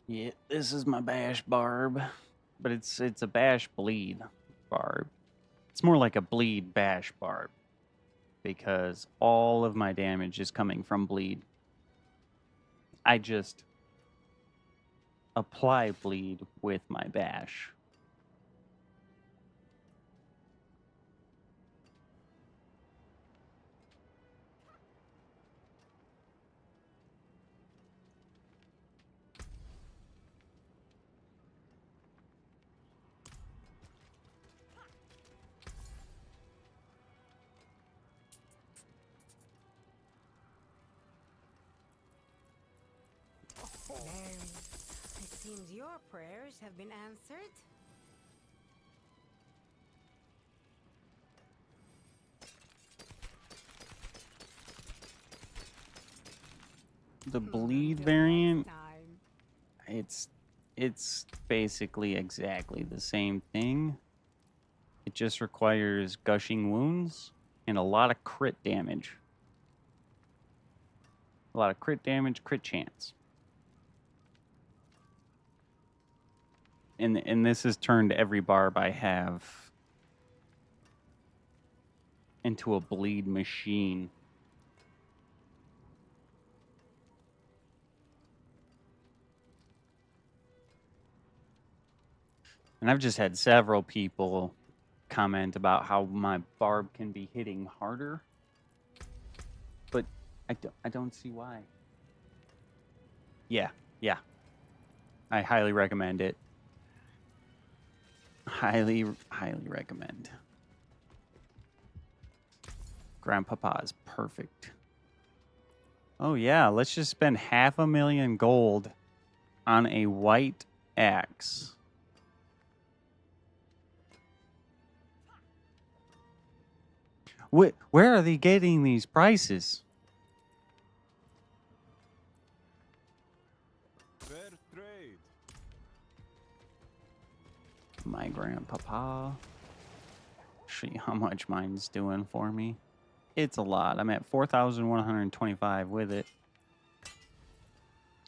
Speaker 1: Yeah, this is my bash barb, but it's a bash bleed barb. It's more like a bleed bash barb because all of my damage is coming from bleed. I just apply bleed with my bash.
Speaker 4: It seems your prayers have been answered.
Speaker 1: The bleed
Speaker 4: Until
Speaker 1: variant,
Speaker 4: next time.
Speaker 1: it's basically exactly the same thing. It just requires gushing wounds and a lot of crit damage. A lot of crit damage, crit chance. And this has turned every barb I have into a bleed machine. And I've just had several people comment about how my barb can be hitting harder. But I don't see why. Yeah. I highly recommend it. Highly recommend. Grandpapa is perfect. Oh yeah, let's just spend 500,000 gold on a white axe. Where are they getting these prices?
Speaker 3: Fair trade.
Speaker 1: My grandpapa. See how much mine's doing for me. It's a lot. I'm at 4,125 with it.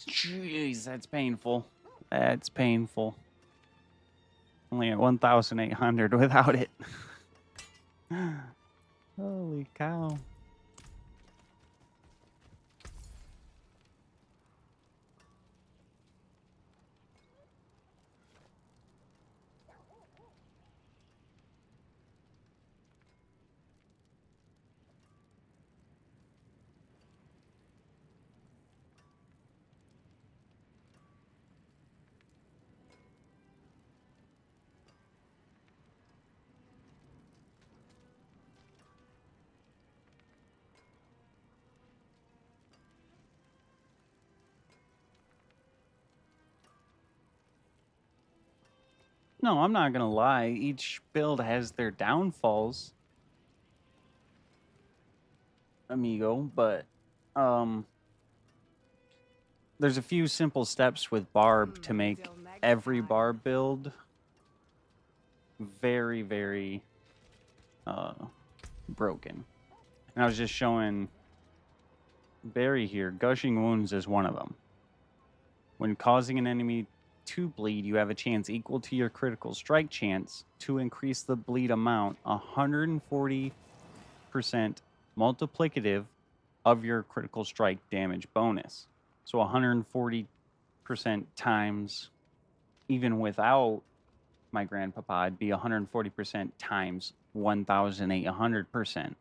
Speaker 1: Jeez, that's painful. That's painful. Only at 1,800 without it. Holy cow. No, I'm not gonna lie. Each build has their downfalls, amigo. But there's a few simple steps with barb to make
Speaker 4: Still
Speaker 1: every
Speaker 4: magnified.
Speaker 1: barb build very, very broken. And I was just showing Barry here, gushing wounds is one of them. When causing an enemy to bleed, you have a chance equal to your critical strike chance to increase the bleed amount 140% multiplicative of your critical strike damage bonus. So 140% times, even without my grandpapa, it'd be 140% times 1,800%.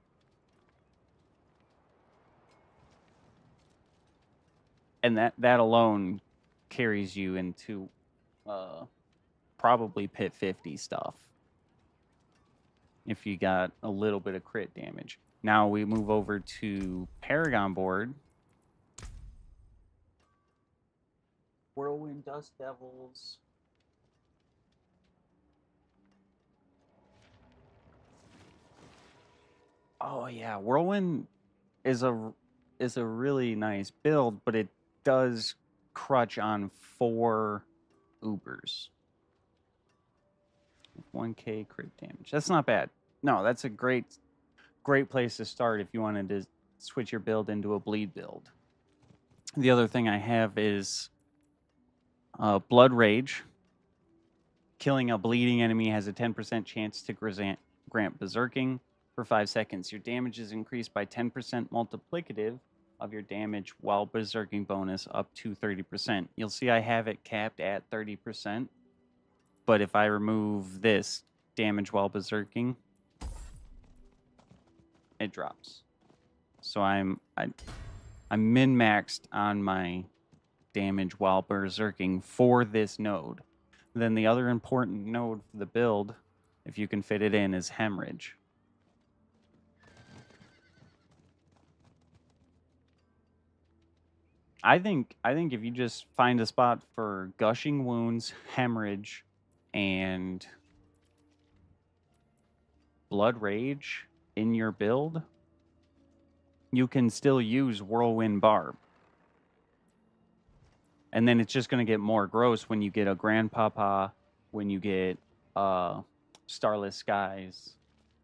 Speaker 1: And that alone carries you into probably pit 50 stuff if you got a little bit of crit damage. Now we move over to Paragon board. Whirlwind Dust Devils. Oh yeah, Whirlwind is a really nice build, but it does crutch on 4 Ubers. 1k crit damage. That's not bad. No, that's a great place to start if you wanted to switch your build into a bleed build. The other thing I have is Blood Rage. Killing a bleeding enemy has a 10% chance to grant berserking for 5 seconds. Your damage is increased by 10% multiplicative of your damage while berserking bonus up to 30%. You'll see I have it capped at 30%, but if I remove this damage while berserking, it drops. So I'm min-maxed on my damage while berserking for this node. Then the other important node for the build, if you can fit it in, is Hemorrhage. I think if you just find a spot for Gushing Wounds, Hemorrhage, and Blood Rage in your build, you can still use Whirlwind Barb. And then it's just going to get more gross when you get a Grandpapa, when you get Starless Skies,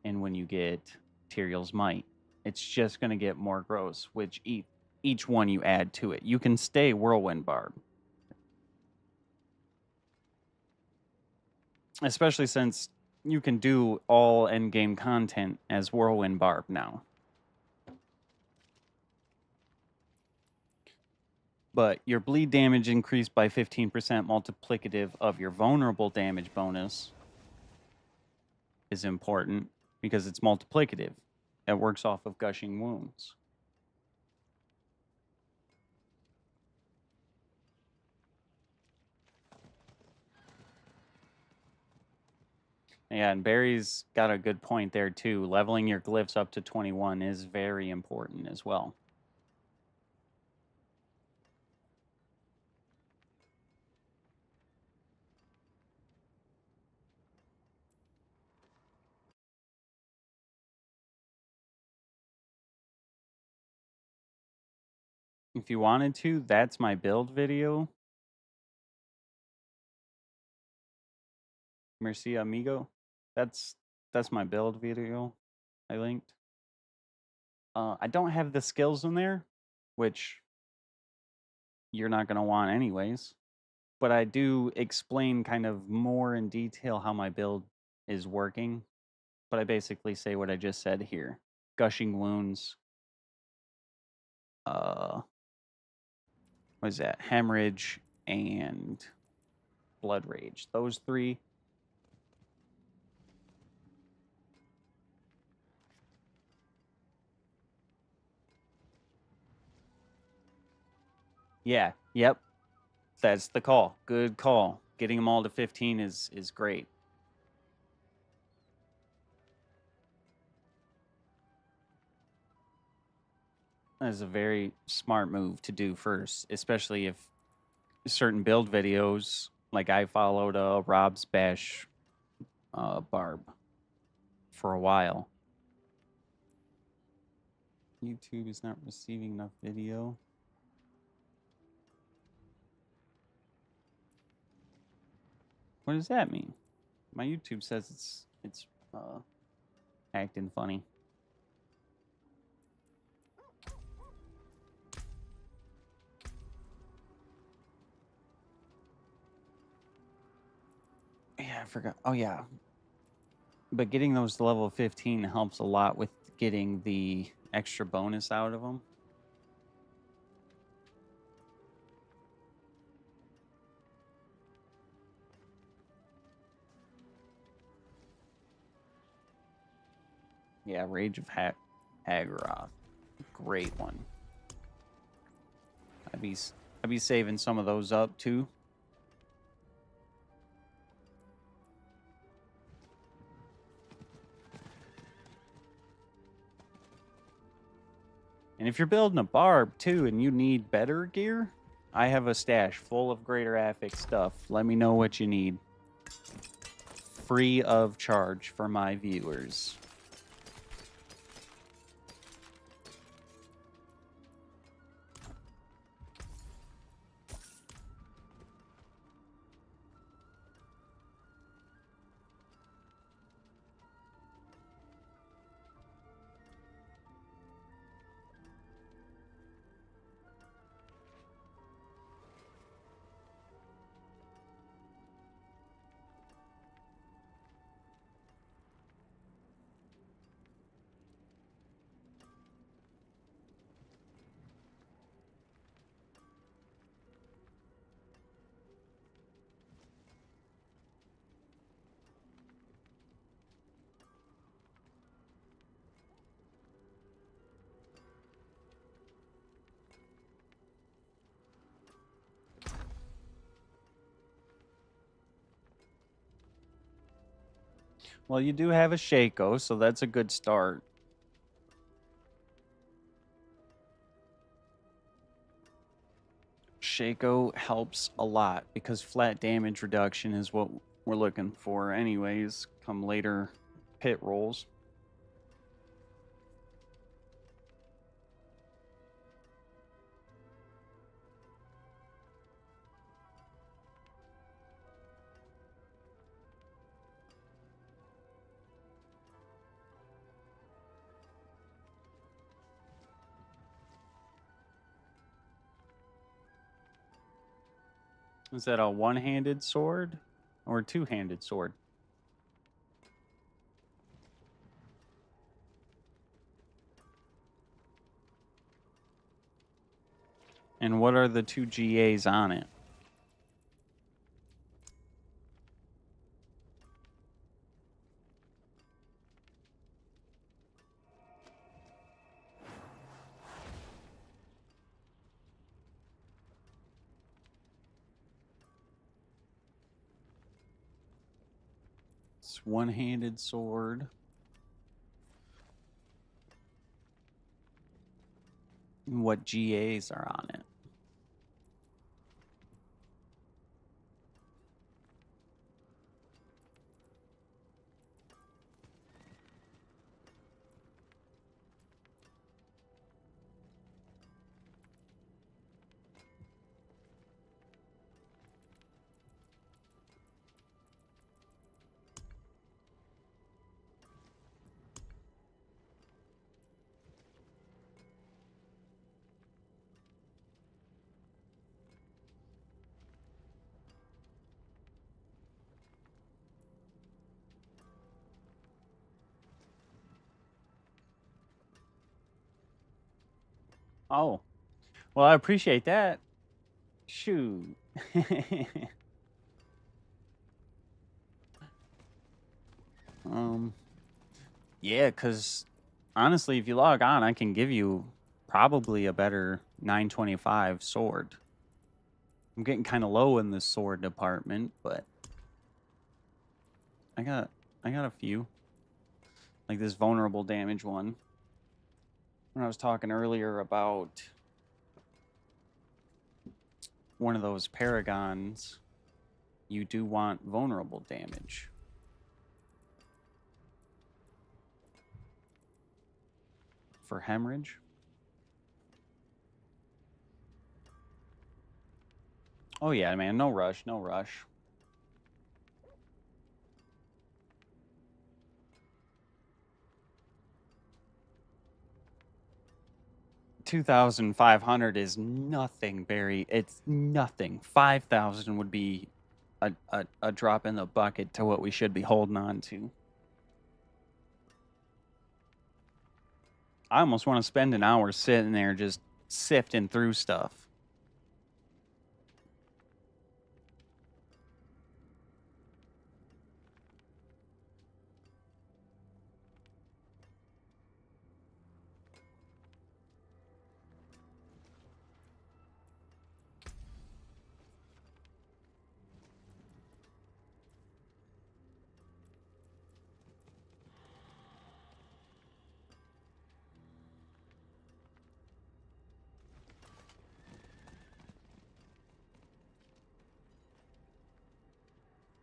Speaker 1: and when you get Tyrael's Might. It's just going to get more gross, which each one you add to it. You can stay Whirlwind Barb. Especially since you can do all endgame content as Whirlwind Barb now. But your bleed damage increased by 15% multiplicative of your vulnerable damage bonus is important because it's multiplicative. It works off of Gushing Wounds. Yeah, and Barry's got a good point there too. Leveling your glyphs up to 21 is very important as well. If you wanted to, that's my build video. Merci, amigo. That's my build video I linked. I don't have the skills in there, which you're not going to want anyways. But I do explain kind of more in detail how my build is working. But I basically say what I just said here. Gushing Wounds. What is that? Hemorrhage and Blood Rage. Those 3. Yeah, yep. That's the call. Good call. Getting them all to 15 is great. That is a very smart move to do first, especially if certain build videos, like I followed Rob's Bash Barb for a while. YouTube is not receiving enough video. What does that mean? My YouTube says it's acting funny. Yeah, I forgot. Oh yeah. But getting those to level 15 helps a lot with getting the extra bonus out of them. Yeah, Rage of Hagaroth. Great one. I'd be saving some of those up too. And if you're building a barb too and you need better gear, I have a stash full of Greater Affix stuff. Let me know what you need. Free of charge for my viewers. Well, you do have a Shaco, so that's a good start. Shaco helps a lot because flat damage reduction is what we're looking for anyways, come later pit rolls. Is that a one-handed sword or a two-handed sword? And what are the two GAs on it? It's one-handed sword. And what GAs are on it? Oh, well, I appreciate that. Shoot. um, yeah, because honestly, if you log on, I can give you probably a better 925 sword. I'm getting kind of low in the sword department, but I got a few. Like this vulnerable damage one. When I was talking earlier about one of those paragons, you do want vulnerable damage. For hemorrhage. Oh yeah, man, no rush, no rush. 2,500 is nothing, Barry. It's nothing. 5,000 would be a drop in the bucket to what we should be holding on to. I almost want to spend an hour sitting there just sifting through stuff.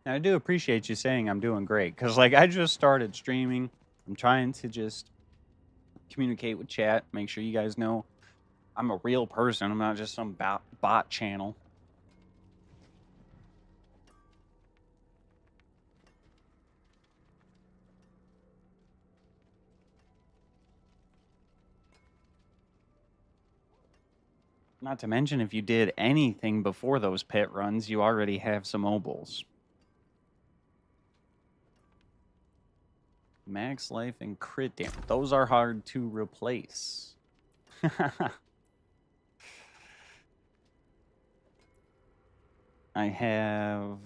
Speaker 1: And I do appreciate you saying I'm doing great, because like I just started streaming. I'm trying to just communicate with chat, make sure you guys know I'm a real person. I'm not just some bot channel. Not to mention, if you did anything before those pit runs, you already have some mobiles. Max life and crit damage. Those are hard to replace. I have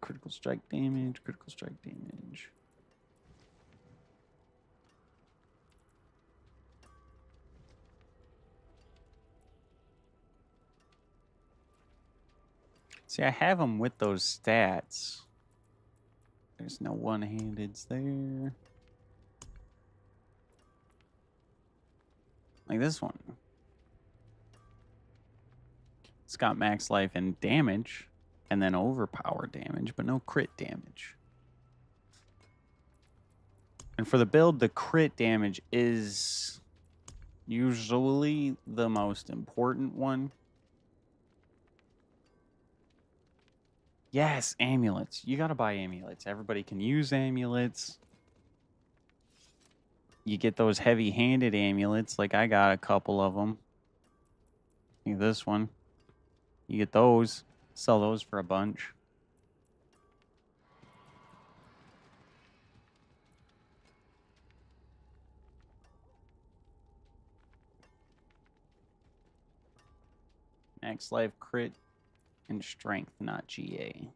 Speaker 1: critical strike damage, critical strike damage. See, I have them with those stats. There's no one-handeds there. Like this one. It's got max life and damage, and then overpower damage, but no crit damage. And for the build, the crit damage is usually the most important one. Yes, amulets. You gotta buy amulets. Everybody can use amulets. You get those heavy-handed amulets, like I got a couple of them. Like this one. You get those. Sell those for a bunch. Max life, crit, and strength, not GA.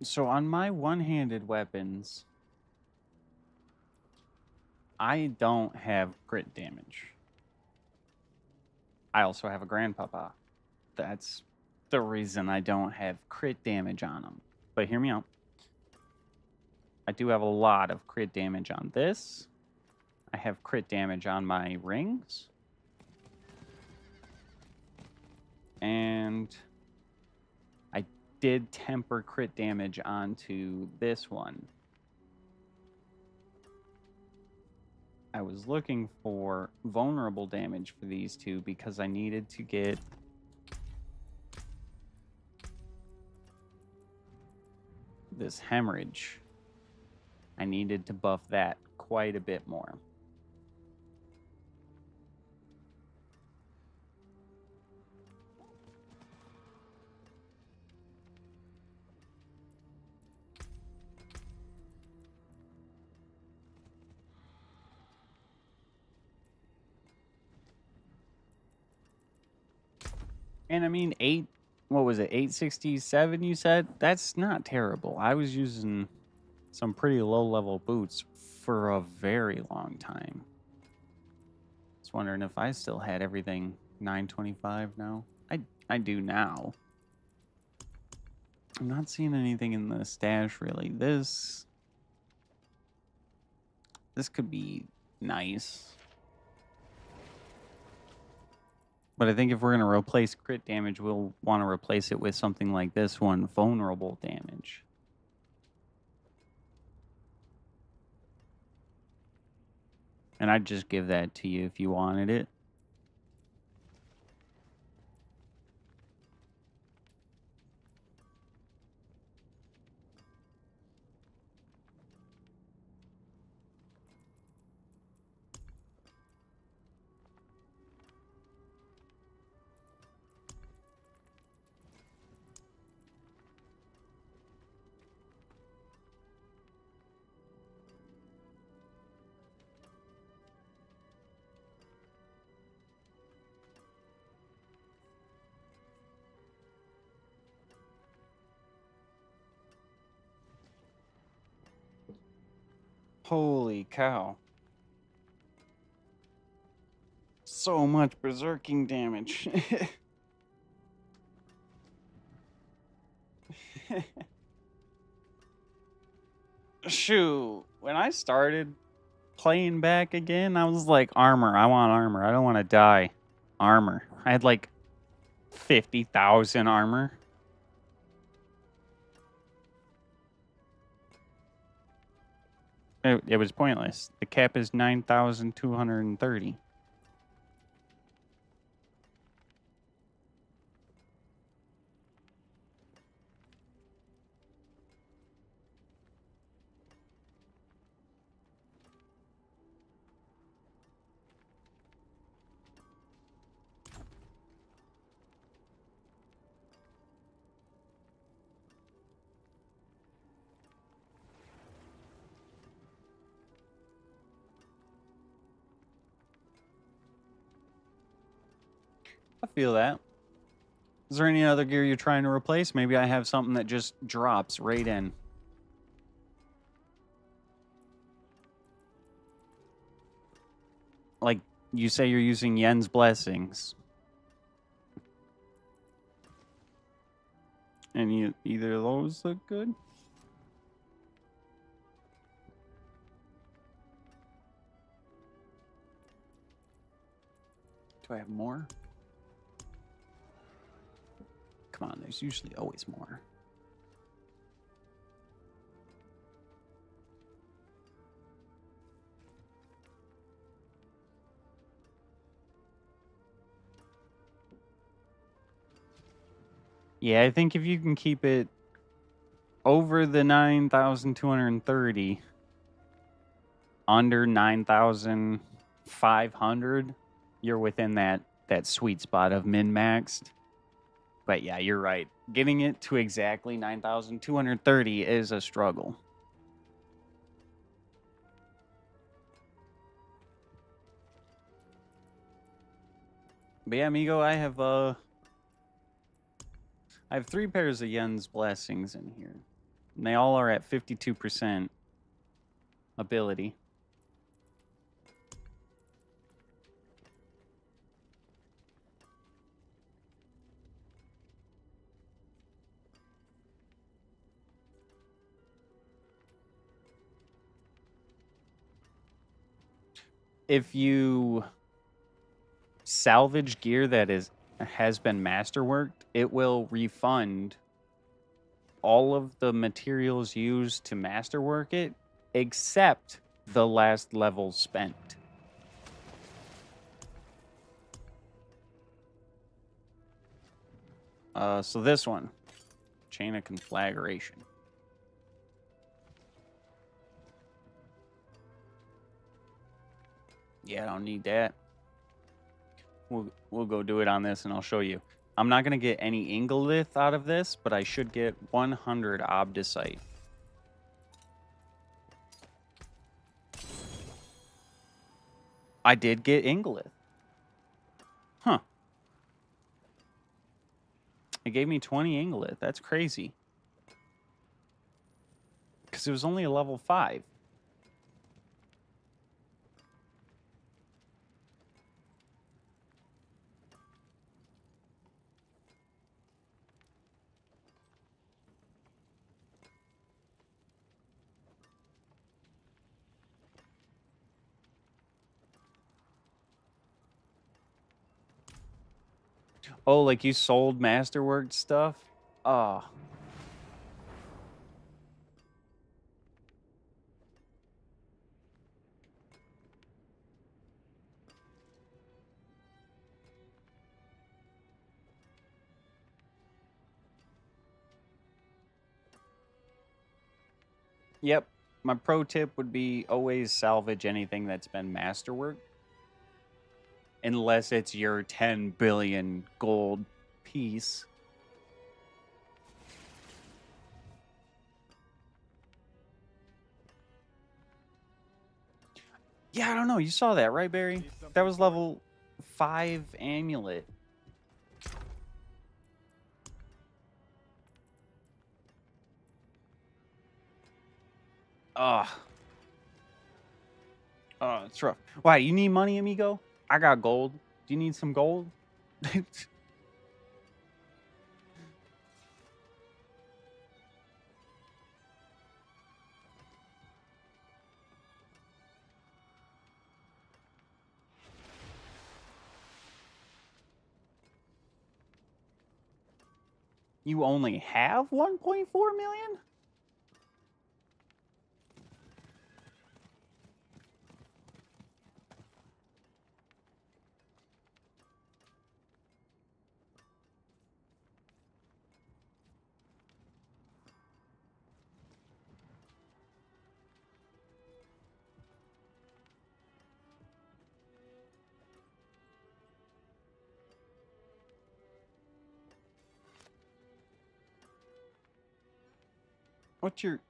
Speaker 1: So on my one-handed weapons, I don't have crit damage. I also have a grandpapa. That's the reason I don't have crit damage on them. But hear me out. I do have a lot of crit damage on this. I have crit damage on my rings. And I did temper crit damage onto this one. I was looking for vulnerable damage for these two because I needed to get this hemorrhage. I needed to buff that quite a bit more. And I mean, what was it, 867 you said? That's not terrible. I was using some pretty low-level boots for a very long time. Just wondering if I still had everything 925 now. I do now. I'm not seeing anything in the stash, really. This could be nice. But I think if we're going to replace crit damage, we'll want to replace it with something like this one, vulnerable damage. And I'd just give that to you if you wanted it. Holy cow. So much berserking damage. Shoot, when I started playing back again, I was like, armor. I want armor. I don't want to die. Armor. I had like 50,000 armor. It was pointless. The cap is 9,230. I feel that. Is there any other gear you're trying to replace? Maybe I have something that just drops right in. Like you say you're using Yen's blessings. And either of those look good? Do I have more? Come on, there's usually always more. Yeah, I think if you can keep it over the 9,230, under 9,500, you're within that sweet spot of min-maxed. But yeah, you're right. Getting it to exactly 9,230 is a struggle. But yeah, amigo, I have 3 pairs of Yen's blessings in here. And they all are at 52% ability. If you salvage gear that has been masterworked, it will refund all of the materials used to masterwork it, except the last level spent. So this one, Chain of Conflagration. Yeah, I don't need that. We'll go do it on this, and I'll show you. I'm not gonna get any Ingolith out of this, but I should get 100 Obdicite. I did get Ingolith. Huh. It gave me 20 Ingolith. That's crazy. Because it was only a level 5. Oh, like you sold Masterwork stuff? Oh. Yep. My pro tip would be always salvage anything that's been Masterwork. Unless it's your 10 billion gold piece. Yeah, I don't know. You saw that, right, Barry? That was level 5 amulet. Ugh. Oh, it's rough. Why, you need money, amigo? I got gold. Do you need some gold? You only have 1.4 million?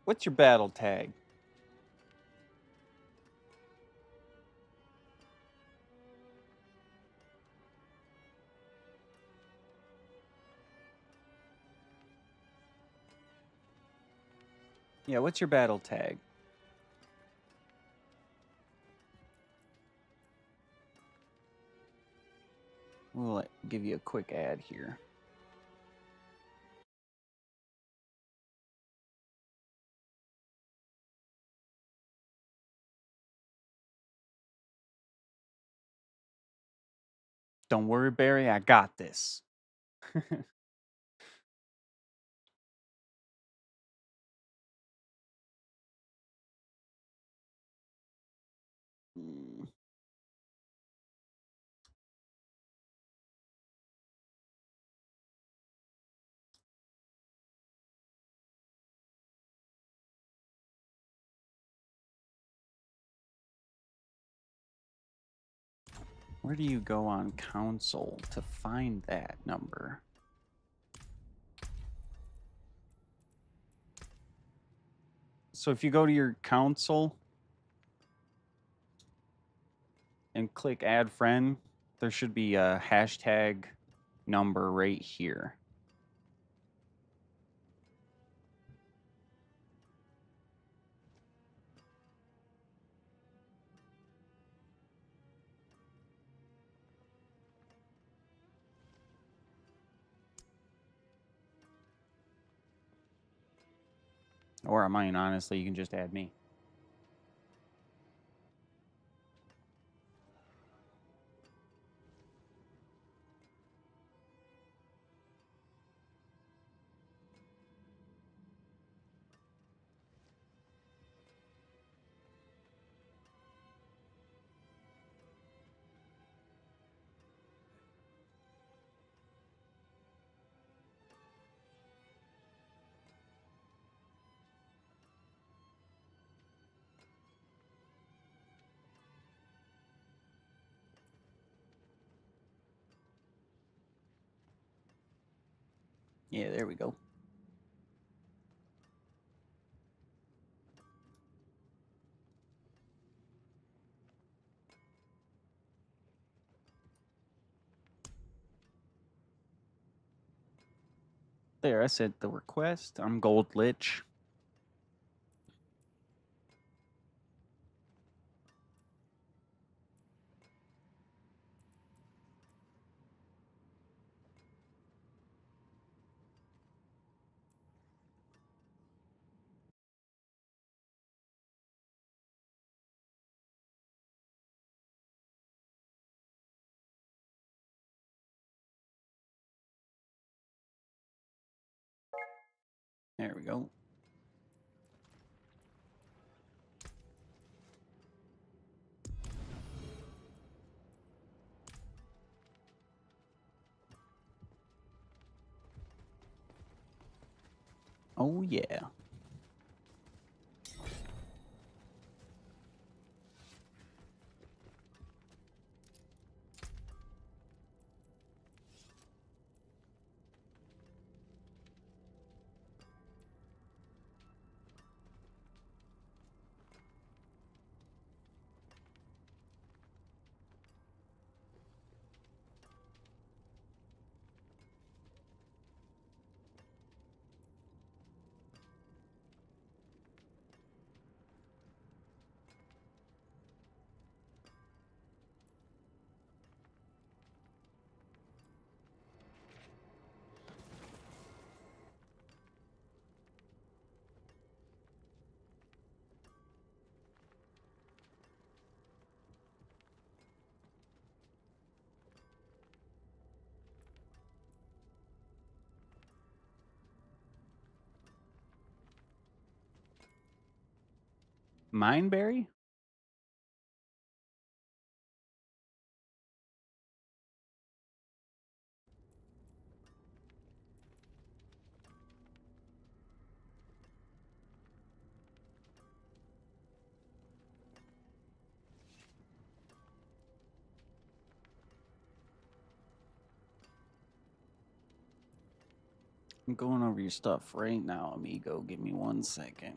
Speaker 1: What's your battle tag? Yeah, what's your battle tag? We'll give you a quick ad here. Don't worry, Barry, I got this. Mm. Where do you go on console to find that number? So if you go to your console and click add friend, there should be a hashtag number right here. Or I mean, honestly, you can just add me. Yeah, there we go. There, I said the request. I'm Gold Lich. There we go. Oh, yeah. Mineberry? I'm going over your stuff right now, amigo. Give me 1 second.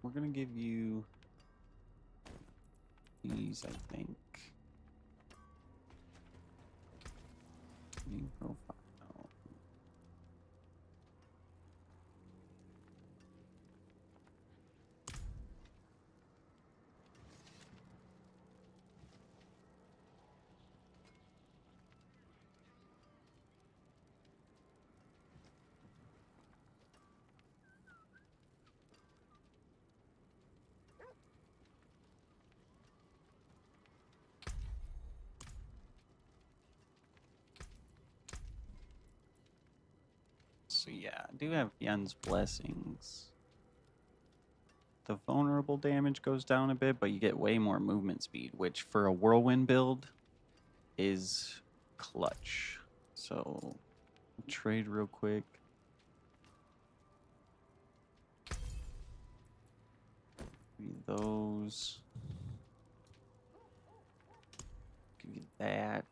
Speaker 1: We're gonna give you these, I think. New profile. So yeah, I do have Yen's blessings. The vulnerable damage goes down a bit, but you get way more movement speed, which for a whirlwind build is clutch. So trade real quick. Give you those. Give you that.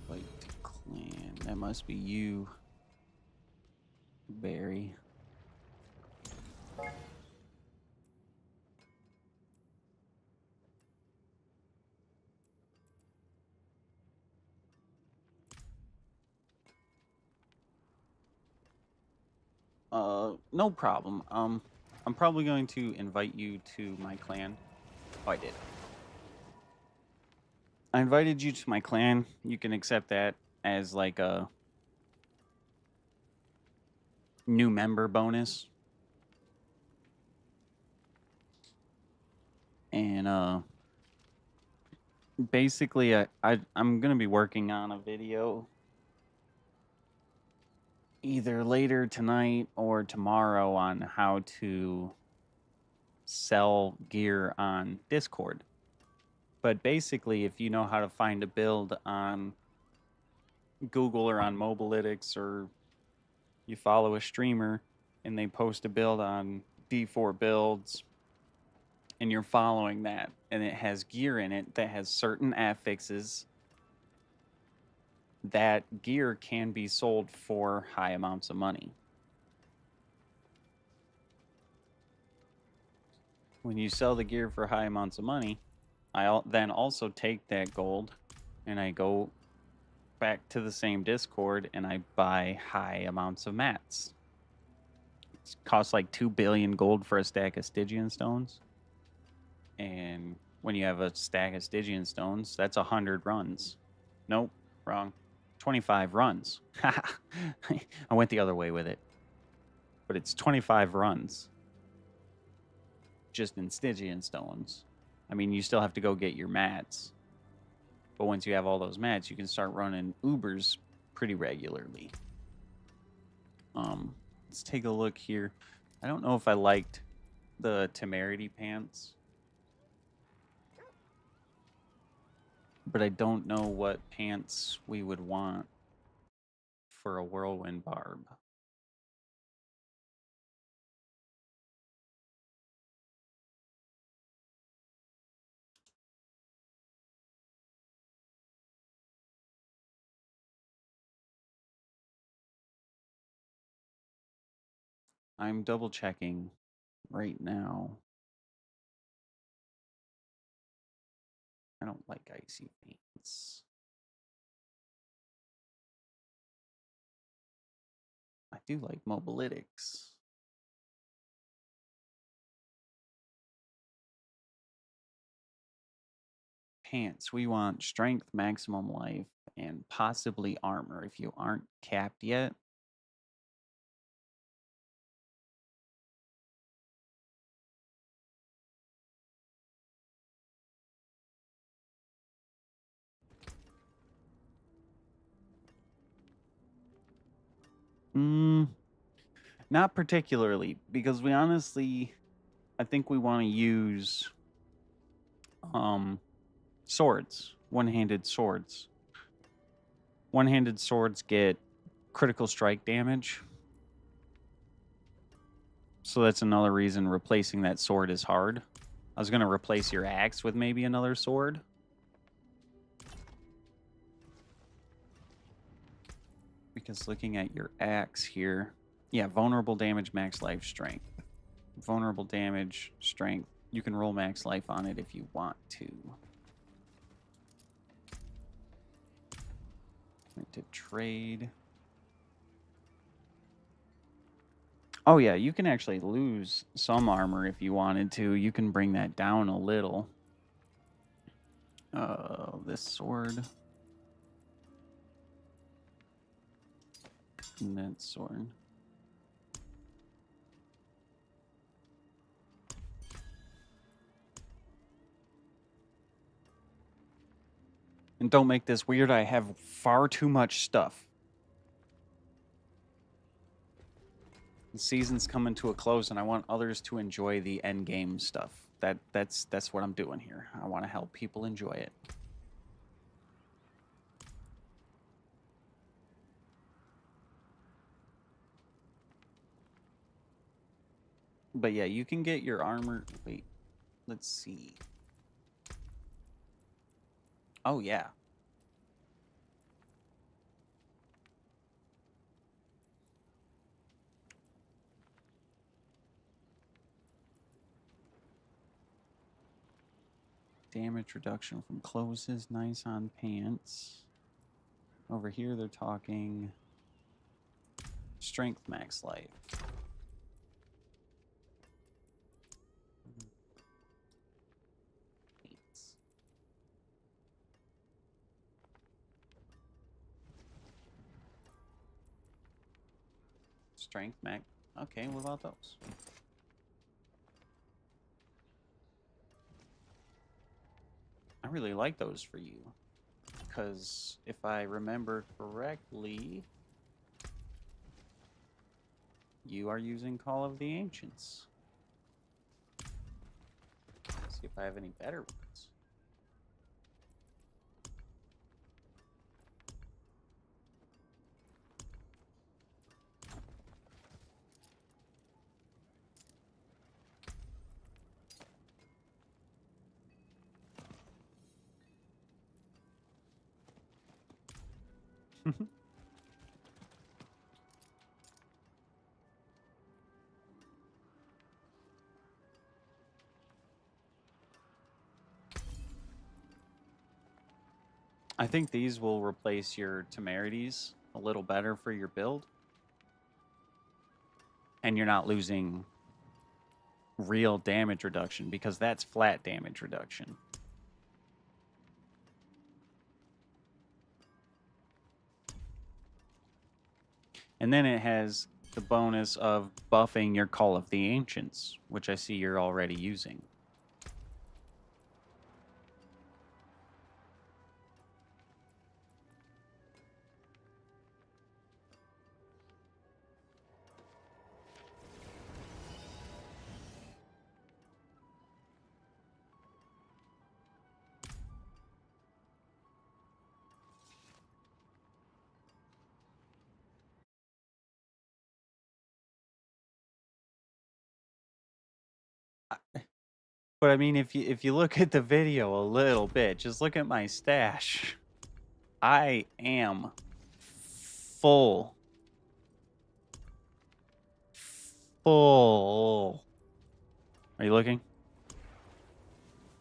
Speaker 1: Invite to clan. That must be you, Barry. No problem. I'm probably going to invite you to my clan. Oh, I did. I invited you to my clan. You can accept that as like a new member bonus. And basically I'm gonna be working on a video either later tonight or tomorrow on how to sell gear on Discord. But basically, if you know how to find a build on Google or on Mobilytics, or you follow a streamer and they post a build on D4 builds, and you're following that, and it has gear in it that has certain affixes, that gear can be sold for high amounts of money. When you sell the gear for high amounts of money, I then also take that gold and I go back to the same Discord and I buy high amounts of mats. It costs like 2 billion gold for a stack of Stygian stones. And when you have a stack of Stygian stones, that's 100 runs. Nope, wrong. 25 runs. I went the other way with it. But it's 25 runs. Just in Stygian stones. I mean, you still have to go get your mats. But once you have all those mats, you can start running Ubers pretty regularly. Let's take a look here. I don't know if I liked the Temerity pants. But I don't know what pants we would want for a whirlwind barb. I'm double checking right now. I don't like icy pants. I do like Mobilytics. Pants. We want strength, maximum life, and possibly armor if you aren't capped yet. Not particularly, because we honestly, I think we want to use swords, one-handed swords. One-handed swords get critical strike damage. So that's another reason replacing that sword is hard. I was going to replace your axe with maybe another sword. Because looking at your axe here, yeah, vulnerable damage, max life, strength. Vulnerable damage, strength. You can roll max life on it if you want to. Went to trade. Oh yeah, you can actually lose some armor if you wanted to. You can bring that down a little. This sword. And that sword. And don't make this weird, I have far too much stuff. The season's coming to a close and I want others to enjoy the end game stuff. That's what I'm doing here. I want to help people enjoy it. But yeah, you can get your armor. Wait, let's see. Oh yeah. Damage reduction from clothes is nice on pants. Over here they're talking strength max life. Strength max. Okay, what about those? I really like those for you. Because if I remember correctly, you are using Call of the Ancients. Let's see if I have any better ones. I think these will replace your temerities a little better for your build. And you're not losing real damage reduction because that's flat damage reduction. And then it has the bonus of buffing your Call of the Ancients, which I see you're already using. But I mean, if you look at the video a little bit, just look at my stash. I am full. Full. Are you looking?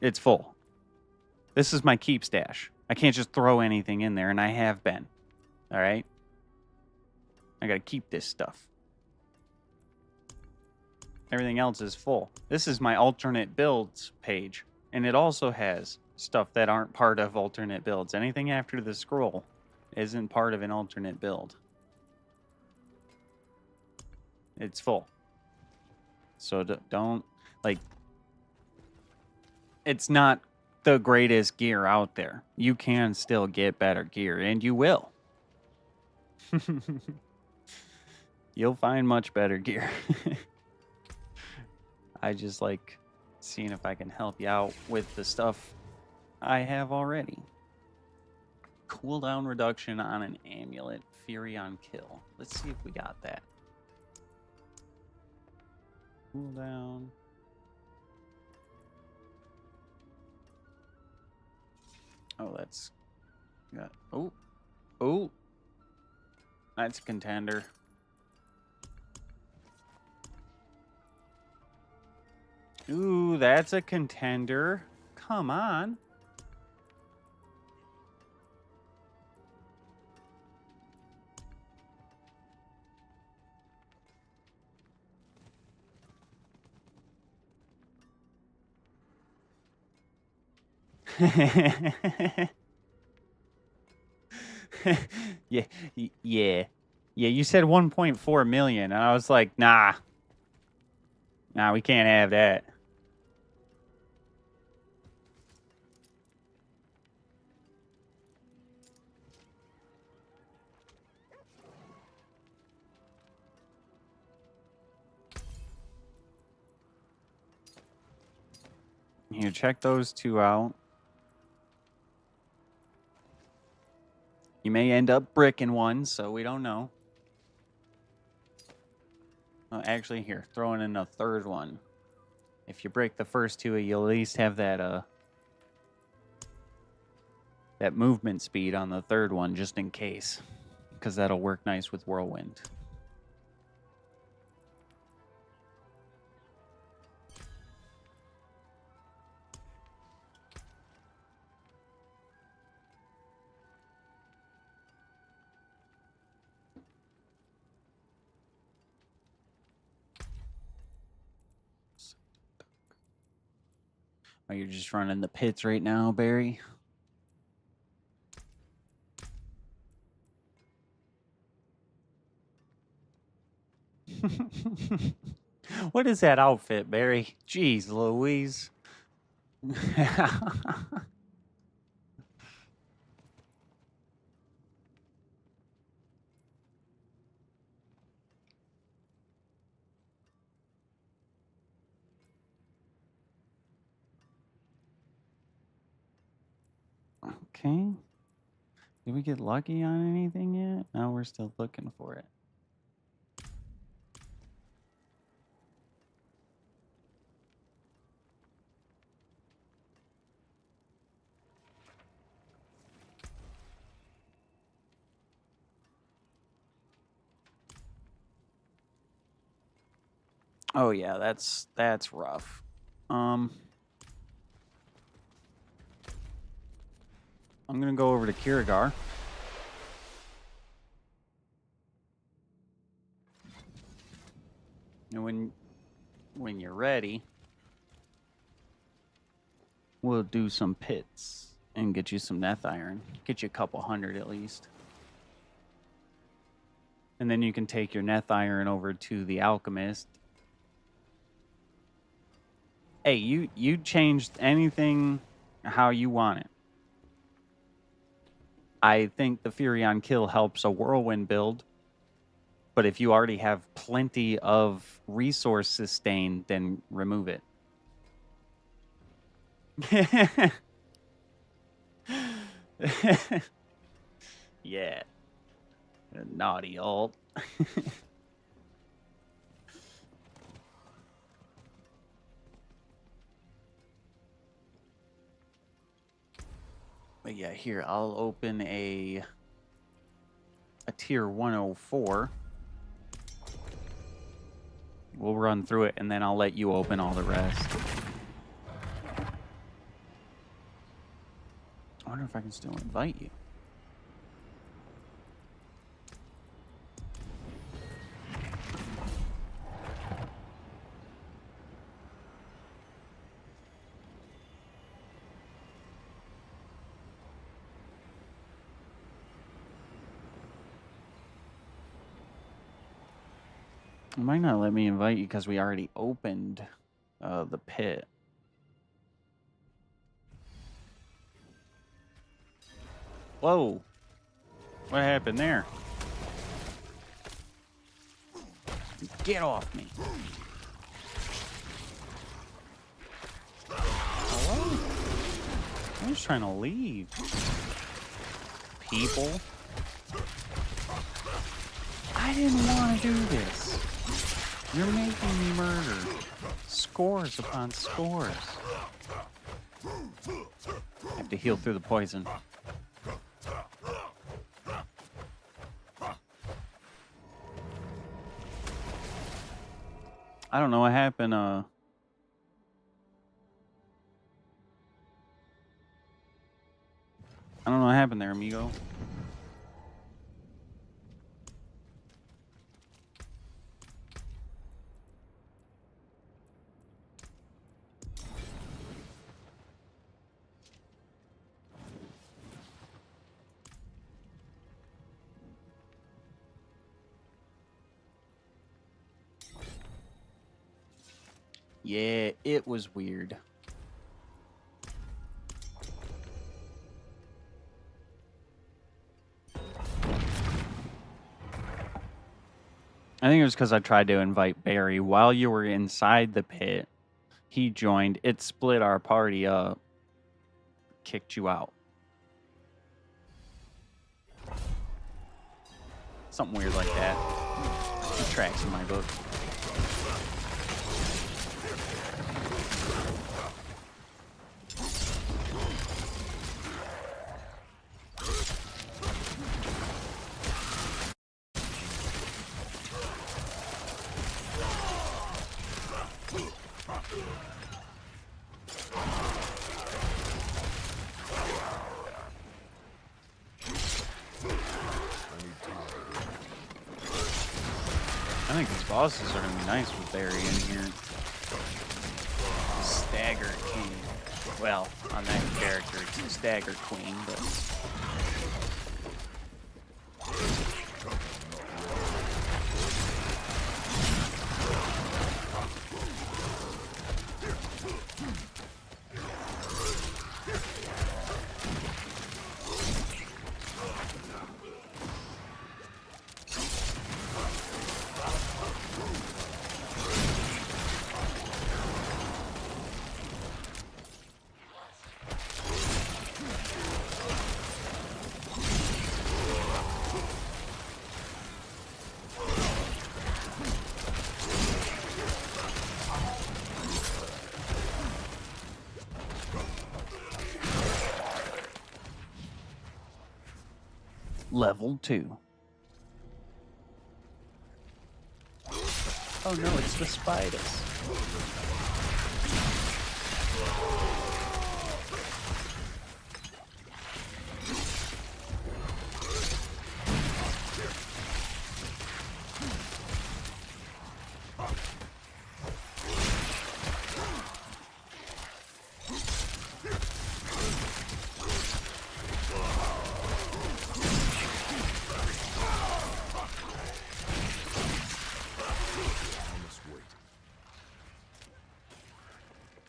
Speaker 1: It's full. This is my keep stash. I can't just throw anything in there, and I have been. All right? I gotta keep this stuff. Everything else is full. This is my alternate builds page, and it also has stuff that aren't part of alternate builds. Anything after the scroll isn't part of an alternate build. It's full. So don't, like, it's not the greatest gear out there. You can still get better gear, and you will. You'll find much better gear. I just like seeing if I can help you out with the stuff I have already. Cooldown reduction on an amulet, Fury on kill. Let's see if we got that. Cooldown. Oh, that's got. Oh, that's a contender. Ooh, that's a contender. Come on. Yeah, yeah. Yeah, you said 1.4 million, and I was like, nah. Nah, we can't have that. Here, check those two out. You may end up bricking one, so we don't know. Oh, actually, here, throwing in a third one. If you break the first two, you'll at least have that that movement speed on the third one, just in case, because that'll work nice with Whirlwind. Oh, you're just running the pits right now, Barry? What is that outfit, Barry? Jeez Louise. Okay. Did we get lucky on anything yet? No, we're still looking for it. Oh yeah, that's rough. I'm gonna go over to Kirigar. And when you're ready, we'll do some pits and get you some Neth Iron. Get you a couple hundred at least. And then you can take your Neth Iron over to the Alchemist. Hey, you changed anything how you want it. I think the Furion Kill helps a Whirlwind build. But if you already have plenty of resource sustain, then remove it. Yeah. Naughty alt. But yeah, here, I'll open a tier 104. We'll run through it, and then I'll let you open all the rest. I wonder if I can still invite you. It might not let me invite you because we already opened the pit. Whoa. What happened there? Get off me. Hello? I'm just trying to leave. People. I didn't want to do this. You're making me murder. Scores upon scores. I have to heal through the poison. I don't know what happened. I don't know what happened there, amigo. Yeah, it was weird. I think it was because I tried to invite Barry while you were inside the pit. He joined. It split our party up. Kicked you out. Something weird like that. The tracks in my book. I think these bosses are going to be nice with Barry in here. Stagger King. Well, on that character, it's a Stagger Queen, but... Level 2. Oh no, it's the spiders.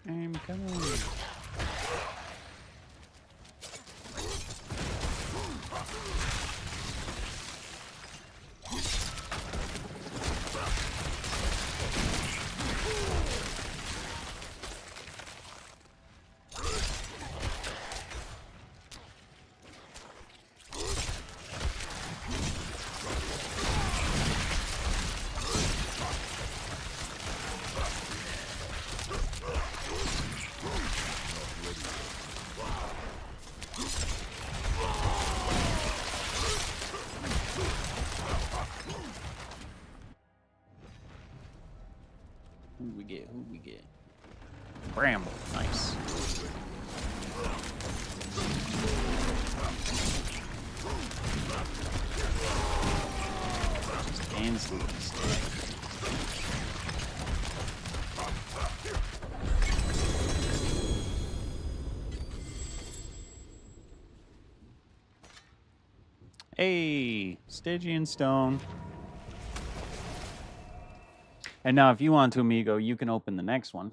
Speaker 1: I'm coming. Who we get? Who we get? Bramble. Nice. Just instantly stick. Hey, Stygian Stone. And now if you want to, amigo, you can open the next one.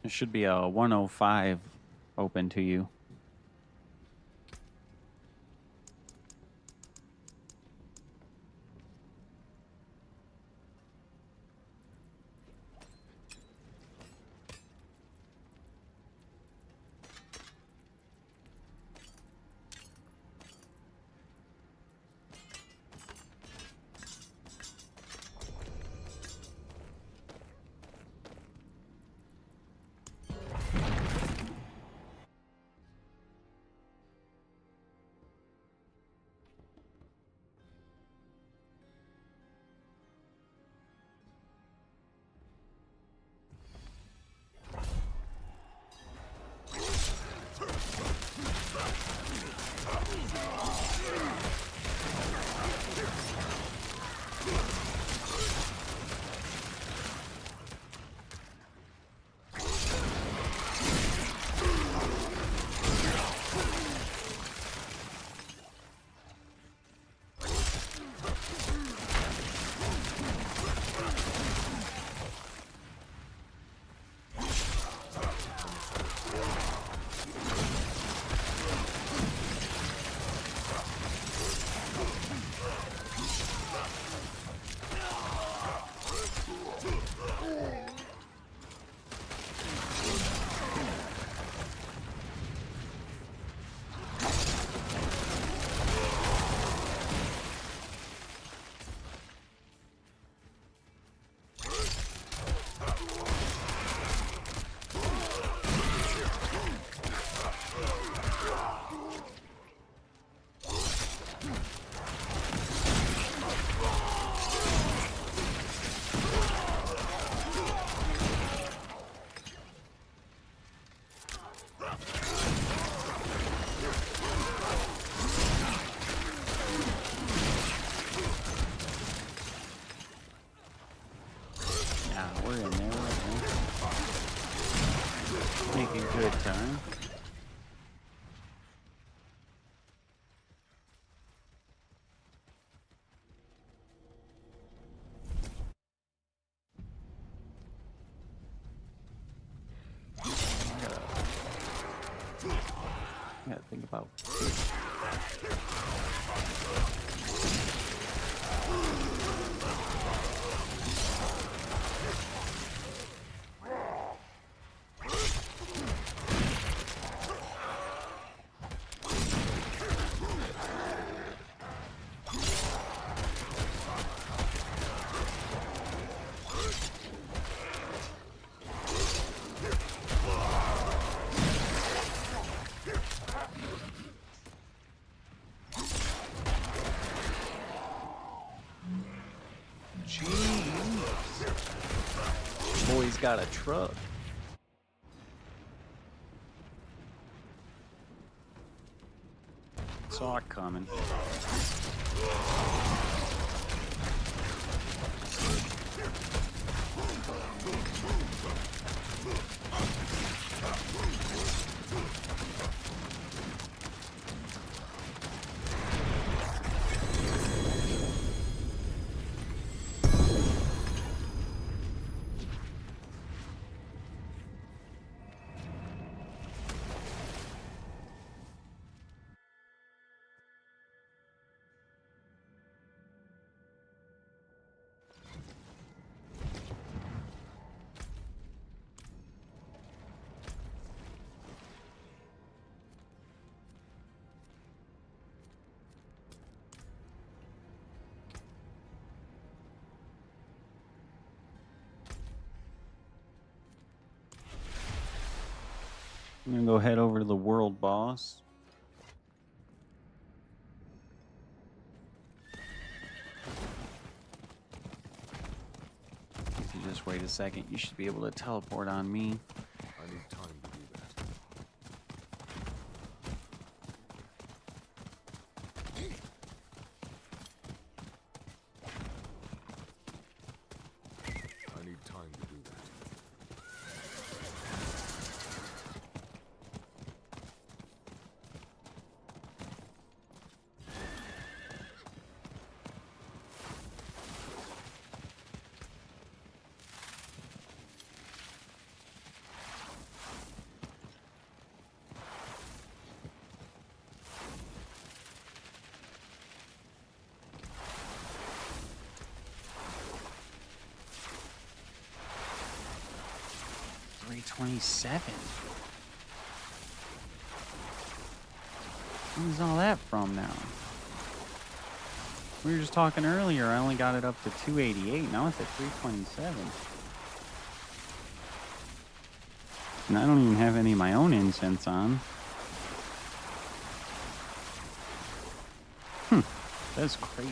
Speaker 1: There should be a 105 open to you. Making good time. I gotta think about. Boy's got a truck. Saw it coming. I'm gonna go head over to the world boss. If you just wait a second, you should be able to teleport on me.
Speaker 3: I need time to do that. I need time to do that.
Speaker 1: $327. Where's all that from now? We were just talking earlier. I only got it up to 288. Now it's at 327. And I don't even have any of my own incense on. That's crazy.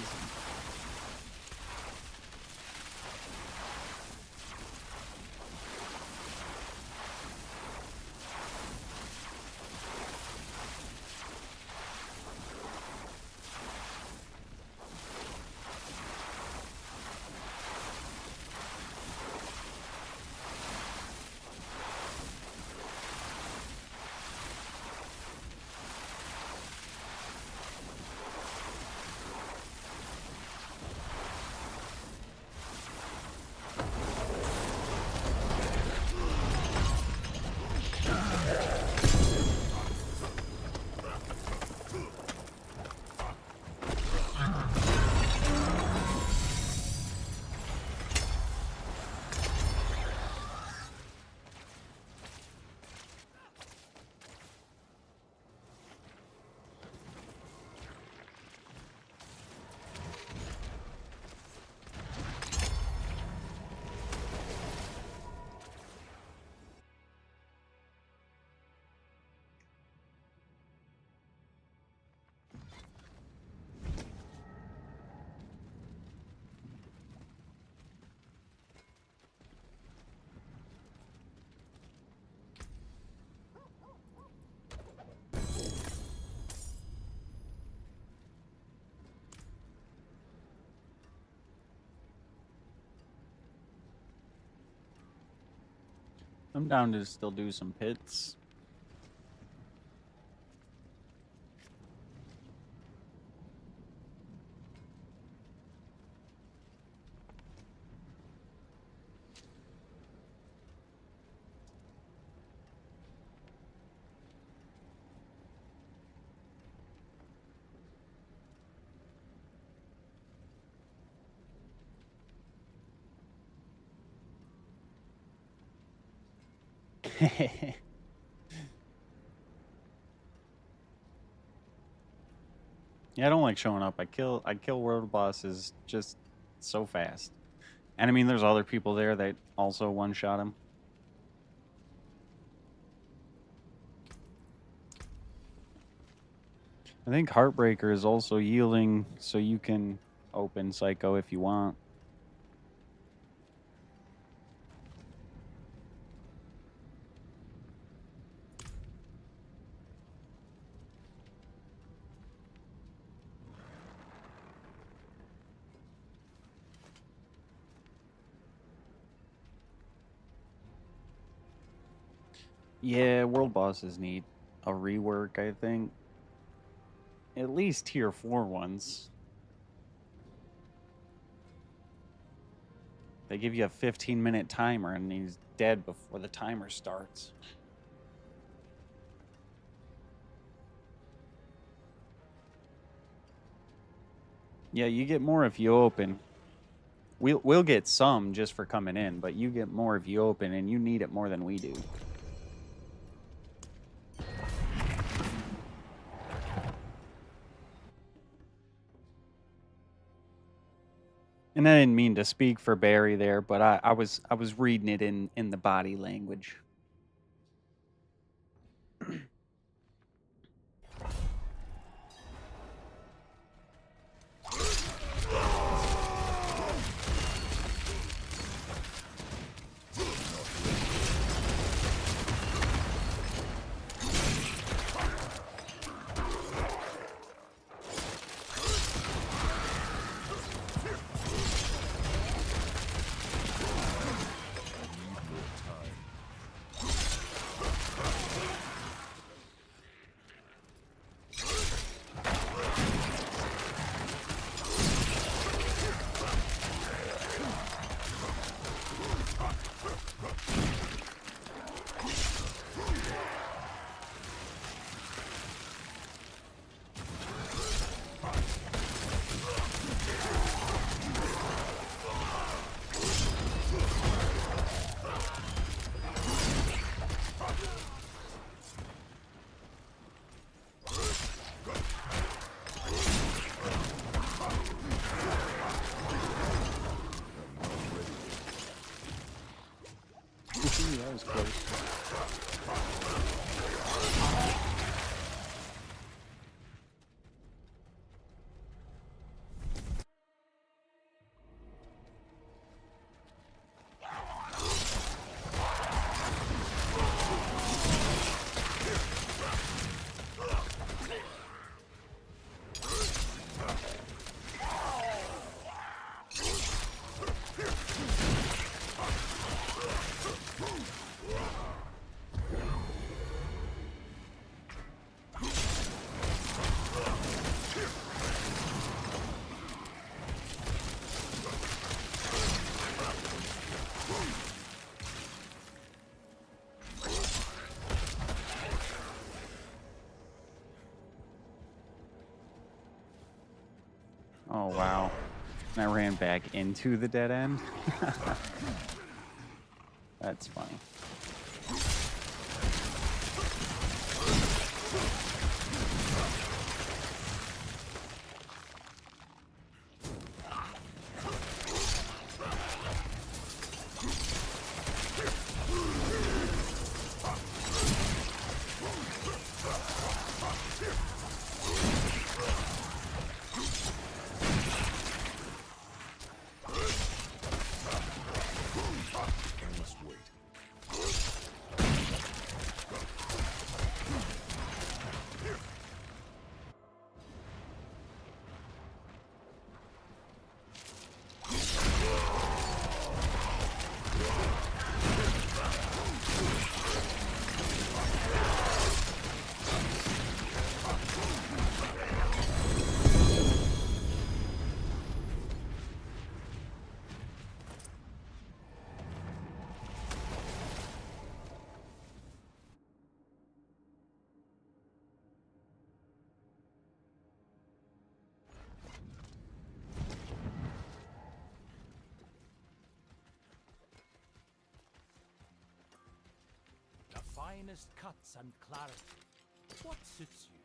Speaker 1: I'm down to still do some pits. Yeah, I don't like showing up. I kill world bosses just so fast. And I mean, there's other people there that also one-shot him. I think Heartbreaker is also yielding, so you can open Psycho if you want. Yeah, world bosses need a rework, I think. At least tier 4 ones. They give you a 15-minute timer and he's dead before the timer starts. Yeah, you get more if you open. We'll get some just for coming in, but you get more if you open, and you need it more than we do. And I didn't mean to speak for Barry there, but I was reading it in the body language. That was close. Oh, wow. And I ran back into the dead end. That's funny.
Speaker 3: finest cuts and clarity. What suits you?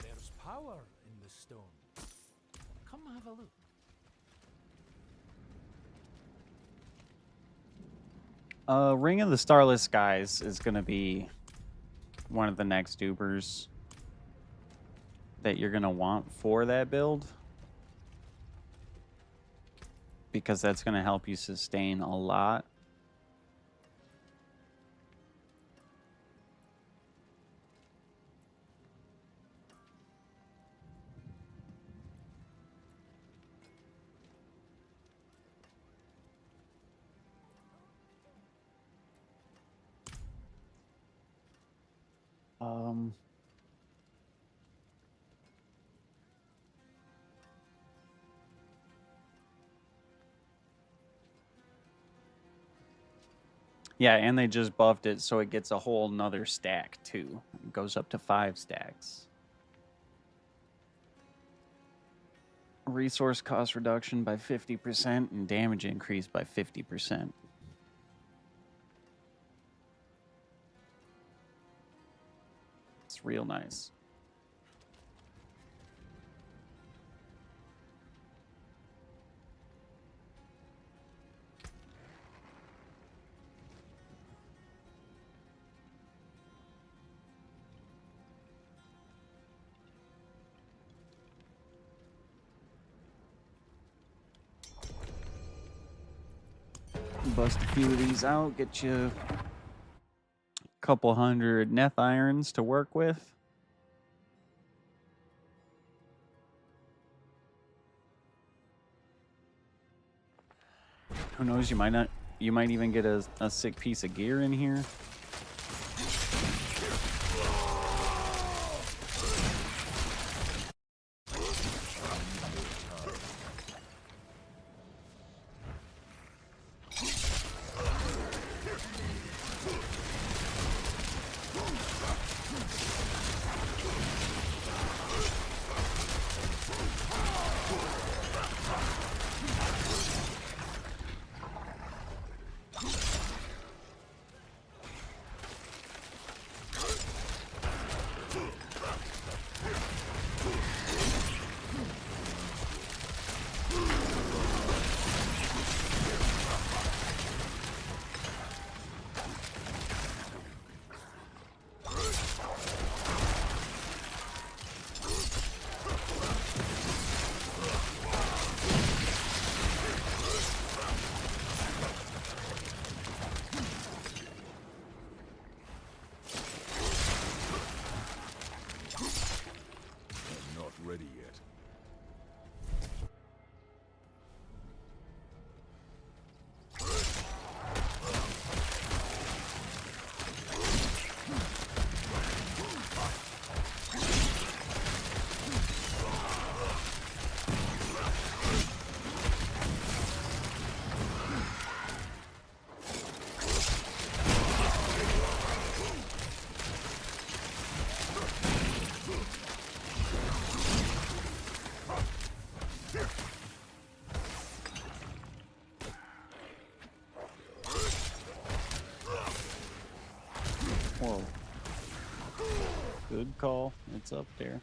Speaker 3: There's power in the stone. Come have a look.
Speaker 1: Ring of the Starless Skies is going to be one of the next dupers that you're going to want for that build, because that's going to help you sustain a lot. Yeah, and they just buffed it so it gets a whole nother stack too. It goes up to 5 stacks. Resource cost reduction by 50% and damage increase by 50%. It's real nice. Bust a few of these out, get you a couple hundred Neth irons to work with. Who knows, you might even get a sick piece of gear in here. Whoa. Good call. It's up there.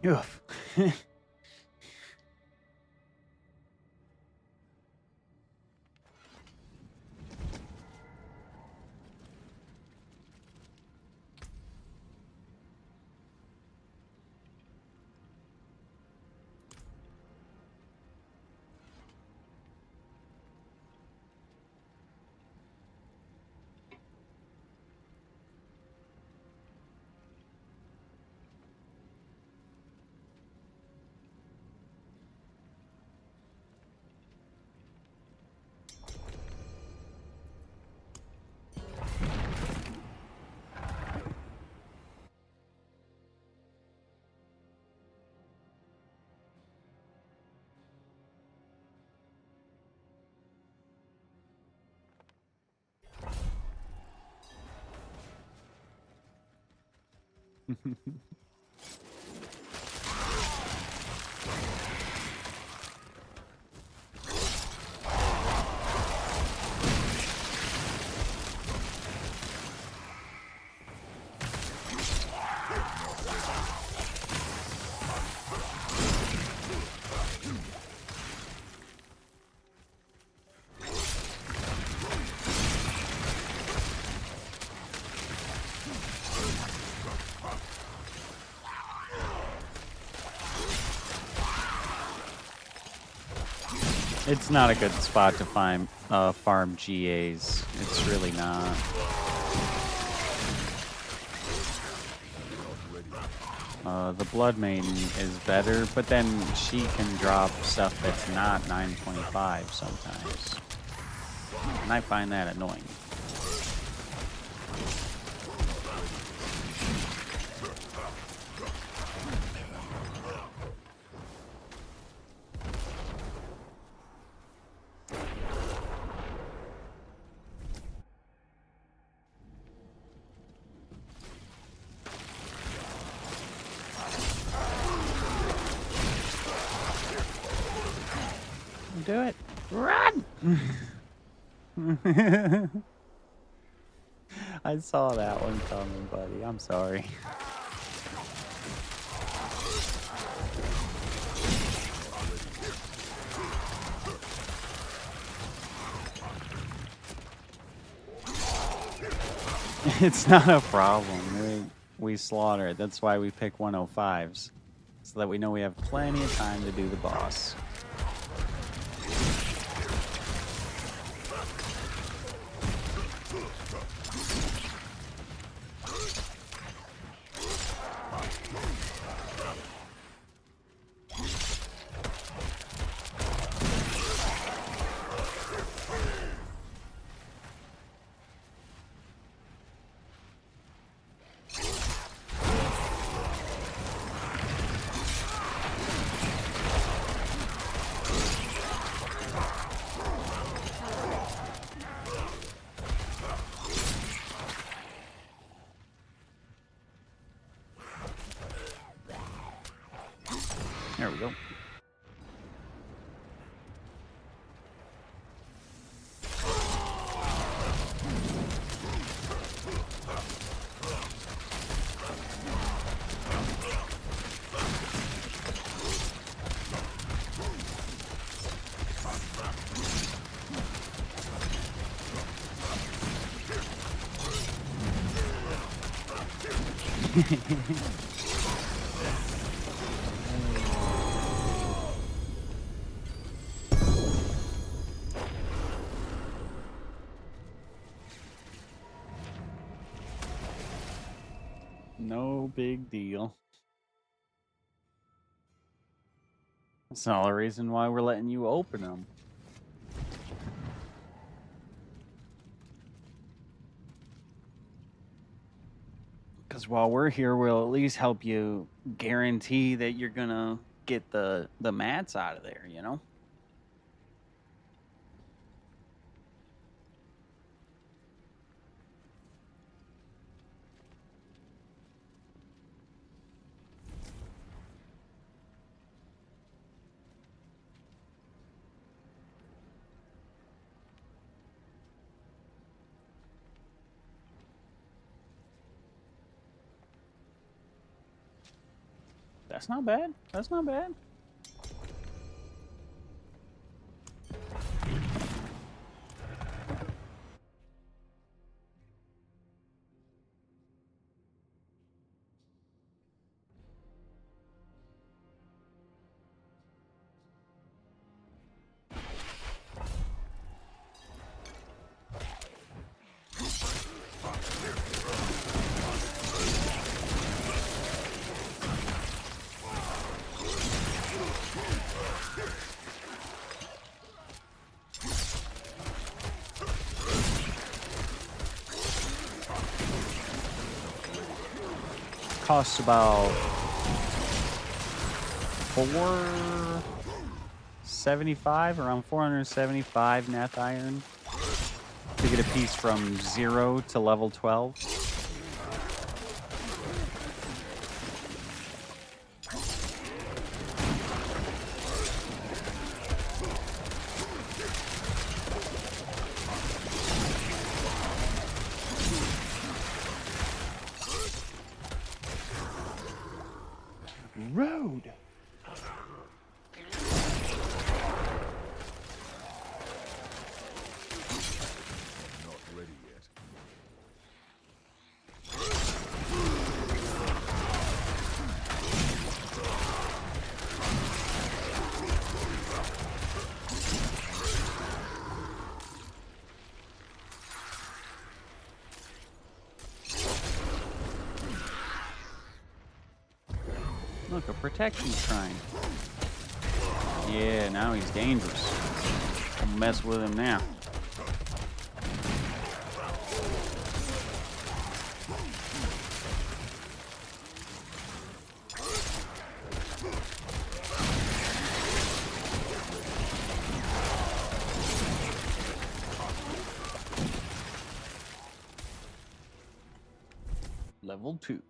Speaker 1: Oof. It's not a good spot to find farm GAs. It's really not. The Blood Maiden is better, but then she can drop stuff that's not 925 sometimes. And I find that annoying. Do it. Run! I saw that one coming, buddy. I'm sorry. It's not a problem. We slaughter it. That's why we pick 105s. So that we know we have plenty of time to do the boss. There we go. No big deal. That's not the reason why we're letting you open them. Because while we're here, we'll at least help you guarantee that you're gonna get the mats out of there, you know? That's not bad. That's not bad. Costs about $475, around 475 Nath Iron to get a piece from 0 to level 12. Road.
Speaker 3: Not ready yet.
Speaker 1: Look, a protection shrine. Yeah, now he's dangerous. I'll mess with him now. Level 2.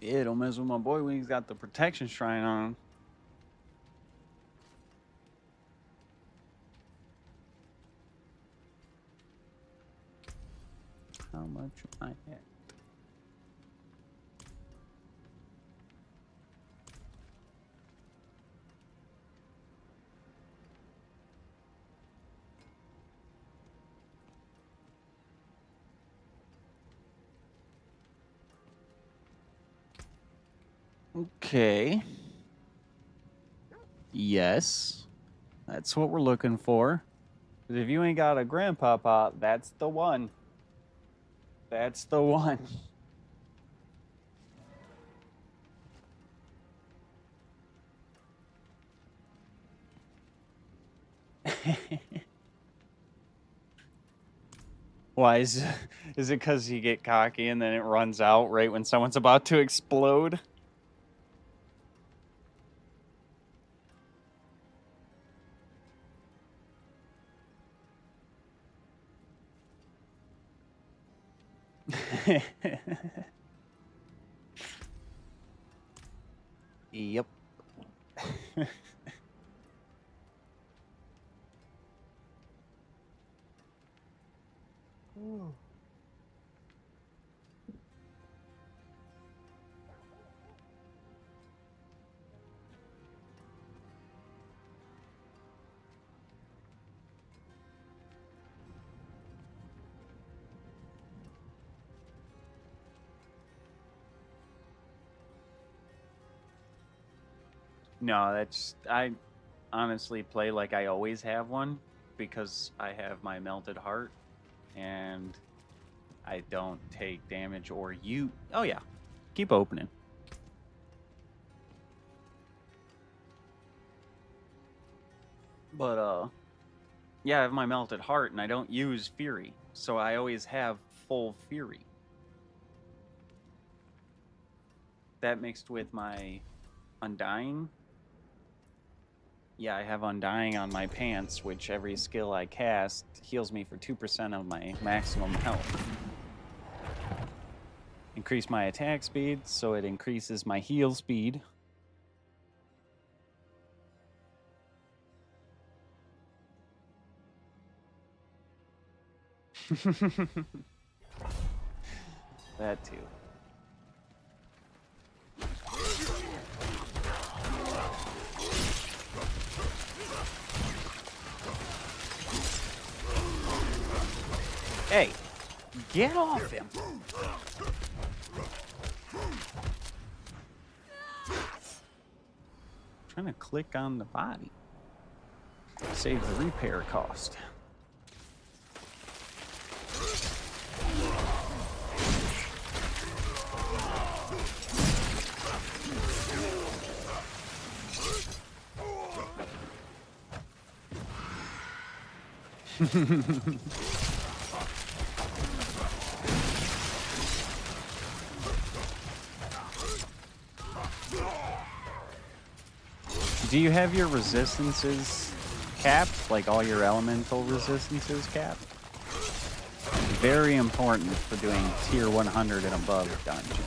Speaker 1: Yeah, don't mess with my boy when he's got the protection shrine on him. How much am I at? Okay. Yes. That's what we're looking for. 'Cause if you ain't got a grandpa pot, that's the one. That's the one. Why is it because you get cocky and then it runs out right when someone's about to explode? Yep. No, that's I honestly play like I always have one because I have my melted heart and I don't take damage or you. Oh yeah, keep opening. But yeah, I have my melted heart and I don't use fury, so I always have full fury. That mixed with my undying. Yeah, I have undying on my pants, which every skill I cast heals me for 2% of my maximum health. Increase my attack speed, so it increases my heal speed. That too. Hey, get off him. Trying to click on the body. Save the repair cost. Do you have your resistances capped? Like all your elemental resistances capped? Very important for doing tier 100 and above dungeons.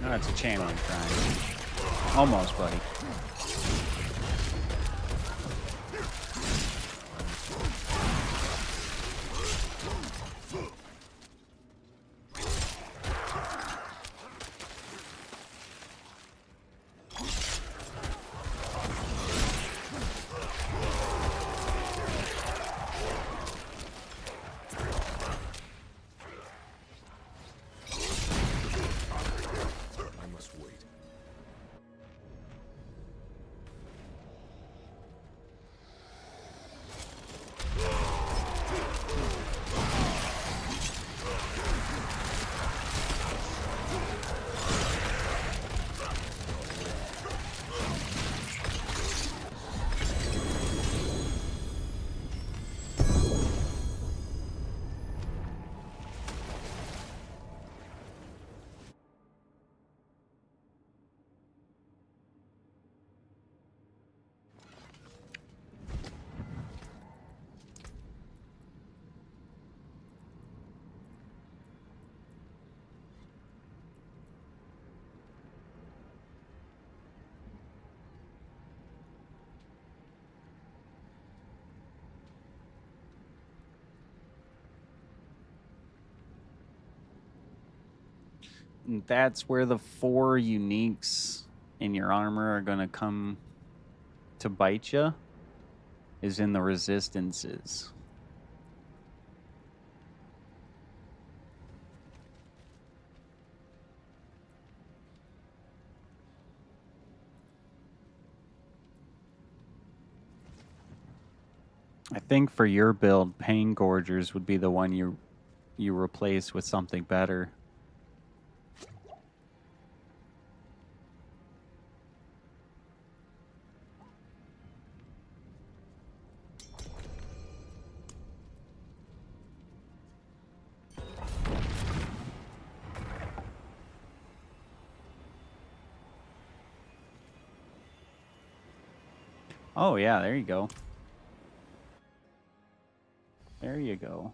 Speaker 1: No, it's a channeling shrine. Almost, buddy. And that's where the 4 uniques in your armor are going to come to bite you, is in the resistances. I think for your build, Pain Gorgers would be the one you replace with something better. Oh, yeah, there you go. There you go.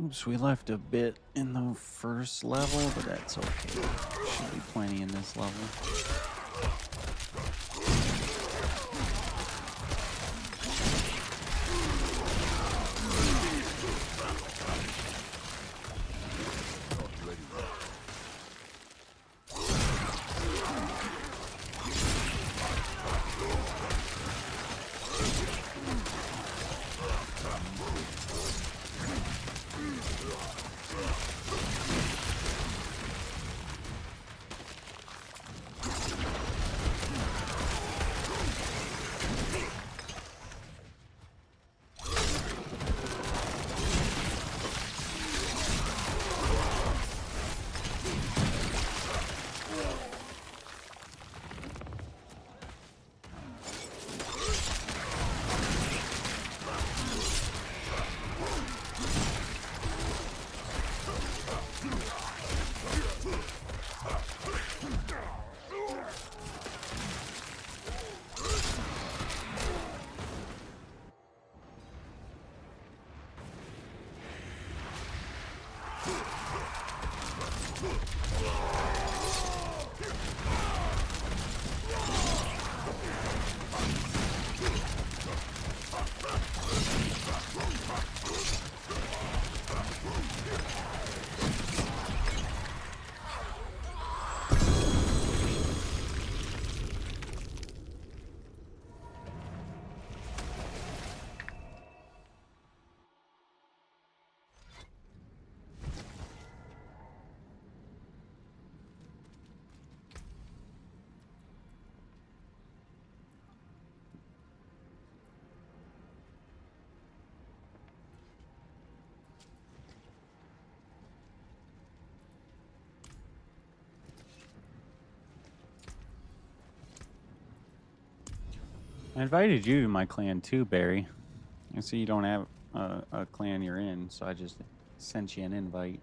Speaker 1: Oops, we left a bit in the first level, but that's okay. Should be plenty in this level. I invited you to my clan too, Barry. I see you don't have a clan you're in, so I just sent you an invite.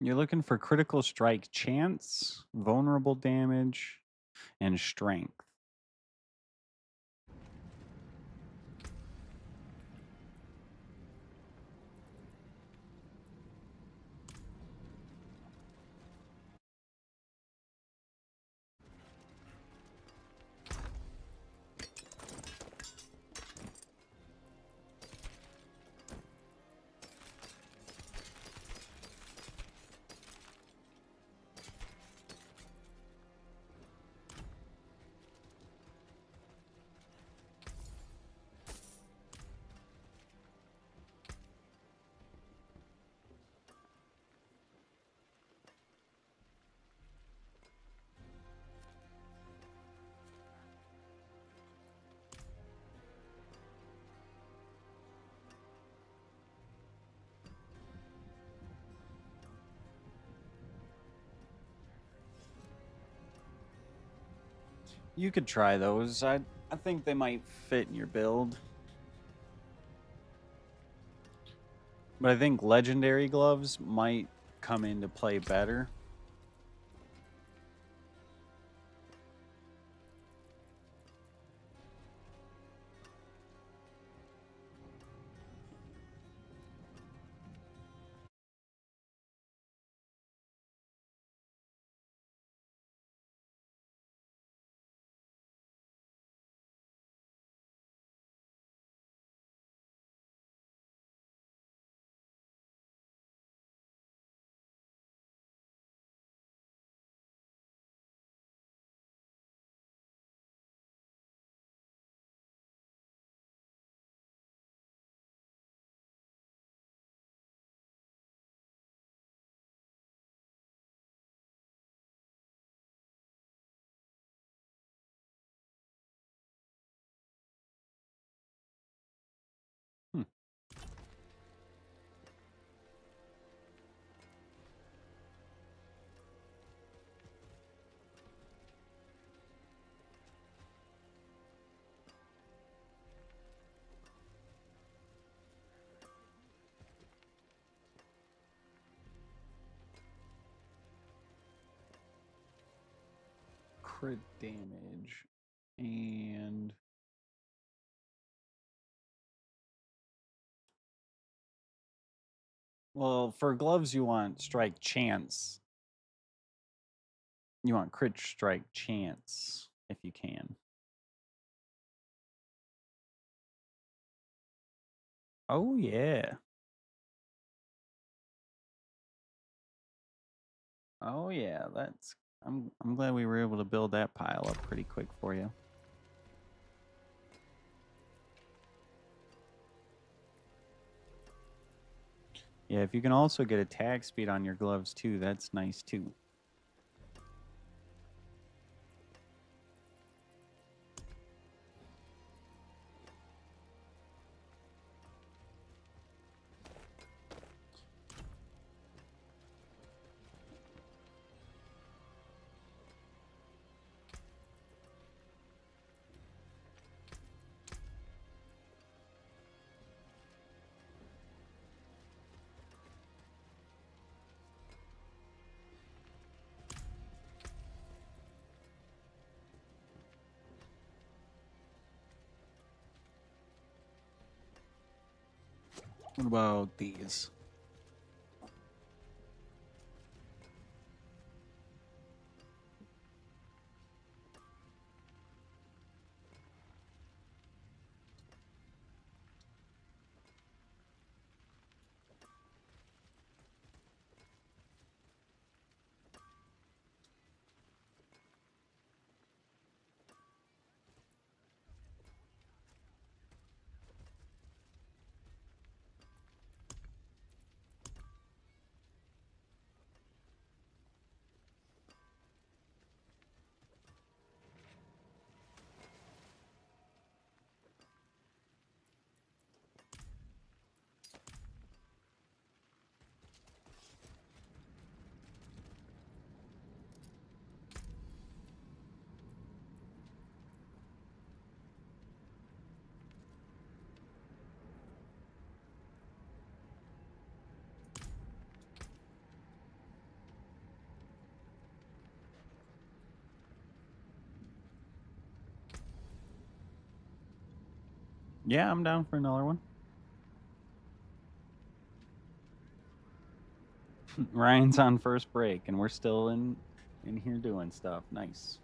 Speaker 1: You're looking for critical strike chance, vulnerable damage, and strength. You could try those. I think they might fit in your build. But I think legendary gloves might come into play better. crit damage. And well, for gloves you want strike chance. You want crit strike chance if you can. Oh yeah. Oh yeah, that's I'm glad we were able to build that pile up pretty quick for you. Yeah, if you can also get attack speed on your gloves too, that's nice too. What about these? Yeah, I'm down for another one. Ryan's on first break, and we're still in here doing stuff. Nice.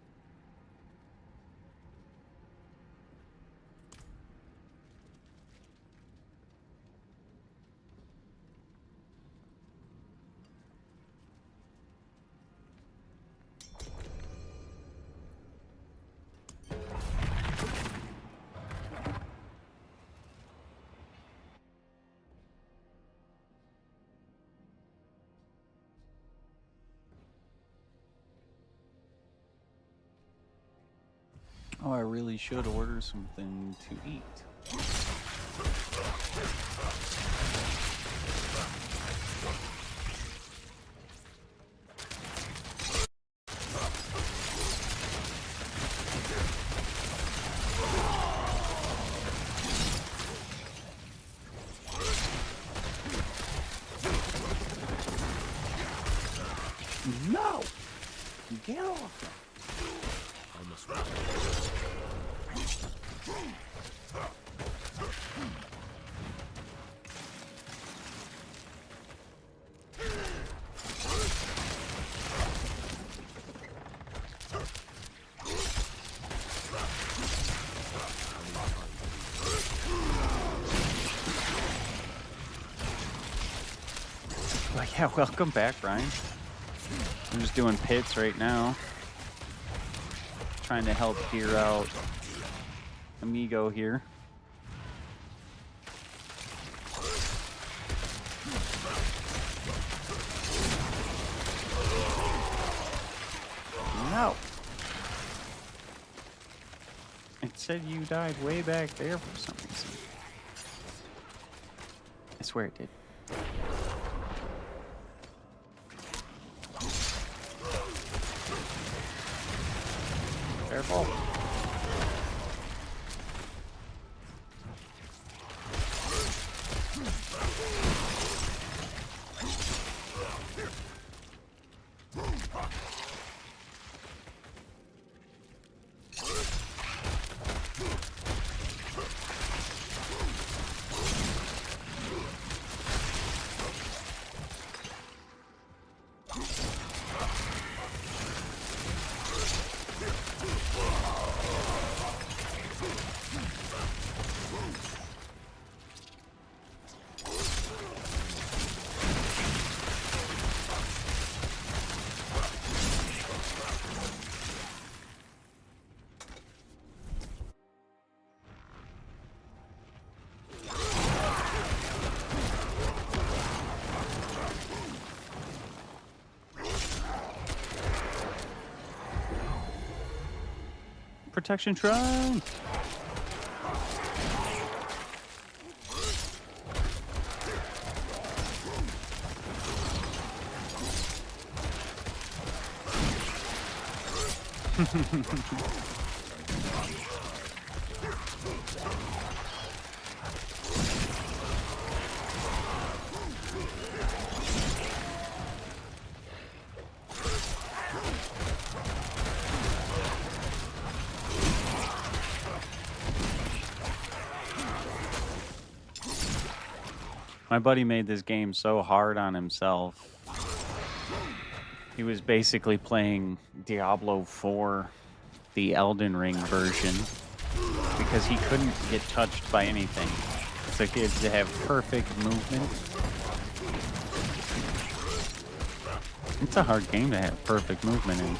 Speaker 1: Oh, I really should order something to eat. No! Get off! Like, yeah, welcome back, Ryan. I'm just doing pits right now. Trying to help gear out Amigo here. No! It said you died way back there for some reason. I swear it did. Careful. protection shrine. My buddy made this game so hard on himself. He was basically playing Diablo 4, the Elden Ring version, because he couldn't get touched by anything. So he had to have perfect movement. It's a hard game to have perfect movement in.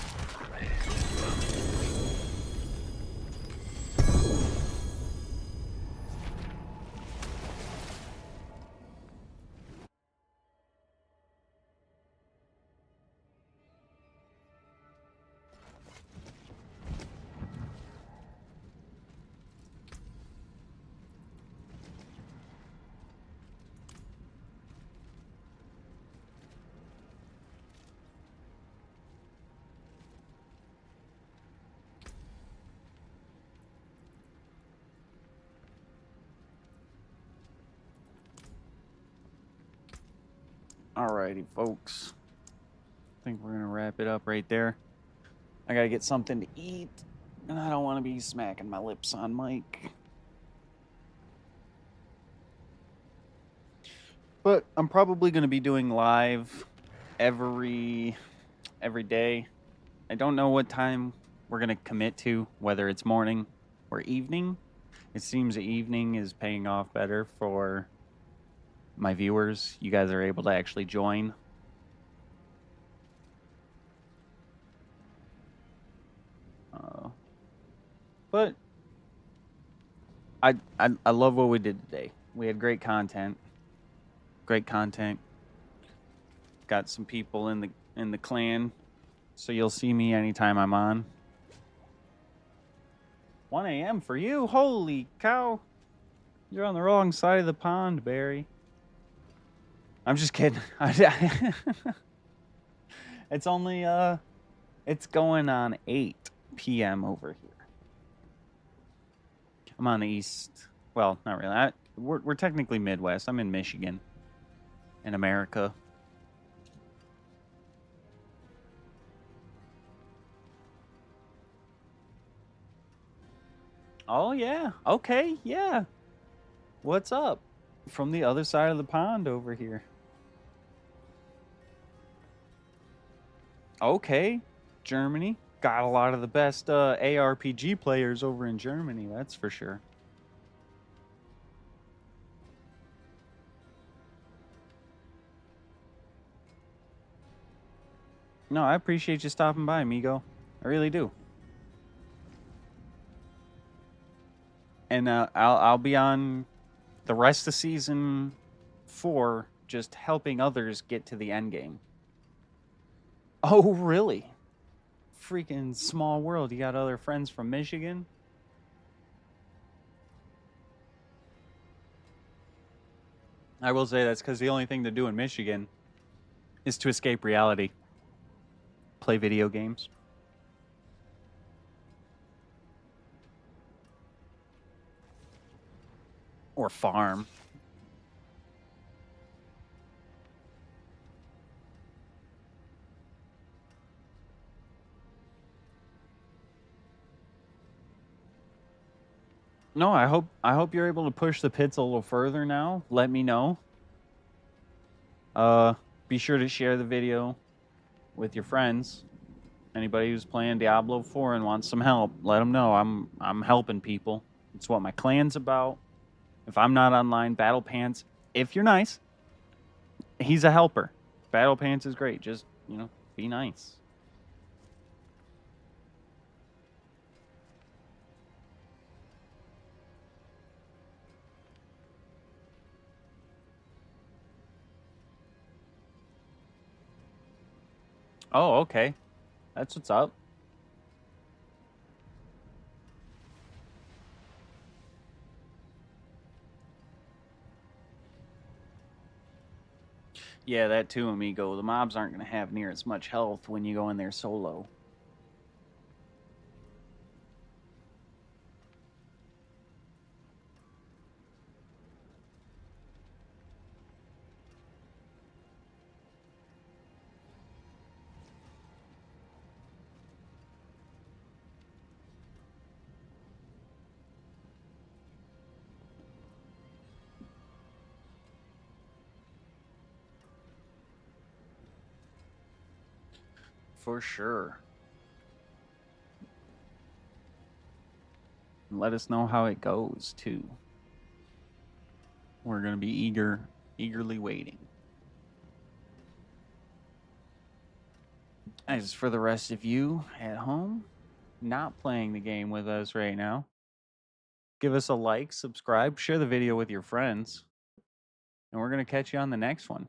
Speaker 1: Alrighty, folks. I think we're gonna wrap it up right there. I gotta get something to eat, and I don't want to be smacking my lips on mic. But I'm probably gonna be doing live every day. I don't know what time we're gonna commit to, whether it's morning or evening. It seems the evening is paying off better for my viewers. You guys are able to actually join. But I love what we did today. We had great content. Great content. Got some people in the clan, so you'll see me anytime I'm on. 1 a.m. for you? Holy cow! You're on the wrong side of the pond, Barry. I'm just kidding. It's only it's going on 8 p.m. over here. I'm on the east. Well, not really. We're technically Midwest. I'm in Michigan, in America. Oh yeah. Okay. Yeah. What's up? From the other side of the pond over here. Okay. Germany. Got a lot of the best ARPG players over in Germany, that's for sure. No, I appreciate you stopping by, amigo. I really do. And I'll be on the rest of season 4, just helping others get to the end game. Oh, really? Freaking small world. You got other friends from Michigan? I will say that's because the only thing to do in Michigan is to escape reality. Play video games. Or farm. No, I hope you're able to push the pits a little further now. Let me know. Be sure to share the video with your friends. Anybody who's playing Diablo 4 and wants some help, let them know. I'm helping people. It's what my clan's about. If I'm not online, Battle Pants, if you're nice, he's a helper. Battle Pants is great. Just, be nice. Oh, okay. That's what's up. Yeah, that too, amigo. The mobs aren't going to have near as much health when you go in there solo. For sure. And let us know how it goes too. We're going to be eagerly waiting. As for the rest of you at home, not playing the game with us right now, give us a like, subscribe, share the video with your friends, and we're going to catch you on the next one.